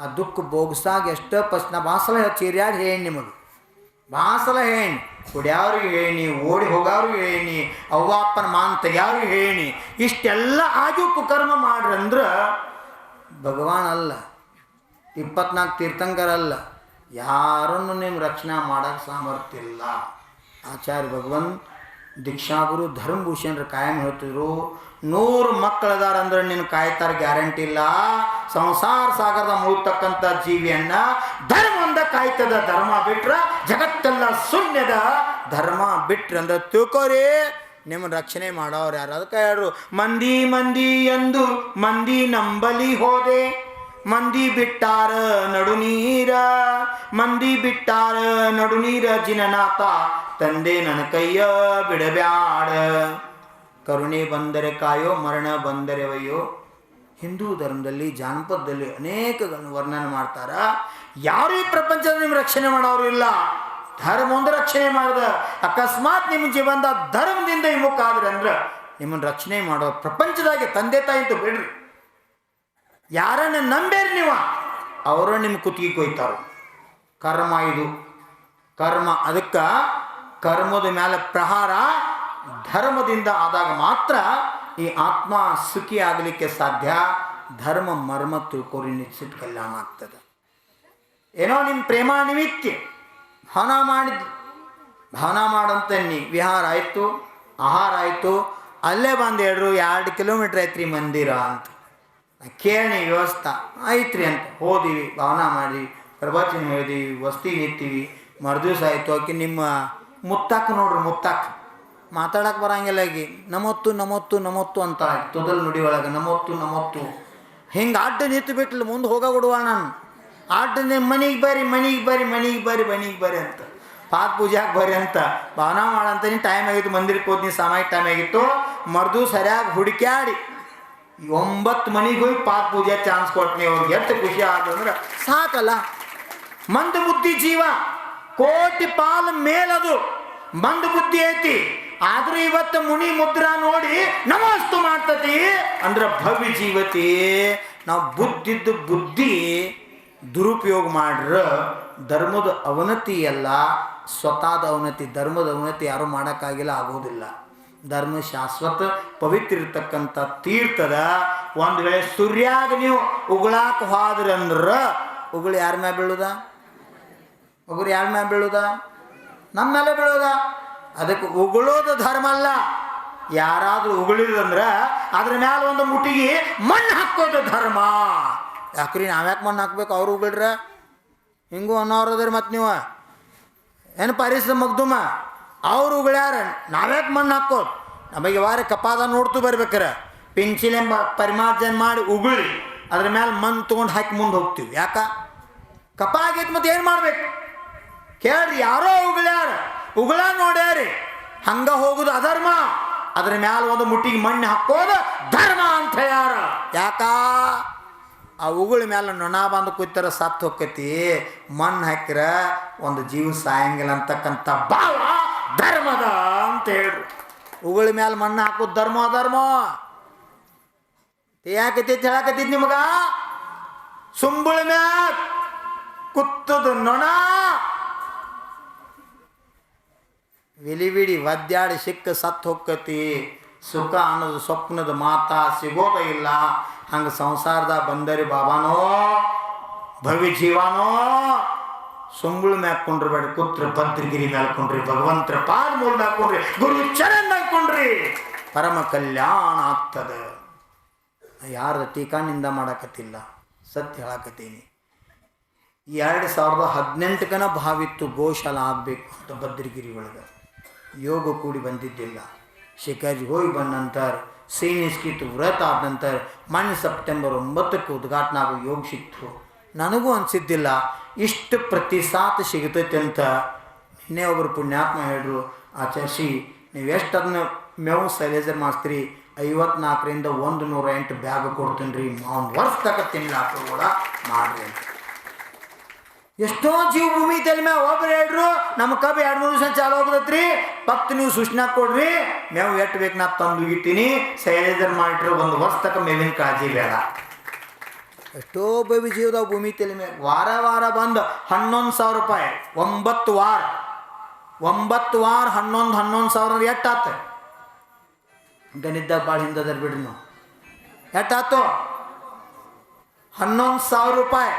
ಆ ದುಃಖ ಭೋಗಿಸಾಗ ಎಷ್ಟೋ ನಾ ಭಾಸಲ ಚೀರ್ಯಾಡಿ ಹೇಳಿ ನಿಮಗೆ ಭಾಸಲ ಹೇಳಿ ಕುಡಿಯವ್ರಿಗೆ ಹೇಳಿ, ಓಡಿ ಹೋಗೋವ್ರಿಗೆ ಹೇಳಿ, ಅವ್ವಾಪ್ಪನ ಮಾನ್ ತೆಗ್ಯಾವ್ರಿಗೆ ಹೇಳಿ, ಇಷ್ಟೆಲ್ಲ ಆಗಿ ಕುಕರ್ಮ ಮಾಡ್ರಂದ್ರೆ ಭಗವಾನ್ ಅಲ್ಲ, 24 ತೀರ್ಥಂಕರಲ್ಲ, ಯಾರನ್ನು ನಿಮ್ಮ ರಕ್ಷಣೆ ಮಾಡೋಕ್ಕೆ ಸಾಮರ್ಥ್ಯ ಇಲ್ಲ. ಆಚಾರ್ಯ ಭಗವಂತ ದೀಕ್ಷಾಗುರು ಧರ್ಮಭೂಷಣರು ಕಾಯಂ ಹೇಳ್ತಿದ್ರು, 100 ಮಕ್ಕಳದಾರಂದ್ರೆ ನೀನು ಕಾಯ್ತಾರ ಗ್ಯಾರಂಟಿ ಇಲ್ಲ. ಸಂಸಾರ ಸಾಗರದ ಮುಳುಗ್ತಕ್ಕಂಥ ಜೀವಿಯನ್ನ ಧರ್ಮ ಒಂದ ಕಾಯ್ತದ. ಧರ್ಮ ಬಿಟ್ರ ಜಗತ್ತೆಲ್ಲ ಶೂನ್ಯದ. ಧರ್ಮ ಬಿಟ್ರಂದ್ರೆ ತಿಳ್ಕೋರಿ ನಿಮ್ಮ ರಕ್ಷಣೆ ಮಾಡೋರು ಯಾರು. ಅದಕ್ಕೆ ಹೇಳ್ರು, ಮಂದಿ ಮಂದಿ ಎಂದು ಮಂದಿ ನಂಬಲಿ ಹೋದೆ, ಮಂದಿ ಬಿಟ್ಟಾರ ನಡು ನೀರ, ಮಂದಿ ಬಿಟ್ಟಾರ ನಡು ನೀರ ಜಿನನಾಥ ತಂದೆ ನನ್ನ ಕೈಯ ಬಿಡಬ್ಯಾಡ. ಕರುಣೆ ಬಂದರೆ ಕಾಯೋ, ಮರಣ ಬಂದರೆ ಒಯ್ಯೋ. ಹಿಂದೂ ಧರ್ಮದಲ್ಲಿ ಜಾನಪದದಲ್ಲಿ ಅನೇಕಗಳನ್ನು ವರ್ಣನೆ ಮಾಡ್ತಾರ. ಯಾರು ಈ ಪ್ರಪಂಚದ ನಿಮ್ಮ ರಕ್ಷಣೆ ಮಾಡೋರು ಇಲ್ಲ. ಧರ್ಮ ಒಂದು ರಕ್ಷಣೆ ಮಾಡಿದ. ಅಕಸ್ಮಾತ್ ನಿಮ್ಮ ಜೀವನದ ಧರ್ಮದಿಂದ ವಿಮುಖ ಆದ್ರೆ ಅಂದ್ರೆ ನಿಮ್ಮನ್ನು ರಕ್ಷಣೆ ಮಾಡೋ ಪ್ರಪಂಚದಾಗೆ ತಂದೆ ತಾಯಿ ಅಂತ ಬಿಡ್ರಿ. ಯಾರನ್ನ ನಂಬೇರಿ ನೀವು ಅವರು ನಿಮ್ಮ ಕುತ್ತಿಗೆ ಕೊಯ್ತಾರ. ಕರ್ಮ ಇದು ಕರ್ಮ. ಅದಕ್ಕೆ ಕರ್ಮದ ಮೇಲೆ ಪ್ರಹಾರ ಧರ್ಮದಿಂದ ಆದಾಗ ಮಾತ್ರ ಈ ಆತ್ಮ ಸುಖಿ ಆಗಲಿಕ್ಕೆ ಸಾಧ್ಯ. ಧರ್ಮ ಮರ್ಮ ತಿಳ್ಕೋರಿ, ನಿಶ್ಚಿತ ಕಲ್ಯಾಣ ಆಗ್ತದೆ. ಏನೋ ನಿಮ್ಮ ಪ್ರೇಮ ನಿಮಿತ್ತ ಭಾವನಾ ಮಾಡಂತ ವಿಹಾರ ಆಯಿತು, ಆಹಾರ ಆಯಿತು, ಅಲ್ಲೇ ಬಂದು ಹೇಳ್ರು 2 ಕಿಲೋಮೀಟ್ರ್ ಐತ್ರಿ ಮಂದಿರ ಅಂತ. ಕೇಳಿ ವ್ಯವಸ್ಥೆ ಐತ್ರಿ ಅಂತ ಹೋದಿವಿ, ಭಾವನಾ ಮಾಡಿದ್ವಿ, ಪ್ರವಚನ ಹೇಳಿದ್ವಿ, ವಸ್ತಿ ನಿಂತೀವಿ. ಮರುದಿವ್ಸ ಆಯಿತು, ಆಕೆ ನಿಮ್ಮ ಮುತ್ತಾಕ ನೋಡ್ರಿ, ಮುತ್ತಾಕ ಮಾತಾಡಕ್ಕೆ ಬರಂಗಿಲ್ಲ. ಆಗಿ ನಮೊತ್ತು ಅಂತ ತೊದಲು ನುಡಿ ಒಳಗೆ ನಮೊತ್ತು ಹಿಂಗೆ ಅಡ್ಡ ನಿಂತು ಬಿಟ್ಲು. ಮುಂದೆ ಹೋಗುವ ನಾನು ಅಡ್ಡ ಮನೆಗೆ ಬರ್ರಿ ಅಂತ, ಪಾದ ಪೂಜಾಕ್ಕೆ ಬರ್ರಿ ಅಂತ ಭಾವನಾ ಮಾಡಂತ. ನೀನು ಟೈಮ್ ಆಗಿತ್ತು, ಮಂದಿರಕ್ಕೆ ಹೋದ್ ನೀನು ಸಾಮಾಜಿಕ ಟೈಮ್ ಆಗಿತ್ತು. ಮರ್ದು ಸರಿಯಾಗಿ ಹುಡುಕ್ಯಾಡಿ 9 ಮನೆಗೆ ಹೋಗಿ ಪಾದ ಪೂಜೆ ಚಾನ್ಸ್ ಕೊಡ್ತೀನಿ. ಅವ್ರಿಗೆ ಎಷ್ಟು ಖುಷಿ ಆದ್ರೆ ಸಾಕಲ್ಲ. ಮಂದ ಬುದ್ಧಿ ಜೀವ ಕೋಟಿ ಪಾಲು ಮೇಲದು ಮಂದ ಬುದ್ಧಿ ಐತಿ. ಆದ್ರೂ ಇವತ್ತು ಮುನಿ ಮುದ್ರಾ ನೋಡಿ ನಮಸ್ತು ಮಾಡ್ತತಿ ಅಂದ್ರೆ ಭವ್ಯ ಜೀವತಿ. ನಾವು ಬುದ್ಧಿ ದುರುಪಯೋಗ ಮಾಡ್ರ ಧರ್ಮದ ಅವನತಿ ಅಲ್ಲ, ಸ್ವತಃದ ಅವನತಿ. ಧರ್ಮದ ಅವನತಿ ಯಾರು ಮಾಡೋಕ್ಕಾಗಿಲ್ಲ, ಆಗೋದಿಲ್ಲ. ಧರ್ಮ ಶಾಶ್ವತ ಪವಿತ್ರ ಇರ್ತಕ್ಕಂಥ ತೀರ್ಥದ. ಒಂದು ವೇಳೆ ಸೂರ್ಯಾಗ ನೀವು ಉಗುಳಾಕ ಹೋದ್ರಂದ್ರೆ ಉಗುಳು ಯಾರ ಮ್ಯಾಲ ಬೀಳುದ? ಉಗುರು ಯಾರ ಮ್ಯಾಲ ಬೀಳುದ? ನಮ್ಮ ಮೇಲೆ ಬೀಳೋದ. ಅದಕ್ಕೆ ಉಗುಳೋದು ಧರ್ಮ ಅಲ್ಲ. ಯಾರಾದರೂ ಉಗುಳಿದಂದ್ರೆ ಅದ್ರ ಮ್ಯಾಲ ಒಂದು ಮುಟ್ಟಿಗೆ ಮಣ್ಣು ಹಾಕೋದು ಧರ್ಮ. ಯಾಕ್ರಿ ನಾವ್ಯಾಕೆ ಮಣ್ಣು ಹಾಕ್ಬೇಕು? ಅವ್ರು ಉಗುಳ್ರ ಹಿಂಗೂ ಅನ್ನೋರದ್ರಿ. ಮತ್ತು ನೀವು ಏನು ಪರಿಶ್ರಮ ಮಗ್ದುಮ ಅವ್ರು ಉಗುಳ್ಯಾರ, ನಾವ್ಯಾಕೆ ಮಣ್ಣು ಹಾಕೋದು? ನಮಗೆ ವಾರ ಕಪಾದ ನೋಡ್ತು ಬರ್ಬೇಕಾರ ಪಿಂಚಿಲೆ ಪರಿಮಾರ್ಜನೆ ಮಾಡಿ ಉಗುಳಿ ಅದ್ರ ಮ್ಯಾಲೆ ಮಣ್ಣು ತೊಗೊಂಡು ಹಾಕಿ ಮುಂದೆ ಹೋಗ್ತೀವಿ. ಯಾಕ ಕಪ ಆಗೈತೆ ಮತ್ತೆ ಏನು ಮಾಡ್ಬೇಕು ಕೇಳ್ರಿ? ಯಾರೋ ಉಗುಳ ನೋಡ್ಯಾರಿ, ಹಂಗ ಹೋಗುದು ಅಧರ್ಮ. ಅದ್ರ ಮ್ಯಾಲ ಒಂದು ಮುಟ್ಟಿಗೆ ಮಣ್ಣು ಹಾಕೋದು ಧರ್ಮ ಅಂತ ಯಾರ? ಯಾಕ ಆ ಉಗುಳ ಮ್ಯಾಲ ನೊಣ ಬಂದು ಕೂತಾರ ಸತ್ತು ಹೋಕ್ಕತಿ. ಮಣ್ಣು ಹಾಕಿರ ಒಂದು ಜೀವ ಸಾಯಂಗಿಲ್ಲ ಅಂತಕ್ಕಂಥ ಭಾವ ಧರ್ಮದ ಅಂತ ಹೇಳ್ರಿ. ಉಗುಳ ಮ್ಯಾಲ ಮಣ್ಣು ಹಾಕೋದು ಧರ್ಮ. ಯಾಕೈತಿ ಹೇಳಕತ್ತಿದ್ ನಿಮಗ? ಸುಂಬುಳ ಮ್ಯಾಲ ಕುತ್ತದು ನೊಣ ವಿಲಿವಿಡಿ ಒದ್ದಾಡಿ ಸಿಕ್ಕ ಸತ್ತು ಹೊಕ್ಕತಿ. ಸುಖ ಅನ್ನೋದು ಸ್ವಪ್ನದ ಮಾತ, ಸಿಗೋದ ಇಲ್ಲ. ಹಂಗೆ ಸಂಸಾರದಾಗ ಬಂದರಿ ಬಾಬಾನೋ ಭವ್ಯ ಜೀವಾನೋ ಸುಂಬಳ ಮ್ಯಾಕೊಂಡ್ರಿ ಬೇಡ ಕೂತ್ರ ಭದ್ರಗಿರಿ ಮ್ಯಾಲ್ಕೊಂಡ್ರಿ ಭಗವಂತರ ಪಾದ ಮೂಲ ಮ್ಯಾಕೊಂಡ್ರಿ ಗುರು ಚರಣ್ ಮ್ಯಾಕೊಂಡ್ರಿ ಪರಮ ಕಲ್ಯಾಣ ಆಗ್ತದೆ. ಯಾರ್ದು ಟೀಕಾನಿಂದ ಮಾಡಕತ್ತಿಲ್ಲ, ಸತ್ಯ ಹೇಳಕತ್ತೀನಿ. 2018 ಭಾವಿತ್ತು ಗೋಶಾಲ ಆಗಬೇಕು ಅಂತ ಭದ್ರಗಿರಿ ಒಳಗೆ. ಯೋಗ ಕೂಡಿ ಬಂದಿದ್ದಿಲ್ಲ. ಶಿಕಾರಿಗೆ ಹೋಗಿ ಬಂದ ನಂತರ ಸೈನಿಸ್ಕಿತ್ತು ವ್ರತ ಆದ ನಂತರ ಮೊನ್ನೆ ಸೆಪ್ಟೆಂಬರ್ 9 ಉದ್ಘಾಟನೆ ಆಗೋ ಯೋಗ ಸಿಕ್ತು. ನನಗೂ ಅನಿಸಿದ್ದಿಲ್ಲ ಇಷ್ಟು ಪ್ರತಿಸಾತ ಸಿಗ್ತೈತೆ ಅಂತ. ನಿನ್ನೆ ಒಬ್ಬರು ಪುಣ್ಯಾತ್ಮ ಹೇಳಿದ್ರು, ಆಚರಿಸಿ ನೀವು ಎಷ್ಟು ಅದನ್ನ ಮೇವು ಸೈಲೇಜರ್ ಮಾಡಿಸ್ತೀರಿ, 54ರಿಂದ 108 ಬ್ಯಾಗ್ ಕೊಡ್ತೀನಿ ರೀ, ಅವ್ನು ವರ್ಷ ತಕ್ಕ ತಿನ್ಲಾಕ ಕೂಡ ಮಾಡ್ರಿ ಅಂತ. ಎಷ್ಟೋ ಜೀವ ಭೂಮಿ ತಲೆ ಮ್ಯಾಗ ಒಬ್ರು ಹೇಳ್ರು, ನಮ್ಮ ಕಬ್ಬು 2-3 ದಿವಸ ಚಾಲು ಹೋಗ್ತೈತ್ರಿ, ಪಕ್ಕ ನೀವು ಸೂಚನಾ ಕೊಡ್ರಿ, ಮೇವು ಎಷ್ಟು ಬೇಕು ನಾ ತಂದು ಇಟ್ಟಿನಿ, ಸೈಲೇಜರ್ ಮಾಡಿಟ್ರೆ 1 ವರ್ಷ ತಕ್ಕ ಮೇವಿನ ಕಾಳಜಿ ಬೇಡ. ಎಷ್ಟೋ ಬೇಬಿ ಜೀವದಾಗ ಭೂಮಿ ತಲೆ ಮ್ಯಾಗ ವಾರ ಬಂದು 11,000 ರೂಪಾಯಿ 9 ವಾರ 11,000 ಎಟ್ಟಾತ? ಗಣಿತದಾಗ ಭಾಳ ಹಿಂದದರ್ ಬಿಡ್ರಿ ನಾವು. ಎಟ್ಟಾತು? 11,000 ರೂಪಾಯಿ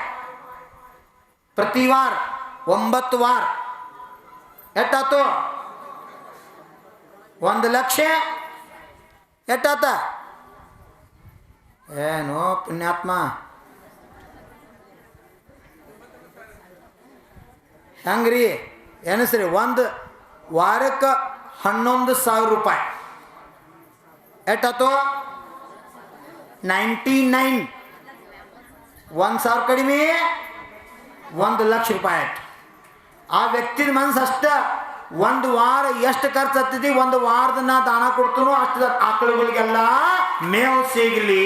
ಪ್ರತಿ ವಾರ 9 ವಾರ ಎಟ್ಟಾತು? 1 ಲಕ್ಷ ಎಟ್ಟಾತ? ಏನು ಪುಣ್ಯಾತ್ಮ ಹೆಂಗ್ರಿ ಎನಸ್ರಿ? 1 ವಾರಕ್ಕೆ 11,000 ರೂಪಾಯಿ ಎಟ್ಟಾತು? 99 1,000 ಕಡಿಮೆ 1 ಲಕ್ಷ ರೂಪಾಯಿ ಆಯ್ತು. ಆ ವ್ಯಕ್ತಿದ ಮನಸ್ಸು ಅಷ್ಟ. 1 ವಾರ ಎಷ್ಟು ಖರ್ಚು ಹತ್ತಿದ್ದಿ, 1 ವಾರದ ನಾ ದಾನ ಕೊಡ್ತನೋ ಅಷ್ಟು ಆಕಳುಗಳಿಗೆಲ್ಲ ಮೇವು ಸಿಗಲಿ.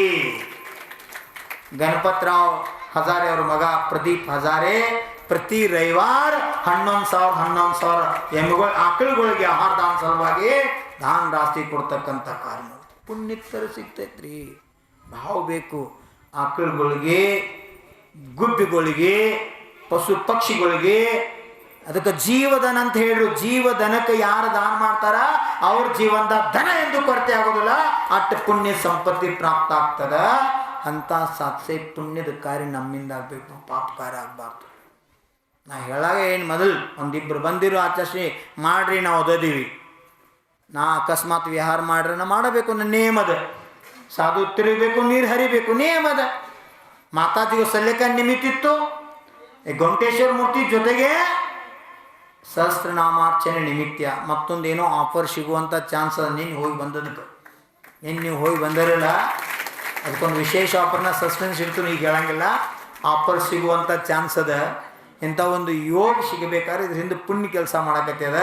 ಗಣಪತರಾವ್ ಹಜಾರೆ ಅವ್ರ ಮಗ ಪ್ರದೀಪ್ ಹಜಾರೆ ಪ್ರತಿ ರವಿವಾರ 11,000 ಎಮ್ಮೆಗಳು ಆಕಳುಗಳಿಗೆ ಆಹಾರ ದಾನ ಸಲುವಾಗಿ ದಾನ ರಾಶಿ ಕೊಡ್ತಕ್ಕಂಥ ಕಾರಣ ಪುಣ್ಯತ್ತರ ಸಿಗ್ತೈತ್ರಿ. ಭಾವ ಬೇಕು. ಆಕಳುಗಳಿಗೆ, ಗುಬ್ಬಿಗಳಿಗೆ, ಪಶು ಪಕ್ಷಿಗಳಿಗೆ, ಅದಕ್ಕೆ ಜೀವಧನ ಅಂತ ಹೇಳಿದ್ರು. ಜೀವಧನಕ್ಕೆ ಯಾರು ದಾನ ಮಾಡ್ತಾರ ಅವ್ರ ಜೀವನದ ಧನ ಎಂದು ಕೊರತೆ ಆಗೋದಿಲ್ಲ, ಅಷ್ಟು ಪುಣ್ಯ ಸಂಪತ್ತಿ ಪ್ರಾಪ್ತ ಆಗ್ತದ. ಅಂತ ಸಾಕ್ಷಿ ಪುಣ್ಯದ ಕಾರ್ಯ ನಮ್ಮಿಂದ ಆಗಬೇಕು, ಪಾಪ ಕಾರ್ಯ ಆಗಬಾರ್ದು. ನಾ ಹೇಳಾಗ ಏನು ಮೊದಲು ಒಂದಿಬ್ಬರು ಬಂದಿರು ಆಚರಿಸಿ ಮಾಡ್ರಿ, ನಾವು ಓದೋದೀವಿ. ನಾ ಅಕಸ್ಮಾತ್ ವಿಹಾರ ಮಾಡ್ರೆ ನಾ ಮಾಡಬೇಕು, ನನ್ನ ನೇಮದ. ಸಾಧು ತಿರುಗಬೇಕು, ನೀರು ಹರಿಬೇಕು, ನೇಮದ. ಮಾತಾಜಿಗೂ ಸಲ್ಲೇಕ ನಿಮಿತ್ತಿತ್ತು. ಗೊಂಟೇಶ್ವರ ಮೂರ್ತಿ ಜೊತೆಗೆ ಸಹಸ್ರನಾಮಾರ್ಚನೆ ನಿಮಿತ್ಯ ಮತ್ತೊಂದೇನೋ ಆಫರ್ ಸಿಗುವಂಥ ಚಾನ್ಸ್ ಅದ. ನಿನ್ನೆ ಹೋಗಿ ಬಂದದಕ್ಕೆ, ನೀವು ಹೋಗಿ ಬಂದಿರಲ್ಲ, ಅದಕ್ಕೊಂದು ವಿಶೇಷ ಆಫರ್ನ ಸಸ್ಪೆನ್ಸ್ ಇಡ್ತು, ಈಗ ಹೇಳಂಗಿಲ್ಲ. ಆಫರ್ ಸಿಗುವಂಥ ಚಾನ್ಸ್ ಅದ. ಇಂಥ ಒಂದು ಯೋಗ ಸಿಗಬೇಕಾದ್ರೆ ಇದರಿಂದ ಪುಣ್ಯ ಕೆಲಸ ಮಾಡಕತ್ತದ.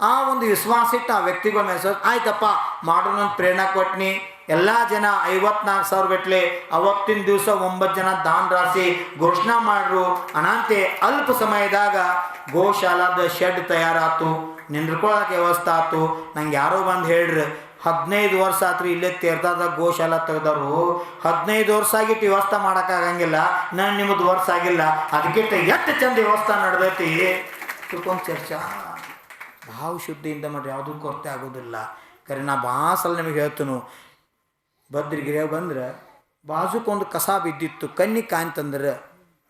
ಆ ಒಂದು ವಿಶ್ವಾಸ ಇಟ್ಟು ಆ ವ್ಯಕ್ತಿಗಳ ಮೆಸೇಜ್ ಆಯ್ತಪ್ಪ ಮಾಡೋಣ ಅಂತ ಪ್ರೇರಣೆ ಕೊಟ್ನಿ. ಎಲ್ಲ ಜನ 54,000 ಗಟ್ಟಲೆ ಅವತ್ತಿನ ದಿವಸ 9 ಜನ ದಾನ ರಾಶಿ ಘೋಷಣೆ ಮಾಡ್ರು. ಅನಂತೆ ಅಲ್ಪ ಸಮಯದಾಗ ಗೋಶಾಲಾದ ಶೆಡ್ ತಯಾರಾತು, ನಿಂದ್ರಕೊಳ್ಳೋಕೆ ವ್ಯವಸ್ಥೆ ಆಯ್ತು. ನಂಗೆ ಯಾರೋ ಬಂದು ಹೇಳ್ರಿ, 15 ವರ್ಷ ಆತ್ರಿ ಇಲ್ಲೇ ತೀರ್ಥದ ಗೋಶಾಲ ತೆಗೆದವರು, 15 ವರ್ಷ ಆಗಿಟ್ಟು ವ್ಯವಸ್ಥೆ ಮಾಡೋಕ್ಕಾಗಂಗಿಲ್ಲ, ನಾನು ನಿಮ್ಮದು ವರ್ಷ ಆಗಿಲ್ಲ, ಅದಕ್ಕಿಂತ ಎಷ್ಟು ಚಂದ ವ್ಯವಸ್ಥೆ ನಡೆದೈತಿ ತಿಳ್ಕೊಂಡು ಚರ್ಚಾ. ಭಾವ ಶುದ್ಧಿಯಿಂದ ಮಾಡ್ರಿ, ಯಾವುದೂ ಕೊರತೆ ಆಗೋದಿಲ್ಲ. ಕರೆ ನಾ ಭಾಳ ನಿಮಗೆ ಹೇಳ್ತೀನಿ, ಭದ್ರಗಿರಿಯಾಗ ಬಂದ್ರೆ ಬಾಜುಕೊಂದು ಕಸ ಬಿದ್ದಿತ್ತು, ಕಣ್ಣಿಗೆ ಕಾಣ್ತಂದ್ರೆ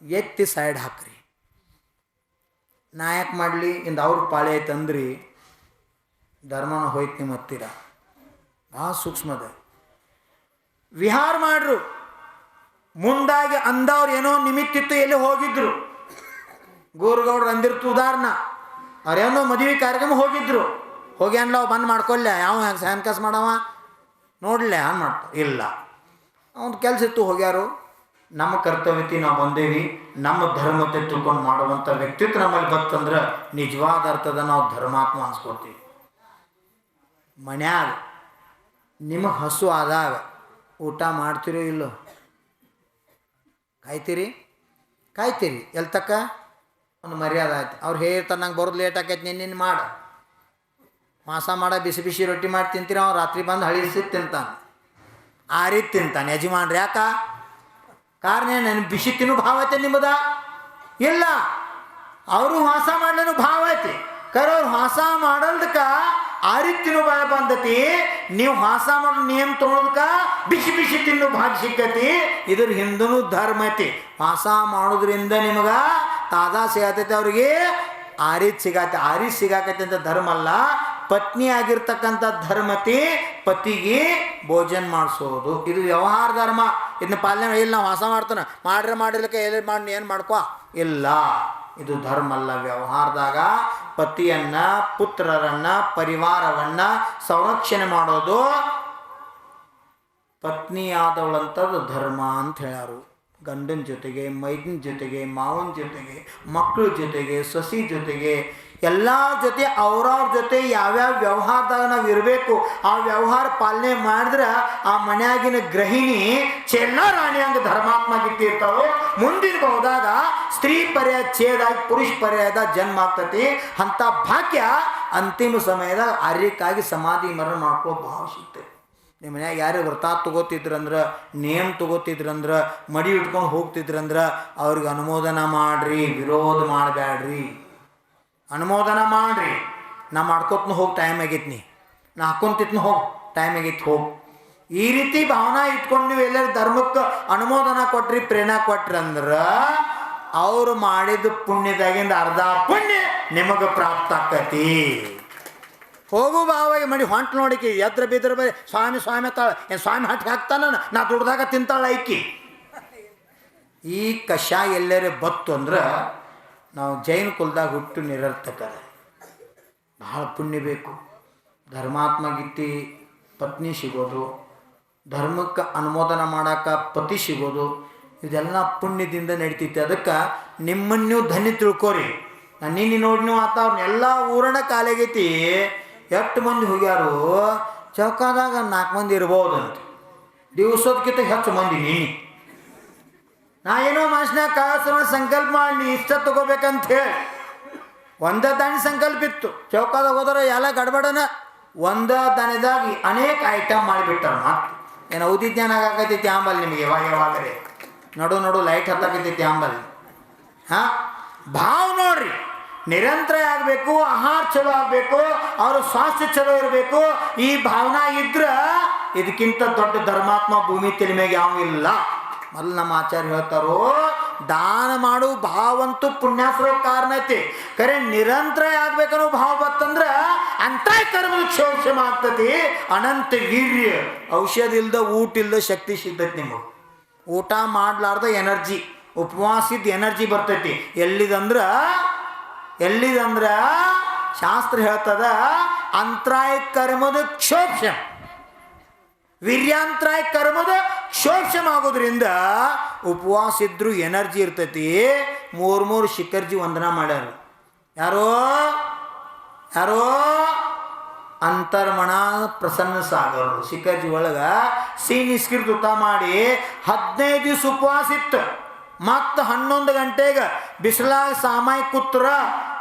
ಎತ್ತಿ ಸೈಡ್ ಹಾಕ್ರಿ. ನಾ ಯಾಕೆ ಮಾಡಲಿ ಇಂದ ಅವ್ರ ಪಾಳೆ ಐತಂದ್ರಿ ಧರ್ಮನ ಹೋಯ್ತು ನಿಮ್ಮ ಹತ್ತಿರ. ಭಾಳ ಸೂಕ್ಷ್ಮದ ವಿಹಾರ ಮಾಡ್ರು. ಮುಂದಾಗಿ ಅಂದವ್ರು ಏನೋ ನಿಮಿತ್ತಿತ್ತು, ಎಲ್ಲಿ ಹೋಗಿದ್ರು, ಗೋರುಗೌಡ್ರು ಅಂದಿರ್ತು ಉದಾಹರಣ. ಅವ್ರೇನೋ ಮದುವೆ ಕಾರ್ಯಕ್ರಮ ಹೋಗಿದ್ರು, ಹೋಗಿ ಅನ್ಲ ಅವು ಬಂದ್ ಮಾಡ್ಕೊಲ್ಲ, ಯಾವ ಹ್ಯಾಂಡ್ ಮಾಡವ ನೋಡಲೆ ಹಾನ್ ಮಾಡ್ತಾರೆ ಇಲ್ಲ, ಅವ್ನ ಕೆಲಸ ಇತ್ತು ಹೋಗ್ಯಾರು. ನಮ್ಮ ಕರ್ತವ್ಯತಿ ನಾವು ಬಂದೇವಿ, ನಮ್ಮ ಧರ್ಮತೆ ತಿಳ್ಕೊಂಡು ಮಾಡುವಂಥ ವ್ಯಕ್ತಿತ್ವ ನಮ್ಮಲ್ಲಿ ಬರ್ತಂದ್ರೆ ನಿಜವಾದ ಅರ್ಥದ ನಾವು ಧರ್ಮಾತ್ಮ ಅನ್ಸ್ಕೊಡ್ತೀವಿ. ಮನ್ಯಾಗ ನಿಮಗೆ ಹಸು ಆದಾಗ ಊಟ ಮಾಡ್ತೀರೋ ಇಲ್ಲೋ? ಕಾಯ್ತೀರಿ ಎಲ್ಲಿ ತಕ್ಕ ಒಂದು ಮರ್ಯಾದೆ ಆಯ್ತು. ಅವ್ರು ಹೇಳ್ತಾರೆ ನಂಗೆ ಬರೋದು ಲೇಟ್ ಆಕೈತೆ, ನಿನ್ನ ಮಾಡು ಮಾಸ ಮಾಡ, ಬಿಸಿ ಬಿಸಿ ರೊಟ್ಟಿ ಮಾಡಿ ತಿಂತೀರಿ. ಅವ್ನು ರಾತ್ರಿ ಬಂದು ಹಳಿಸಿ ತಿಂತಾನೆ, ಆ ರೀತಿ ತಿಂತಾನೆ ಯಜಮಾನ್ರಿ. ಯಾಕ ಕಾರಣ ಏನು? ಬಿಸಿ ತಿನ್ನು ಭಾವ ಐತೆ ನಿಮ್ಮದ ಇಲ್ಲ, ಅವರು ವಾಸ ಮಾಡ್ಲೇನು ಭಾವ ಐತಿ. ಕರೆ ಅವ್ರು ವಾಸ ಮಾಡಲ್ದಕ್ಕೆ ಆ ರೀತಿನೂ ಭಯ ಬಂದತಿ. ನೀವು ಮಾಸ ಮಾಡೋ ನಿಯಮ ತೊಗೊಳೋದಕ್ಕೆ ಬಿಸಿ ಬಿಸಿ ತಿನ್ನು ಭಾಗ ಸಿಕ್ಕತಿ. ಇದ್ರ ಹಿಂದೂ ಧರ್ಮ ಐತಿ. ಮಾಸ ಮಾಡೋದ್ರಿಂದ ನಿಮಗೆ ತಾಜಾ ಸಿಗತೈತಿ, ಅವ್ರಿಗೆ ಆ ರೀತಿ ಸಿಗತ್ತೆ. ಆ ರೀತಿ ಸಿಗಾಕೈತಿ ಅಂತ ಧರ್ಮ ಅಲ್ಲ, ಪತ್ನಿ ಆಗಿರ್ತಕ್ಕಂಥ ಧರ್ಮತಿ ಪತಿಗೆ ಭೋಜನ ಮಾಡಿಸೋದು. ಇದು ವ್ಯವಹಾರ ಧರ್ಮ. ಇದನ್ನ ಪಾಲನೆ ಇಲ್ಲ. ನಾವು ವಾಸ ಮಾಡ್ತಾನೆ ಮಾಡಿರ್ಲಿಕ್ಕೆ ಎಲ್ಲಿ ಮಾಡಿ ಏನು ಮಾಡ್ಕೋ ಇಲ್ಲ. ಇದು ಧರ್ಮ ಅಲ್ಲ. ವ್ಯವಹಾರದಾಗ ಪತಿಯನ್ನ, ಪುತ್ರರನ್ನ, ಪರಿವಾರವನ್ನ ಸಂರಕ್ಷಣೆ ಮಾಡೋದು ಪತ್ನಿಯಾದವಳಂಥದ್ದು ಧರ್ಮ ಅಂತ ಹೇಳ್ಯಾರು. ಗಂಡನ ಜೊತೆಗೆ, ಮೈದನ ಜೊತೆಗೆ, ಮಾವನ ಜೊತೆಗೆ, ಮಕ್ಕಳ ಜೊತೆಗೆ, ಸೊಸಿ ಜೊತೆಗೆ, ಎಲ್ಲ ಜೊತೆ ಅವ್ರವ್ರ ಜೊತೆ ಯಾವ್ಯಾವ ವ್ಯವಹಾರದಾಗ ನಾವು ಇರಬೇಕು, ಆ ವ್ಯವಹಾರ ಪಾಲನೆ ಮಾಡಿದ್ರೆ ಆ ಮನೆಯಾಗಿನ ಗೃಹಿಣಿ ಚೆನ್ನ ರಾಣಿ ಹಂಗೆ ಧರ್ಮಾತ್ಮಗಿಟ್ಟಿರ್ತಾವೆ. ಮುಂದಿನ ಹೋದಾಗ ಸ್ತ್ರೀ ಪರ್ಯಾಯ ಛೇದಾಗಿ ಪುರುಷ ಪರ್ಯಾಯದ ಜನ್ಮ ಆಗ್ತತಿ. ಅಂಥ ಭಾಗ್ಯ ಅಂತಿಮ ಸಮಯದಾಗ ಆರ್ಯಕ್ಕಾಗಿ ಸಮಾಧಿ ಮರಣ ಮಾಡ್ಕೋ ಭಾವ ಸಿಗ್ತದೆ. ನಿಮ್ಮ ಮನ್ಯಾಗ ಯಾರು ವ್ರತ ತೊಗೋತಿದ್ರಂದ್ರೆ, ನೇಮ್ ತೊಗೋತಿದ್ರಂದ್ರೆ, ಮಡಿ ಇಟ್ಕೊಂಡು ಹೋಗ್ತಿದ್ರಂದ್ರೆ ಅವ್ರಿಗೆ ಅನುಮೋದನ ಮಾಡಿರಿ, ವಿರೋಧ ಮಾಡಬೇಡ್ರಿ. ಅನುಮೋದನ ಮಾಡಿರಿ. ನಾ ಮಾಡ್ಕೊತ್ನು ಹೋಗಿ ಟೈಮ್ ಆಗೈತಿ, ನಾ ಹಾಕ್ಕೊಂತಿತ್ನು ಹೋಗಿ ಟೈಮ್ ಆಗೈತಿ ಹೋಗಿ. ಈ ರೀತಿ ಭಾವನಾ ಇಟ್ಕೊಂಡು ನೀವು ಎಲ್ಲರೂ ಧರ್ಮಕ್ಕೆ ಅನುಮೋದನ ಕೊಟ್ರಿ, ಪ್ರೇರಣೆ ಕೊಟ್ರಿ ಅಂದ್ರೆ ಅವ್ರು ಮಾಡಿದ ಪುಣ್ಯದಾಗಿಂದ ಅರ್ಧ ಪುಣ್ಯ ನಿಮಗೆ ಪ್ರಾಪ್ತ ಆಕತಿ. ಹೋಗು ಬಾವಾಗಿ ಮಾಡಿ ಹೊಂಟು ನೋಡಿಕಿ ಎದ್ರ ಬಿದ್ರ ಬರೀ ಸ್ವಾಮಿ ಸ್ವಾಮಿ ತಾಳ ಏನು ಸ್ವಾಮಿ ಹಟ್ಟಿ ಹಾಕ್ತಾನ, ನಾ ದುಡ್ದಾಗ ತಿಂತಾಳ ಐಕಿ. ಈ ಕಷ ಎಲ್ಲರೇ ಬತ್ತು ಅಂದ್ರೆ ನಾವು ಜೈನ ಕುಲದಾಗ ಹುಟ್ಟು ನಿರರ್ಥಕರ. ಭಾಳ ಪುಣ್ಯ ಬೇಕು. ಧರ್ಮಾತ್ಮಗಿತ್ತಿ ಪತ್ನಿ ಸಿಗೋದು, ಧರ್ಮಕ್ಕೆ ಅನುಮೋದನ ಮಾಡೋಕೆ ಪತಿ ಸಿಗೋದು, ಇದೆಲ್ಲ ಪುಣ್ಯದಿಂದ ನಡೀತೈತಿ. ಅದಕ್ಕೆ ನಿಮ್ಮನ್ನು ನೀವು ಧನ್ಯ ತಿಳ್ಕೊರಿ. ನಾನು ನಿನ್ನೆ ನೋಡಿ ನೀವು ಆತವ್ರನ್ನೆಲ್ಲ ಊರಣ ಕಾಲಾಗೈತಿ. ಎಷ್ಟು ಮಂದಿ ಹೋಗ್ಯಾರು ಚೌಕಾದಾಗ 4 ಮಂದಿ ಇರ್ಬೋದಂತ. ದಿವಸಕ್ಕಿಂತ ಹೆಚ್ಚು ಮಂದಿ ನೀನು. ನಾ ಏನೋ ಮನುಷ್ಯನಾಗ ಕಾಸು ಸಂಕಲ್ಪ ಮಾಡಿ ಇಷ್ಟ ತಗೋಬೇಕಂತ ಹೇಳಿ ಒಂದ ದಾಣಿ ಸಂಕಲ್ಪ ಇತ್ತು. ಚೌಕಾದಾಗ ಹೋದ್ರೆ ಎಲ್ಲ ಗಡ್ಬಡನ ಒಂದ ದನದಾಗ ಅನೇಕ ಐಟಮ್ ಮಾಡಿಬಿಟ್ಟಾರ. ಮತ್ತೆ ಏನು ಔದಿ ಜ್ಞಾನ ಆಗತೈತಿ ಆಂಬಲ್ಲಿ ನಿಮಗೆ ಯಾವಾಗರೇ ನಡು ಲೈಟ್ ಹತ್ತಕೈತಿ ಆಂಬಲ್ಲಿ. ಹಾಂ, ಭಾವ ನೋಡ್ರಿ. ನಿರಂತರ ಆಗಬೇಕು, ಆಹಾರ ಚಲೋ ಆಗಬೇಕು, ಅವ್ರ ಸ್ವಾಸ್ಥ್ಯ ಚಲೋ ಇರಬೇಕು. ಈ ಭಾವನಾ ಇದ್ರೆ ಇದಕ್ಕಿಂತ ದೊಡ್ಡ ಧರ್ಮಾತ್ಮ ಭೂಮಿ ತಲೆ ಮ್ಯಾಗ ಯಾವ ಇಲ್ಲ. ಮೊದಲು ನಮ್ಮ ಆಚಾರ್ಯ ಹೇಳ್ತಾರೋ, ದಾನ ಮಾಡು ಭಾವಂತೂ ಪುಣ್ಯಾಸರೋ ಕಾರಣ ಐತಿ. ಖರೆ ನಿರಂತರ ಆಗ್ಬೇಕನ್ನೋ ಭಾವ ಬತ್ತಂದ್ರೆ ಅಂತ ಕರ್ಮದ ಕ್ಷೋಕ್ಷಮ ಆಗ್ತತಿ. ಅನಂತ ವೀರ್ಯ. ಔಷಧ ಇಲ್ದ ಊಟ ಇಲ್ದ ಶಕ್ತಿ ಸಿಗ್ತೈತಿ ನಿಮಗೆ. ಊಟ ಮಾಡ್ಲಾರ್ದ ಎನರ್ಜಿ, ಉಪವಾಸಿದ ಎನರ್ಜಿ ಬರ್ತೈತಿ. ಎಲ್ಲಿದಂದ್ರ ಶಾಸ್ತ್ರ ಹೇಳ್ತದ ಅಂತರಾಯ ಕರ್ಮದ ಕ್ಷೋಕ್ಷಮ, ವೀರ್ಯಾಂತರಾಯ ಕರ್ಮದ ಕ್ಷೋಕ್ಷಮ ಆಗೋದ್ರಿಂದ ಉಪವಾಸ ಇದ್ರೂ ಎನರ್ಜಿ ಇರ್ತೈತಿ. 3 ಶಿಖರ್ಜಿ ವಂದನಾ ಮಾಡ್ಯಾರ. ಯಾರೋ ಅಂತರ್ಮಣ ಪ್ರಸನ್ನ ಸಾಗರು ಶಿಖರ್ಜಿ ಒಳಗೆ ಸೀನಿಸ್ಕಿರ್ದು ಊಟ ಮಾಡಿ 15 ದಿವಸ ಉಪವಾಸ ಇತ್ತು. ಮತ್ತು 11 ಗಂಟೆಗೆ ಬಿಸಿಲಾಗ ಸಾಮಾಯಿ ಕೂತ್ರ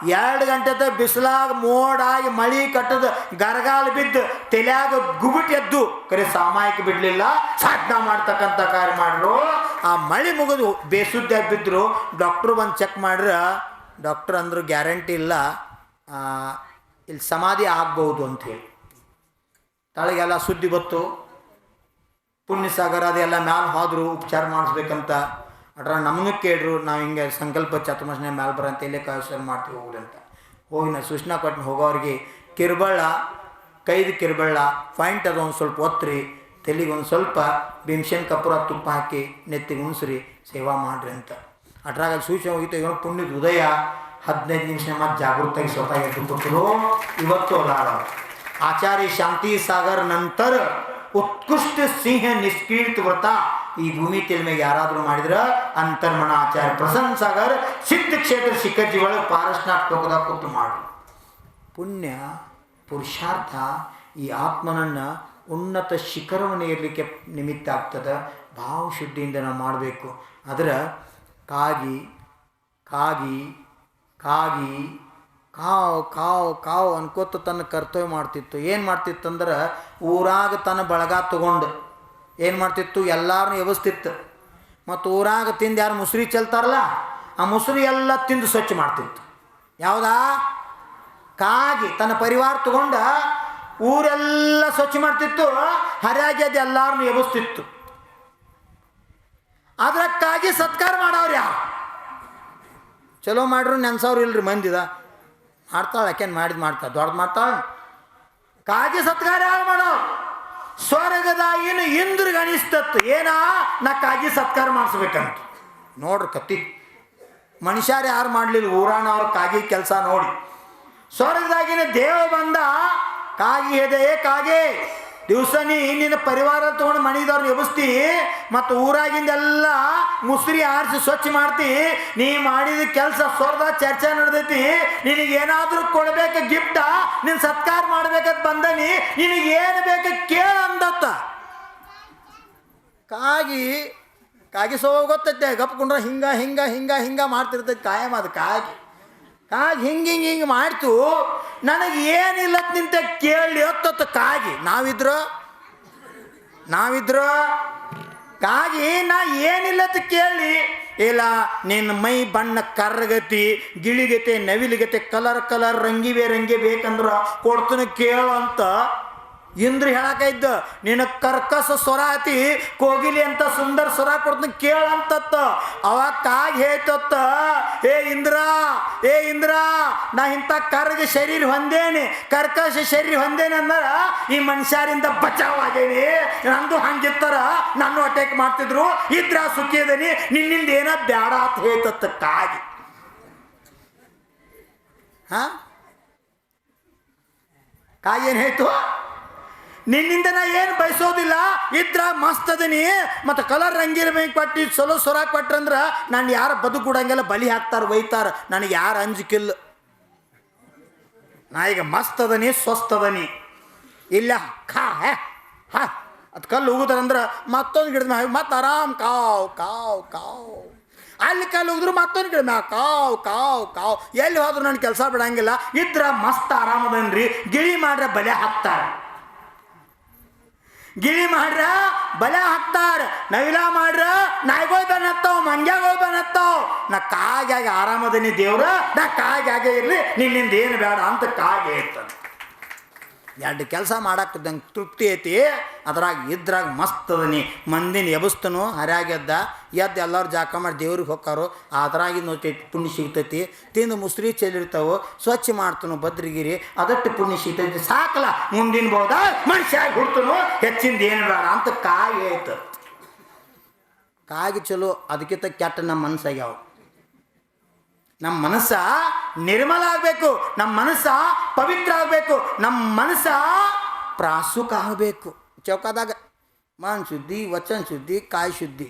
2 ಗಂಟೆ ಬಿಸಿಲಾಗ ಮೋಡಾಗಿ ಮಳಿ ಕಟ್ಟದ ಗರಗಾಲ ಬಿದ್ದು ತಲೆಯಾಗ ಗುಬಿಟ್ ಎದ್ದು ಕರೆ ಸಾಮಾಯಿಕ ಬಿಡಲಿಲ್ಲ. ಸಾಧನ ಮಾಡ್ತಕ್ಕಂಥ ಕಾರ್ಯ ಮಾಡ್ರು. ಆ ಮಳೆ ಮುಗಿದು ಬೇಸುದ್ದಾಗ ಬಿದ್ದರು. ಡಾಕ್ಟ್ರು ಬಂದು ಚೆಕ್ ಮಾಡ್ರೆ ಡಾಕ್ಟ್ರ್ ಅಂದರು ಗ್ಯಾರಂಟಿ ಇಲ್ಲ, ಇಲ್ಲಿ ಸಮಾಧಿ ಆಗ್ಬೋದು ಅಂಥೇಳಿ. ತಳಗೆಲ್ಲ ಸುದ್ದಿ ಬತ್ತು. ಪುಣ್ಯಸಾಗರ ಅದೆಲ್ಲ ಮ್ಯಾಲೆ ಹೋದ್ರು ಉಪಚಾರ ಮಾಡಿಸ್ಬೇಕಂತ. ಅಡ್ರ ನಮಗೂ ಕೇಳ್ರು, ನಾವು ಹಿಂಗೆ ಸಂಕಲ್ಪ ಚತುರ್ಮಾಸನೆ ಮ್ಯಾಲೆ ಬರಂತ ಇಲ್ಲೇ ಕಾಯಿಸ್ತಾರೆ ಮಾಡ್ತೀವಿ ಹೋಗ್ರಿ ಅಂತ. ಹೋಗಿ ನಾನು ಸೂಚನಾ ಕೊಟ್ಟು ಹೋಗೋರಿಗೆ ಕಿರ್ಬಳ್ಳ, ಕೈದು ಕಿರ್ಬಳ್ಳ ಪಾಯಿಂಟ್ ಅದು ಒಂದು ಸ್ವಲ್ಪ ಒತ್ತರಿ, ತಲೆಗೆ ಒಂದು ಸ್ವಲ್ಪ ಭೀಮಸೇನ್ ಕಪೂರ ತುಪ್ಪ ಹಾಕಿ ನೆತ್ತಿಗೆ ಉಣಿಸ್ರಿ, ಸೇವಾ ಮಾಡಿರಿ ಅಂತ. ಅಟ್ರಾಗ ಸೂಚನೆ ಹೋಗಿತ್ತು. ಇವನು ಪುಣ್ಯದ ಉದಯ 15 ನಿಮಿಷ ಮತ್ತು ಜಾಗೃತಾಗಿ ಸ್ವತಃ ಎದ್ದು ಕೊಟ್ಟರು. ಇವತ್ತು ಅದಾರ ಆಚಾರ್ಯ ಶಾಂತಿ ಸಾಗರ್ ನಂತರ ಉತ್ಕೃಷ್ಟ ಸಿಂಹ ನಿಷ್ಕ್ರೀಡಿತ ವ್ರತ ಈ ಭೂಮಿ ತೆಲ್ಮೆಗೆ ಯಾರಾದರೂ ಮಾಡಿದ್ರೆ ಅಂತರ್ಮಣ ಆಚಾರ್ಯ ಪ್ರಸನ್ನ ಸಾಗರ್ ಸಿದ್ಧ ಕ್ಷೇತ್ರ ಶಿಖರ್ಜಿ ಒಳಗೆ ಪಾರಸ್ನಾಟಕದಾಗ ಕೂತು ಮಾಡಿ. ಪುಣ್ಯ ಪುರುಷಾರ್ಥ ಈ ಆತ್ಮನನ್ನು ಉನ್ನತ ಶಿಖರವನ್ನು ಏರಲಿಕ್ಕೆ ನಿಮಿತ್ತ ಆಗ್ತದೆ. ಭಾವಶುದ್ಧಿಯಿಂದ ನಾವು ಮಾಡಬೇಕು. ಆದರೆ ಕಾಗಿ ಕಾಗಿ ಕಾಗಿ ಕಾವು ಅನ್ಕೋತ ತನ್ನ ಕರ್ತವ್ಯ ಮಾಡ್ತಿತ್ತು. ಏನು ಮಾಡ್ತಿತ್ತಂದ್ರೆ ಊರಾಗ ತನ್ನ ಬಳಗ ತಗೊಂಡು ಏನು ಮಾಡ್ತಿತ್ತು, ಎಲ್ಲರನ್ನೂ ಎಬ್ಬಿಸ್ತಿತ್ತು. ಮತ್ತು ಊರಾಗ ತಿಂದು ಯಾರು ಮುಸ್ರಿ ಚೆಲ್ತಾರಲ್ಲ ಆ ಮುಸ್ರಿ ಎಲ್ಲ ತಿಂದು ಸ್ವಚ್ಛ ಮಾಡ್ತಿತ್ತು. ಯಾವುದಾ ಕಾಗಿ ತನ್ನ ಪರಿವಾರ ತಗೊಂಡು ಊರೆಲ್ಲ ಸ್ವಚ್ಛ ಮಾಡ್ತಿತ್ತು, ಹರಿಯಾಗಿ ಅದು ಎಲ್ಲಾರನ್ನು ಎಬ್ಬಿಸ್ತಿತ್ತು. ಅದಕ್ಕಾಗಿ ಸತ್ಕಾರ ಮಾಡೋರು ಯಾರು? ಚಲೋ ಮಾಡ್ರು ನೆನ್ಸವ್ರು ಇಲ್ರಿ ಮಂದಿದ. ಮಾಡ್ತಾಳೆ ಯಾಕೇನು ಮಾಡ್ತಾಳೆ, ದೊಡ್ಡದು ಮಾಡ್ತಾಳೆ. ಕಾಗಿ ಸತ್ಕಾರ ಯಾರು ಮಾಡೋ? ಸ್ವರ್ಗದಾಗಿನ ಇಂದ್ರಿಗೆ ಅನಿಸ್ತತ್ತು ಏನ ನಾ ಕಾಗಿ ಸತ್ಕಾರ ಮಾಡಿಸ್ಬೇಕಂತ. ನೋಡ್ರಿ ಕತ್ತಿ ಮನುಷ್ಯರು ಯಾರು ಮಾಡಲಿಲ್ಲ, ಊರಾಣವ್ರ ಕಾಗಿ ಕೆಲಸ ನೋಡಿ. ಸ್ವರ್ಗದಾಗಿನ ದೇವ ಬಂದ, ಕಾಗಿ ಹೆದೆ ಕಾಗೆ ದಿವಸ ನೀ ನಿನ್ನ ಪರಿವಾರ ತೊಗೊಂಡು ಮಣಿದವ್ರನ್ನ ಎಬ್ಬಿಸ್ತಿ, ಮತ್ತು ಊರಾಗಿಂದೆಲ್ಲ ಮುಸ್ರಿ ಆರಿಸಿ ಸ್ವಚ್ಛ ಮಾಡ್ತಿ. ನೀ ಮಾಡಿದ ಕೆಲಸ ಸ್ವರ್ಗದಾಗ ಚರ್ಚೆ ನಡೆದೈತಿ. ನಿನಗೇನಾದ್ರೂ ಕೊಡ್ಬೇಕು ಗಿಫ್ಟ, ನೀನು ಸತ್ಕಾರ ಮಾಡ್ಬೇಕಂತ ಬಂದನಿ, ನಿನಗೇನು ಬೇಕು ಕೇಳ ಅಂದತ್ತ. ಕಾಗಿ ಸೋಗ ಗೊತ್ತೈತೆ, ಗಪ್ಕೊಂಡ್ರೆ ಹಿಂಗ ಮಾಡ್ತಿರ್ತೈತಿ ಕಾಯಂ. ಅದು ಕಾಗಿ ಹಿಂಗೆ ಮಾಡ್ತು. ನನಗೆ ಏನಿಲ್ಲತ್ ನಿಂತ ಕೇಳಿ ಹೊತ್ತತ್ತು ಕಾಗಿ. ನಾವಿದ್ರು ಕಾಗಿ ನಾ ಏನಿಲ್ಲತ್ ಕೇಳಿ ಇಲ್ಲ. ನಿನ್ನ ಮೈ ಬಣ್ಣ ಕರ್ರಗತಿ, ಗಿಳಿಗತೆ, ನವಿಲಿಗತೆ, ಕಲರ್ ರಂಗಿ ಬೇಕಂದ್ರೆ ಕೊಡ್ತೀನಿ ಕೇಳು ಅಂತ ಇಂದ್ರ ಹೇಳಕ ಇದ್ದ. ನಿನ್ನ ಕರ್ಕಸ ಸ್ವರ ಐತಿ, ಕೋಗಿಲಿ ಅಂತ ಸುಂದರ ಸ್ವರ ಕೊಡ್ತೀನಿ ಕೇಳಂತತ್ತ. ಅವಾಗ ಕಾಗಿ ಹೇಳ್ತತ್ತ, ಏ ಇಂದ್ರ ನಾ ಇಂಥ ಕರ್ಗ ಶರೀರ ಹೊಂದೇನೆ, ಕರ್ಕಶ ಶರೀರ ಹೊಂದೇನೆ ಅಂದ್ರೆ ಈ ಮನುಷ್ಯರಿಂದ ಬಚಾವಾಗೇನಿ. ನಂದು ಹಂಗಿತ್ತಾರ ನಾನು ಅಟ್ಯಾಕ್ ಮಾಡ್ತಿದ್ರು, ಇದ್ರ ಸುಖಿ ಅದನಿ, ನಿನ್ನಿಂದ ಏನೋ ಬ್ಯಾಡ ಅಂತ ಹೇಳ್ತತ್ತ ಕಾಗಿ. ಕಾಗಿ ಏನು ಹೇಳ್ತು? ನಿನ್ನಿಂದ ನಾ ಏನು ಬಯಸೋದಿಲ್ಲ, ಇದ್ರ ಮಸ್ತ್ ಅದನಿ, ಮತ್ತು ಕಲರ್ ರಂಗಿರ್ಬೇಕು ಕೊಟ್ಟು ಚಲೋ ಸ್ವರ ಕೊಟ್ರಂದ್ರೆ ನಾನು ಯಾರು ಬದುಕೂಡಂಗೆಲ್ಲ ಬಲಿ ಹಾಕ್ತಾರೆ, ಒಯ್ತಾರ. ನನಗೆ ಯಾರು ಅಂಜಿಕಿಲ್ಲ. ನಾ ಈಗ ಮಸ್ತ್ ಅದನಿ, ಸ್ವಸ್ಥ ಅದನಿ. ಇಲ್ಲ ಅದು ಕಲ್ಲು ಹೋಗುದಾರಂದ್ರೆ ಮತ್ತೊಂದು ಗಿಡದ ಮ್ಯಾಗ ಮತ್ತೆ ಆರಾಮ್ ಕಾವ್ ಅಲ್ಲಿ ಕಲ್ಲು ಹೋಗಿದ್ರು ಮತ್ತೊಂದು ಗಿಡ ಮ್ಯಾಗ ಕಾವ್ ಎಲ್ಲಿ ಹೋದ್ರು ನನ್ನ ಕೆಲಸ ಬಿಡಂಗಿಲ್ಲ. ಇದ್ರ ಮಸ್ತ್ ಆರಾಮದನ್ರಿ. ಗಿಳಿ ಮಾಡ್ರೆ ಬಲೆ ಹಾಕ್ತಾರೆ, ಗಿಳಿ ಮಾಡ್ರ ಬಲೆ ಹಾಕ್ತಾರ, ನವಿಲ ಮಾಡ್ರ ನಾಯಿಗಳು ಬನ್ನತ್ತಾವ, ಮಂಗ್ಯಾಗಳು ಬನ್ನತ್ತಾವ. ನಾ ಕಾಗಾಗಿ ಆರಾಮದನಿ ದೇವ್ರ, ನಾ ಕಾಗೆ ಇರಲಿ, ನಿನ್ನಿಂದ ಏನು ಬೇಡ ಅಂತ ಕಾಗೆ ಇರ್ತಾನೆ. ಎರಡು ಕೆಲಸ ಮಾಡಾಕ್ತಿದ್ದಂಗೆ ತೃಪ್ತಿ ಐತಿ. ಇದ್ರಾಗ ಮಸ್ತ್ ಅದನಿ. ಮಂದಿನ ಎಬ್ಬಿಸ್ತನು, ಹರ್ಯಾಗೆದ್ದ ಎಲ್ಲರೂ ಜಾಕ ಮಾಡಿ ದೇವ್ರಿಗೆ ಹೋಗ್ತಾರೋ, ಅದ್ರಾಗಿ ನೋಡ್ತೈತಿ ಪುಣ್ಯ ಸಿಗ್ತೈತಿ. ತಿಂದು ಮುಸ್ರಿ ಚೆಲ್ಲಿರ್ತಾವೆ, ಸ್ವಚ್ಛ ಮಾಡ್ತನು ಭದ್ರಗಿರಿ, ಅದಟ್ಟು ಪುಣ್ಯ ಸಿಗ್ತೈತಿ. ಸಾಕಲ್ಲ ಮುಂದಿನ ಬೋದ ಮನುಷ್ಯ ಹುಡ್ತನು, ಹೆಚ್ಚಿಂದ ಏನು ಬೇಡ ಅಂತ ಕಾಗಿ ಐತ. ಕಾಗಿ ಚಲೋ, ಅದಕ್ಕಿಂತ ಕೆಟ್ಟ ನಮ್ಮ ಮನಸ್ಸಾಗ್ಯಾವ. ನಮ್ಮ ಮನಸ್ಸ ನಿರ್ಮಲ ಆಗಬೇಕು, ನಮ್ಮ ಮನಸ್ಸ ಪವಿತ್ರ ಆಗಬೇಕು, ನಮ್ಮ ಮನಸ್ಸ ಪ್ರಾಸುಕ ಆಗಬೇಕು. ಚೌಕದಾಗ ಮನ್ ಶುದ್ಧಿ, ವಚನ ಶುದ್ಧಿ, ಕಾಯಿ ಶುದ್ಧಿ,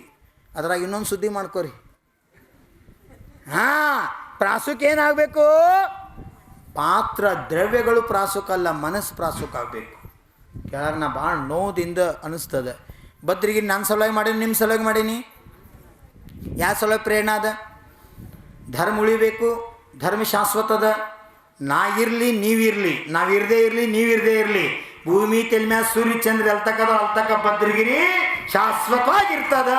ಅದ್ರಾಗ ಇನ್ನೊಂದು ಸುದ್ದಿ ಮಾಡ್ಕೋರಿ. ಪ್ರಾಸುಕ ಏನಾಗಬೇಕು? ಪಾತ್ರ ದ್ರವ್ಯಗಳು ಪ್ರಾಸುಕ ಅಲ್ಲ, ಮನಸ್ಸು ಪ್ರಾಸುಕ ಆಗಬೇಕು. ಕೆಳಗೆ ನಾ ಭಾಳ ನೋದಿಂದ ಅನಿಸ್ತದೆ. ಭದ್ರಿಗೆ ನನ್ನ ಸಲುವಾಗಿ ಮಾಡೀನಿ, ನಿಮ್ಮ ಸಲುವಾಗಿ ಮಾಡೀನಿ. ಯಾವ ಸಲುವಾಗಿ ಪ್ರೇರಣೆ ಅದ? ಧರ್ಮ ಉಳಿಬೇಕು, ಧರ್ಮ ಶಾಶ್ವತದ. ನಾ ಇರಲಿ ನೀವಿರಲಿ, ನಾವಿರದೇ ಇರಲಿ ನೀವಿರದೇ ಇರಲಿ, ಭೂಮಿ ತೆಲ್ಮ್ಯಾಗ ಸೂರ್ಯ ಚಂದ್ರ ಅಲ್ತಕ್ಕ ಭದ್ರಗಿರಿ ಶಾಶ್ವತವಾಗಿರ್ತದ.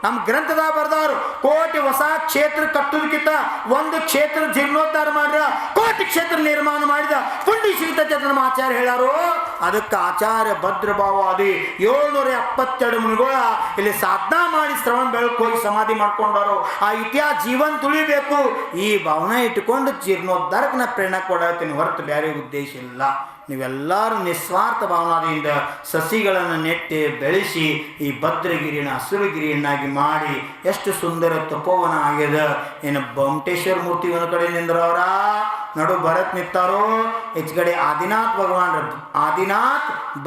ನಮ್ಮ ಗ್ರಂಥದಾಗ ಬರ್ದವ್ರು, ಕೋಟಿ ಹೊಸ ಕ್ಷೇತ್ರ ಕಟ್ಟೋದಕ್ಕಿಂತ ಒಂದು ಕ್ಷೇತ್ರ ಜೀರ್ಣೋದ್ಧಾರ ಮಾಡ್ರ ಕೋಟಿ ಕ್ಷೇತ್ರ ನಿರ್ಮಾಣ ಮಾಡಿದ ಪುಣ್ಯ ಸಿಗ್ತೈತೆ ಅಂತ ನಮ್ಮ ಆಚಾರ್ಯ ಹೇಳಾರು. ಅದಕ್ಕೆ ಆಚಾರ್ಯ ಭದ್ರಭಾವ ಅದಿ 772 ಮುನಿಗಳ ಇಲ್ಲಿ ಸಾಧನಾ ಮಾಡಿ ಶ್ರವಣ ಬೆಳಕು ಹೋಗಿ ಸಮಾಧಿ ಮಾಡ್ಕೊಂಡಾರು. ಆ ಇತಿಹಾಸ ಜೀವನ ತುಳಿಬೇಕು. ಈ ಭಾವನೆ ಇಟ್ಟುಕೊಂಡು ಜೀರ್ಣೋದ್ಧಾರಕ್ಕೆ ನಾ ಪ್ರೇರಣೆ ಕೊಡತ್ತೀನಿ, ಹೊರತು ಬೇರೆ ಉದ್ದೇಶ ಇಲ್ಲ. ನೀವೆಲ್ಲರೂ ನಿಸ್ವಾರ್ಥ ಭಾವನಾದಿಂದ ಸಸಿಗಳನ್ನು ನೆಟ್ಟಿ ಬೆಳೆಸಿ ಈ ಭದ್ರಗಿರಿನ ಹಸಿರುಗಿರಿಯನ್ನಾಗಿ ಮಾಡಿ ಎಷ್ಟು ಸುಂದರ ತಪೋವನ ಆಗ್ಯದ. ಇನ್ನು ಬೊಮ್ಮಟೇಶ್ವರ ಮೂರ್ತಿ ಒಂದು ಕಡೆ ನಿಂದ್ರವರ, ನಡು ಭರತ್ ನಿಂತಾರೋ, ಹೆಚ್ಚು ಕಡೆ ಆದಿನಾಥ್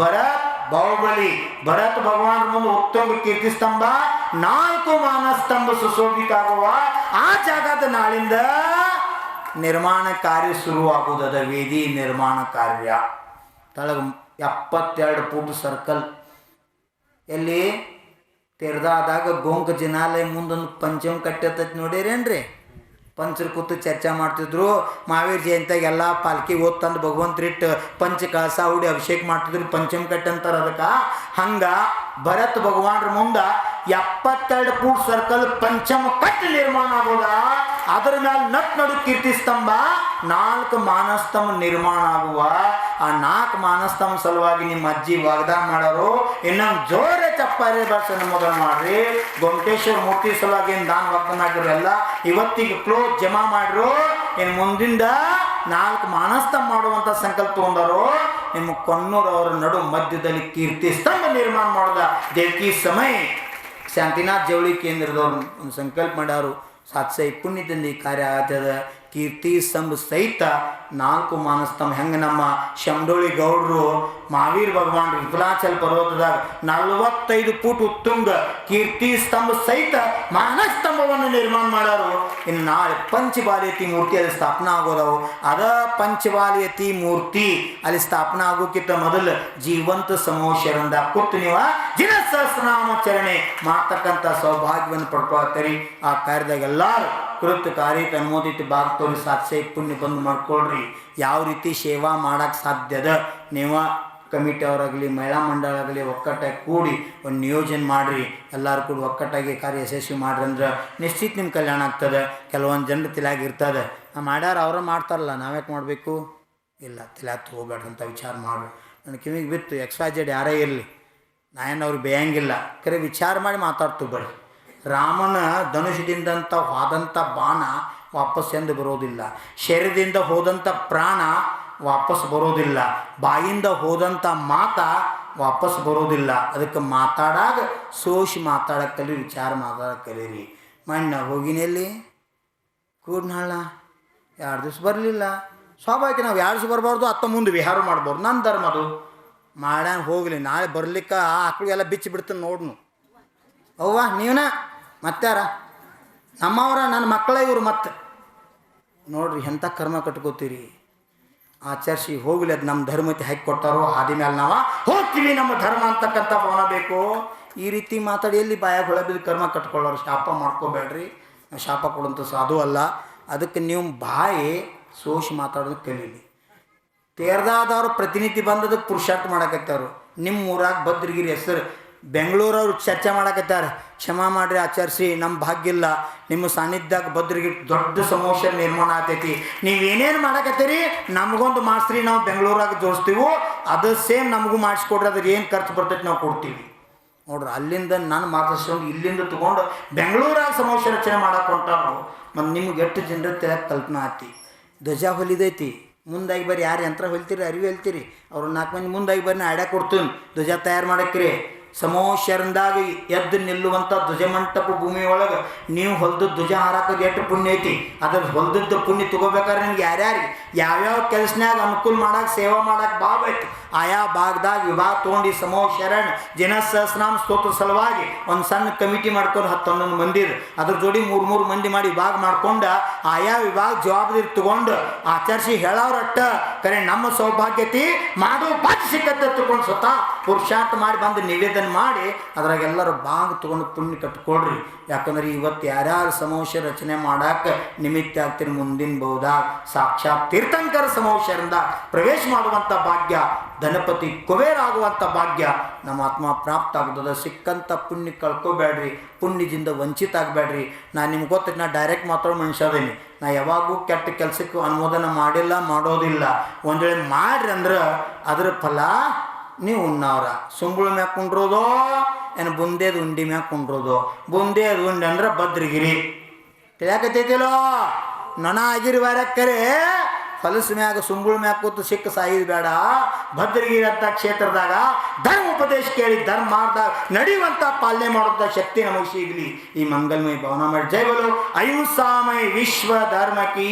ಭರತ್ ಬಾಹುಬಲಿ. ಭರತ್ ಭಗವಾನ್ ಮುಂದೆ ಉತ್ತಮ ಕೀರ್ತಿ ಸ್ತಂಭ, 4 ಮಾನಸ್ತಂಭ ಸುಶೋಭಿತ ಆಗುವ ಆ ಜಾಗದ ನಾಳಿಂದ ನಿರ್ಮಾಣ ಕಾರ್ಯ ಶುರುವಾಗುವುದದ. ವೇದಿ ನಿರ್ಮಾಣ ಕಾರ್ಯ ತಳಗ 72 ಫೂಟ್ ಸರ್ಕಲ್. ಎಲ್ಲಿ ತೆರೆದಾದಾಗ ಗೋಂಕ ಜಿನಾಲಯ ಮುಂದೊಂದು ಪಂಚಮ ಕಟ್ಟಿರ್ತೈತಿ, ನೋಡಿರೇನ್ರಿ? ಪಂಚರು ಕೂತು ಚರ್ಚೆ ಮಾಡ್ತಿದ್ರು. ಮಹಾವೀರ ಜಯಂತಿಯಾಗ ಎಲ್ಲ ಪಾಲ್ಕಿ ಓದ್ತಂದು ಭಗವಂತರಿಟ್ಟು ಪಂಚ ಕಳಸ ಹುಡಿ ಅಭಿಷೇಕ ಮಾಡ್ತಿದ್ರು, ಪಂಚಮ ಕಟ್ಟಿ ಅಂತಾರೆ ಅದಕ್ಕೆ. ಹಂಗೆ ಭರತ್ ಭಗವಾನ್ರ ಮುಂದೆ 72 ಫೂಟ್ ಸರ್ಕಲ್ ಪಂಚಮ ಕಟ್ಟಿ ನಿರ್ಮಾಣ ಆಗೋದ. ಅದರ ಮೇಲೆ ನಡು ಕೀರ್ತಿ ಸ್ತಂಭ 4 ಮಾನಸ್ತಂಭ ನಿರ್ಮಾಣ ಆಗುವ. ಆ 4 ಮಾನಸ್ತಂಭ ಸಲುವಾಗಿ ನಿಮ್ಮ ಅಜ್ಜಿ ವಾಗ್ದಾನ ಮಾಡೋರು. ಇನ್ನೊಂದು ಜೋರೇ ಚಪ್ಪಾರೆ ಭಾಷೆ ಮೊದಲು ಮಾಡ್ರಿ. ಗೊಮಟೇಶ್ವರ ಮೂರ್ತಿ ಸಲುವಾಗಿ ಏನು ದಾನ ವಾಗ್ದಾನ ಮಾಡಿದ್ರು ಎಲ್ಲ ಇವತ್ತಿಗೆ ಕ್ಲೋಸ್ ಜಮಾ ಮಾಡ್ರು. ಇನ್ನು ಮುಂದಿಂದ 4 ಮಾನಸ್ತಂಭ ಮಾಡುವಂಥ ಸಂಕಲ್ಪ ತಗೊಂಡರು. ನಿಮ್ಮ ಕೊನ್ನೂರವರ ನಡು ಮಧ್ಯದಲ್ಲಿ ಕೀರ್ತಿ ಸ್ತಂಭ ನಿರ್ಮಾಣ ಮಾಡೋದ ದೇವಕಿ ಸಮಯ ಶಾಂತಿನಾಥ್ ಜವಳಿ ಕೇಂದ್ರದವ್ರು ಒಂದು ಸಂಕಲ್ಪ ಮಾಡ್ಯಾರು. ಸಾತ್ಸೈ ಪುಣ್ಯದಿಂದ ಈ ಕಾರ್ಯ ಆಗ್ತದ. ಕೀರ್ತಿ ಸ್ತಂಭ ಸಹಿತ 4 ಮಾನಸ್ತಂಭ ಹೆಂಗೆ ನಮ್ಮ ಶಂಡೋಳಿ ಗೌಡರು ಮಹಾವೀರ ಭಗವಾನ್ ವಿಫಲಾಚಲ ಪರ್ವತದಾಗ 45 ಫೂಟ್ ಉತ್ತುಂಗ ಕೀರ್ತಿ ಸ್ತಂಭ ಸಹಿತ ಮಾನಸ್ತಂಭವನ್ನು ನಿರ್ಮಾಣ ಮಾಡ್ಯಾರು. ಇನ್ನು ನಾಳೆ ಪಂಚಬಾಲಿಯತಿ ಮೂರ್ತಿ ಅಲ್ಲಿ ಸ್ಥಾಪನಾ ಆಗೋದವು. ಅದ ಪಂಚಬಾಲಿಯತಿ ಮೂರ್ತಿ ಅಲ್ಲಿ ಸ್ಥಾಪನಾ ಆಗೋಕ್ಕಿಂತ ಮೊದಲು ಜೀವಂತ ಸಮೋಶರಂದ ಕೂತು ನೀವು ದಿನ ಸಹಸ್ರನಾಮಾಚರಣೆ ಮಾಡ್ತಕ್ಕಂಥ ಸೌಭಾಗ್ಯವನ್ನು ಪಡ್ಕೊಳ್ತೀರಿ. ಆ ಕಾರ್ಯದಾಗ ಎಲ್ಲರೂ ಕೃತ ಕಾರ್ಯಕ್ಕೆ ಅನುಮೋದಿತ ಭಾಗ ತೋರಿ ಸಾತ್ಸೈ ಪುಣ್ಯ ಬಂದು ಮಾಡ್ಕೊಳ್ರಿ. ಯಾವ ರೀತಿ ಸೇವಾ ಮಾಡೋಕ್ಕೆ ಸಾಧ್ಯದ ನೀವು ಕಮಿಟಿ ಅವರಾಗಲಿ ಮಹಿಳಾ ಮಂಡಳ ಆಗಲಿ ಒಕ್ಕಟ್ಟಾಗಿ ಕೂಡಿ ಒಂದು ನಿಯೋಜನೆ ಮಾಡಿರಿ. ಎಲ್ಲರೂ ಕೂಡ ಒಕ್ಕಟ್ಟಾಗಿ ಕಾರ್ಯ ಯಶಸ್ವಿ ಮಾಡ್ರಿ ಅಂದ್ರೆ ನಿಶ್ಚಿತ ನಿಮ್ಮ ಕಲ್ಯಾಣ ಆಗ್ತದೆ. ಕೆಲವೊಂದು ಜನರು ತಲೆಯಾಗಿರ್ತದೆ ಮಾಡ್ಯಾರ ಅವರ ಮಾಡ್ತಾರಲ್ಲ ನಾವ್ಯಾಕೆ ಮಾಡಬೇಕು ಇಲ್ಲ ತಲೆಯಾಗ ಹೋಗ್ಬೇಡ್ರಿ ಅಂತ ವಿಚಾರ ಮಾಡ್ರಿ. ನನ್ನ ಕಿವಿಗೆ ಬಿತ್ತು XYZ ಯಾರೇ ಇರಲಿ ನಾ ಏನು ಅವ್ರಿಗೆ ಬೇಯಂಗಿಲ್ಲ ಕರೆ ವಿಚಾರ ಮಾಡಿ ಮಾತಾಡ್ತು ಬರ್ರಿ. ರಾಮನ ಧನುಷದಿಂದ ಹೋದಂಥ ಬಾಣ ವಾಪಸ್ ಎಂದು ಬರೋದಿಲ್ಲ. ಶರೀರದಿಂದ ಹೋದಂಥ ಪ್ರಾಣ ವಾಪಸ್ ಬರೋದಿಲ್ಲ. ಬಾಯಿಂದ ಹೋದಂಥ ಮಾತ ವಾಪಸ್ ಬರೋದಿಲ್ಲ. ಅದಕ್ಕೆ ಮಾತಾಡಾಗ ಸೋಷಿ ಮಾತಾಡಕ್ಕೆ ಕಲಿ, ವಿಚಾರ ಮಾತಾಡಕ್ಕೆ ಕಲೀರಿ. ಮಣ್ಣ ಹೋಗಿನಲ್ಲಿ ಕೂಡ್ನಾಳ 2 ದಿವ್ಸ ಬರಲಿಲ್ಲ. ಸ್ವಾಭಾವಿಕ ನಾವು 2 ದಿವ್ಸ ಬರಬಾರ್ದು, ಅತ್ತ ಮುಂದೆ ವಿಹಾರ ಮಾಡ್ಬಾರ್ದು. ನನ್ನ ಧರ್ಮ ಅದು. ಮಾಡ್ಯಾನ ಹೋಗಲಿ, ನಾಳೆ ಬರ್ಲಿಕ್ಕೆ ಆಕಳು ಬಿಚ್ಚಿ ಬಿಡ್ತಾನೆ ನೋಡ್ನು. ಅವ್ವ ನೀವನ ಮತ್ತಾರ ನಮ್ಮವರ ನನ್ನ ಮಕ್ಕಳ ಇವರು ಮತ್ತೆ ನೋಡ್ರಿ ಎಂಥ ಕರ್ಮ ಕಟ್ಕೋತೀರಿ. ಆಚರಿಸಿ ಹೋಗಲಿ, ಅದು ನಮ್ಮ ಧರ್ಮಕ್ಕೆ ಹಾಕಿ ಕೊಟ್ಟಾರೋ ಹಾದಿ ಮೇಲೆ ನಾವು ಹೋಗ್ತೀವಿ. ನಮ್ಮ ಧರ್ಮ ಅಂತಕ್ಕಂಥ ಭವನ ಬೇಕು. ಈ ರೀತಿ ಮಾತಾಡಿ ಎಲ್ಲಿ ಬಾಯಾಗ ಹೊಳಬಿದ್ದು ಕರ್ಮ ಕಟ್ಕೊಳ್ಳೋರು. ಶಾಪ ಮಾಡ್ಕೋಬೇಡ್ರಿ. ಶಾಪ ಕೊಡುವಂಥ ಸಾಧು ಅಲ್ಲ. ಅದಕ್ಕೆ ನೀವು ಬಾಯಿ ಸೋಷಿ ಮಾತಾಡೋದು ಕಲೀಲಿ. ತೇರ್ದಾದವ್ರು ಪ್ರತಿನಿಧಿ ಬಂದದಕ್ಕೆ ಪುರುಷಾರ್ಥ ಮಾಡಕತ್ತಾರು. ನಿಮ್ಮ ಊರಾಗ ಭದ್ರಗಿರಿ ಹೆಸರು ಬೆಂಗಳೂರವ್ರು ಚರ್ಚೆ ಮಾಡಕತ್ತಾರೆ. ಕ್ಷಮಾ ಮಾಡಿರಿ ಆಚರಿಸಿ, ನಮ್ಮ ಭಾಗ್ಯ ಇಲ್ಲ. ನಿಮ್ಮ ಸಾನ್ನಿಧ್ಯಾಗ ಭದ್ರಗಿರಿ ದೊಡ್ಡ ಸಮೋಷ ನಿರ್ಮಾಣ ಆಗ್ತೈತಿ. ನೀವೇನೇನು ಮಾಡಕತ್ತೀರಿ ನಮಗೊಂದು ಮಾಡಿಸ್ರಿ, ನಾವು ಬೆಂಗಳೂರಾಗ ಜೋಡಿಸ್ತೀವಿ. ಅದು ಸೇಮ್ ನಮಗೂ ಮಾಡಿಸ್ಕೊಡ್ರಿ. ಅದ್ರ ಏನು ಖರ್ಚು ಬರ್ತೈತಿ ನಾವು ಕೊಡ್ತೀವಿ. ನೋಡ್ರಿ ಅಲ್ಲಿಂದ ನಾನು ಮಾತಾಡ್ಸ್ಕೊಂಡು ಇಲ್ಲಿಂದ ತೊಗೊಂಡು ಬೆಂಗಳೂರಾಗ ಸಮೋಷ ರಚನೆ ಮಾಡಕ್ಕೆ ಹೊಂಟಾರು. ಮತ್ತು ನಿಮ್ಗೆ ಎಷ್ಟು ಜನರ ತೆಳಗೆ ಕಲ್ಪನಾ ಆತಿ. ಧ್ವಜ ಹೊಲಿದೈತಿ, ಮುಂದಾಗಿ ಬರ್ರಿ. ಯಾರು ಯಂತ್ರ ಹೊಲ್ತೀರಿ ಅರಿವಿ ಹೇಳ್ತೀರಿ ಅವ್ರು 4 ಮಂದಿ ಮುಂದಾಗಿ ಬರ್ರಿ, ನಾ ಆಡ್ಯಾಕೆ ಕೊಡ್ತೀನಿ. ಧ್ವಜ ತಯಾರು ಮಾಡಕ್ರಿ ಸಮೋಶರಂದಾಗ ಎದ್ದು ನಿಲ್ಲುವಂಥ ಧ್ವಜಮಂಟಪ ಭೂಮಿ ಒಳಗೆ ನೀವು ಹೊಲ್ದು ಧ್ವಜ ಹಾರಾಕೋದು ಎಷ್ಟು ಪುಣ್ಯ ಐತಿ. ಅದ್ರ ಹೊಲ್ದದ್ದು ಪುಣ್ಯ ತೊಗೋಬೇಕಾದ್ರೆ ನಿಮ್ಗೆ ಯಾರ್ಯಾರಿಗೆ ಯಾವ್ಯಾವ ಕೆಲಸನಾಗ ಅನುಕೂಲ ಮಾಡಕ್ಕೆ ಸೇವಾ ಮಾಡಕ್ಕೆ ಭಾವ ಐತಿ. ಆಯಾ ಭಾಗದಾಗ ವಿಭಾಗ ತೊಗೊಂಡು ಸಮೋಶರಣ್ ಜನ ಸಹಸ್ರನಾಮ ಸ್ತೋತ್ರ ಸಲುವಾಗಿ ಒಂದು ಸಣ್ಣ ಕಮಿಟಿ ಮಾಡ್ಕೊಂಡು 10-11 ಮಂದಿ ಅದ್ರ ಜೋಡಿ 3-3 ಮಂದಿ ಮಾಡಿ ವಿಭಾಗ ಮಾಡ್ಕೊಂಡು ಆಯಾ ವಿಭಾಗ ಜವಾಬ್ದಾರಿ ತಗೊಂಡು ಆಚರಿಸಿ ಹೇಳೋರಟ್ಟ ಕರೆ ನಮ್ಮ ಸೌಭಾಗ್ಯತೆ ಮಾಡೋ ಬಾಕಿ ಸಿಕ್ಕತ್ತೆ ತಗೊಂಡು ಸ್ವತಃ ಪುರುಷಾರ್ಥ ಮಾಡಿ ಬಂದು ನಿವೇದನೆ ಮಾಡಿ ಅದ್ರಾಗೆಲ್ಲರೂ ಭಾಗ ತೊಗೊಂಡು ಪುಣ್ಯ ಕಟ್ಕೊಳ್ರಿ. ಯಾಕಂದ್ರೆ ಇವತ್ತು ಯಾರ್ಯಾರು ಸಮೋಷ ರಚನೆ ಮಾಡಕ್ಕೆ ನಿಮಿತ್ತ ಆಗ್ತೀರಿ ಮುಂದಿನ ಬಹುದಾಗ ಸಾಕ್ಷಾತ್ ತೀರ್ಥಂಕರ ಸಮೋಷರಿಂದ ಪ್ರವೇಶ ಮಾಡುವಂಥ ಭಾಗ್ಯ, ಧನಪತಿ ಕುಬೇರ ಆಗುವಂಥ ಭಾಗ್ಯ ನಮ್ಮ ಆತ್ಮ ಪ್ರಾಪ್ತ ಆಗ್ತದೆ. ಸಿಕ್ಕಂಥ ಪುಣ್ಯ ಕಳ್ಕೊಬೇಡ್ರಿ, ಪುಣ್ಯದಿಂದ ವಂಚಿತ ಆಗಬೇಡ್ರಿ. ನಾನು ನಿಮ್ಗೆ ಗೊತ್ತೈತೆ, ನಾ ಡೈರೆಕ್ಟ್ ಮಾತಾಡೋ ಮನುಷ್ಯ ಅದೇನಿ. ನಾ ಯಾವಾಗೂ ಕೆಟ್ಟ ಕೆಲಸಕ್ಕೆ ಅನುಮೋದನೆ ಮಾಡಿಲ್ಲ, ಮಾಡೋದಿಲ್ಲ. ಒಂದು ವೇಳೆ ಮಾಡ್ರಿ ಅಂದ್ರೆ ಅದ್ರ ಫಲ ನೀವು ಉಣ್ಣವ್ರ. ಸುಂಬಳ ಮ್ಯಾಗ ಕುಂಡ್ರೋದೋ ಏನು ಬುಂದೇದು ಉಂಡಿ ಮ್ಯಾಗ ಕುಂಡ್ರೋದು. ಬುಂದೇದು ಉಂಡಿ ಅಂದ್ರೆ ಭದ್ರಗಿರಿ ತಿಳಿಯಾಕತ್ತೈತಿಲ್ಲೋ. ನೊಣ ಆಗಿರಿ ವಾರಕ್ಕರೆ ಫಲಸ ಮ್ಯಾಗ ಸುಂಬಳ ಮ್ಯಾಗ ಕೂತು ಸಿಕ್ಕ ಸಾಯಿದು ಬೇಡ. ಭದ್ರಗಿರಿ ಅಂತ ಕ್ಷೇತ್ರದಾಗ ಧರ್ಮ ಉಪದೇಶ ಕೇಳಿ ಧರ್ಮ ಮಾಡ್ದಾಗ ನಡೆಯುವಂಥ ಪಾಲನೆ ಮಾಡೋದ ಶಕ್ತಿ ನಮಗೆ ಸಿಗಲಿ. ಈ ಮಂಗಲ್ಮಯ ಭವನ ಮಾಡಿ ಜೈ ಬೋಲೋ ಅಹಿಂಸಾಮಯ ವಿಶ್ವ ಧರ್ಮ ಕಿ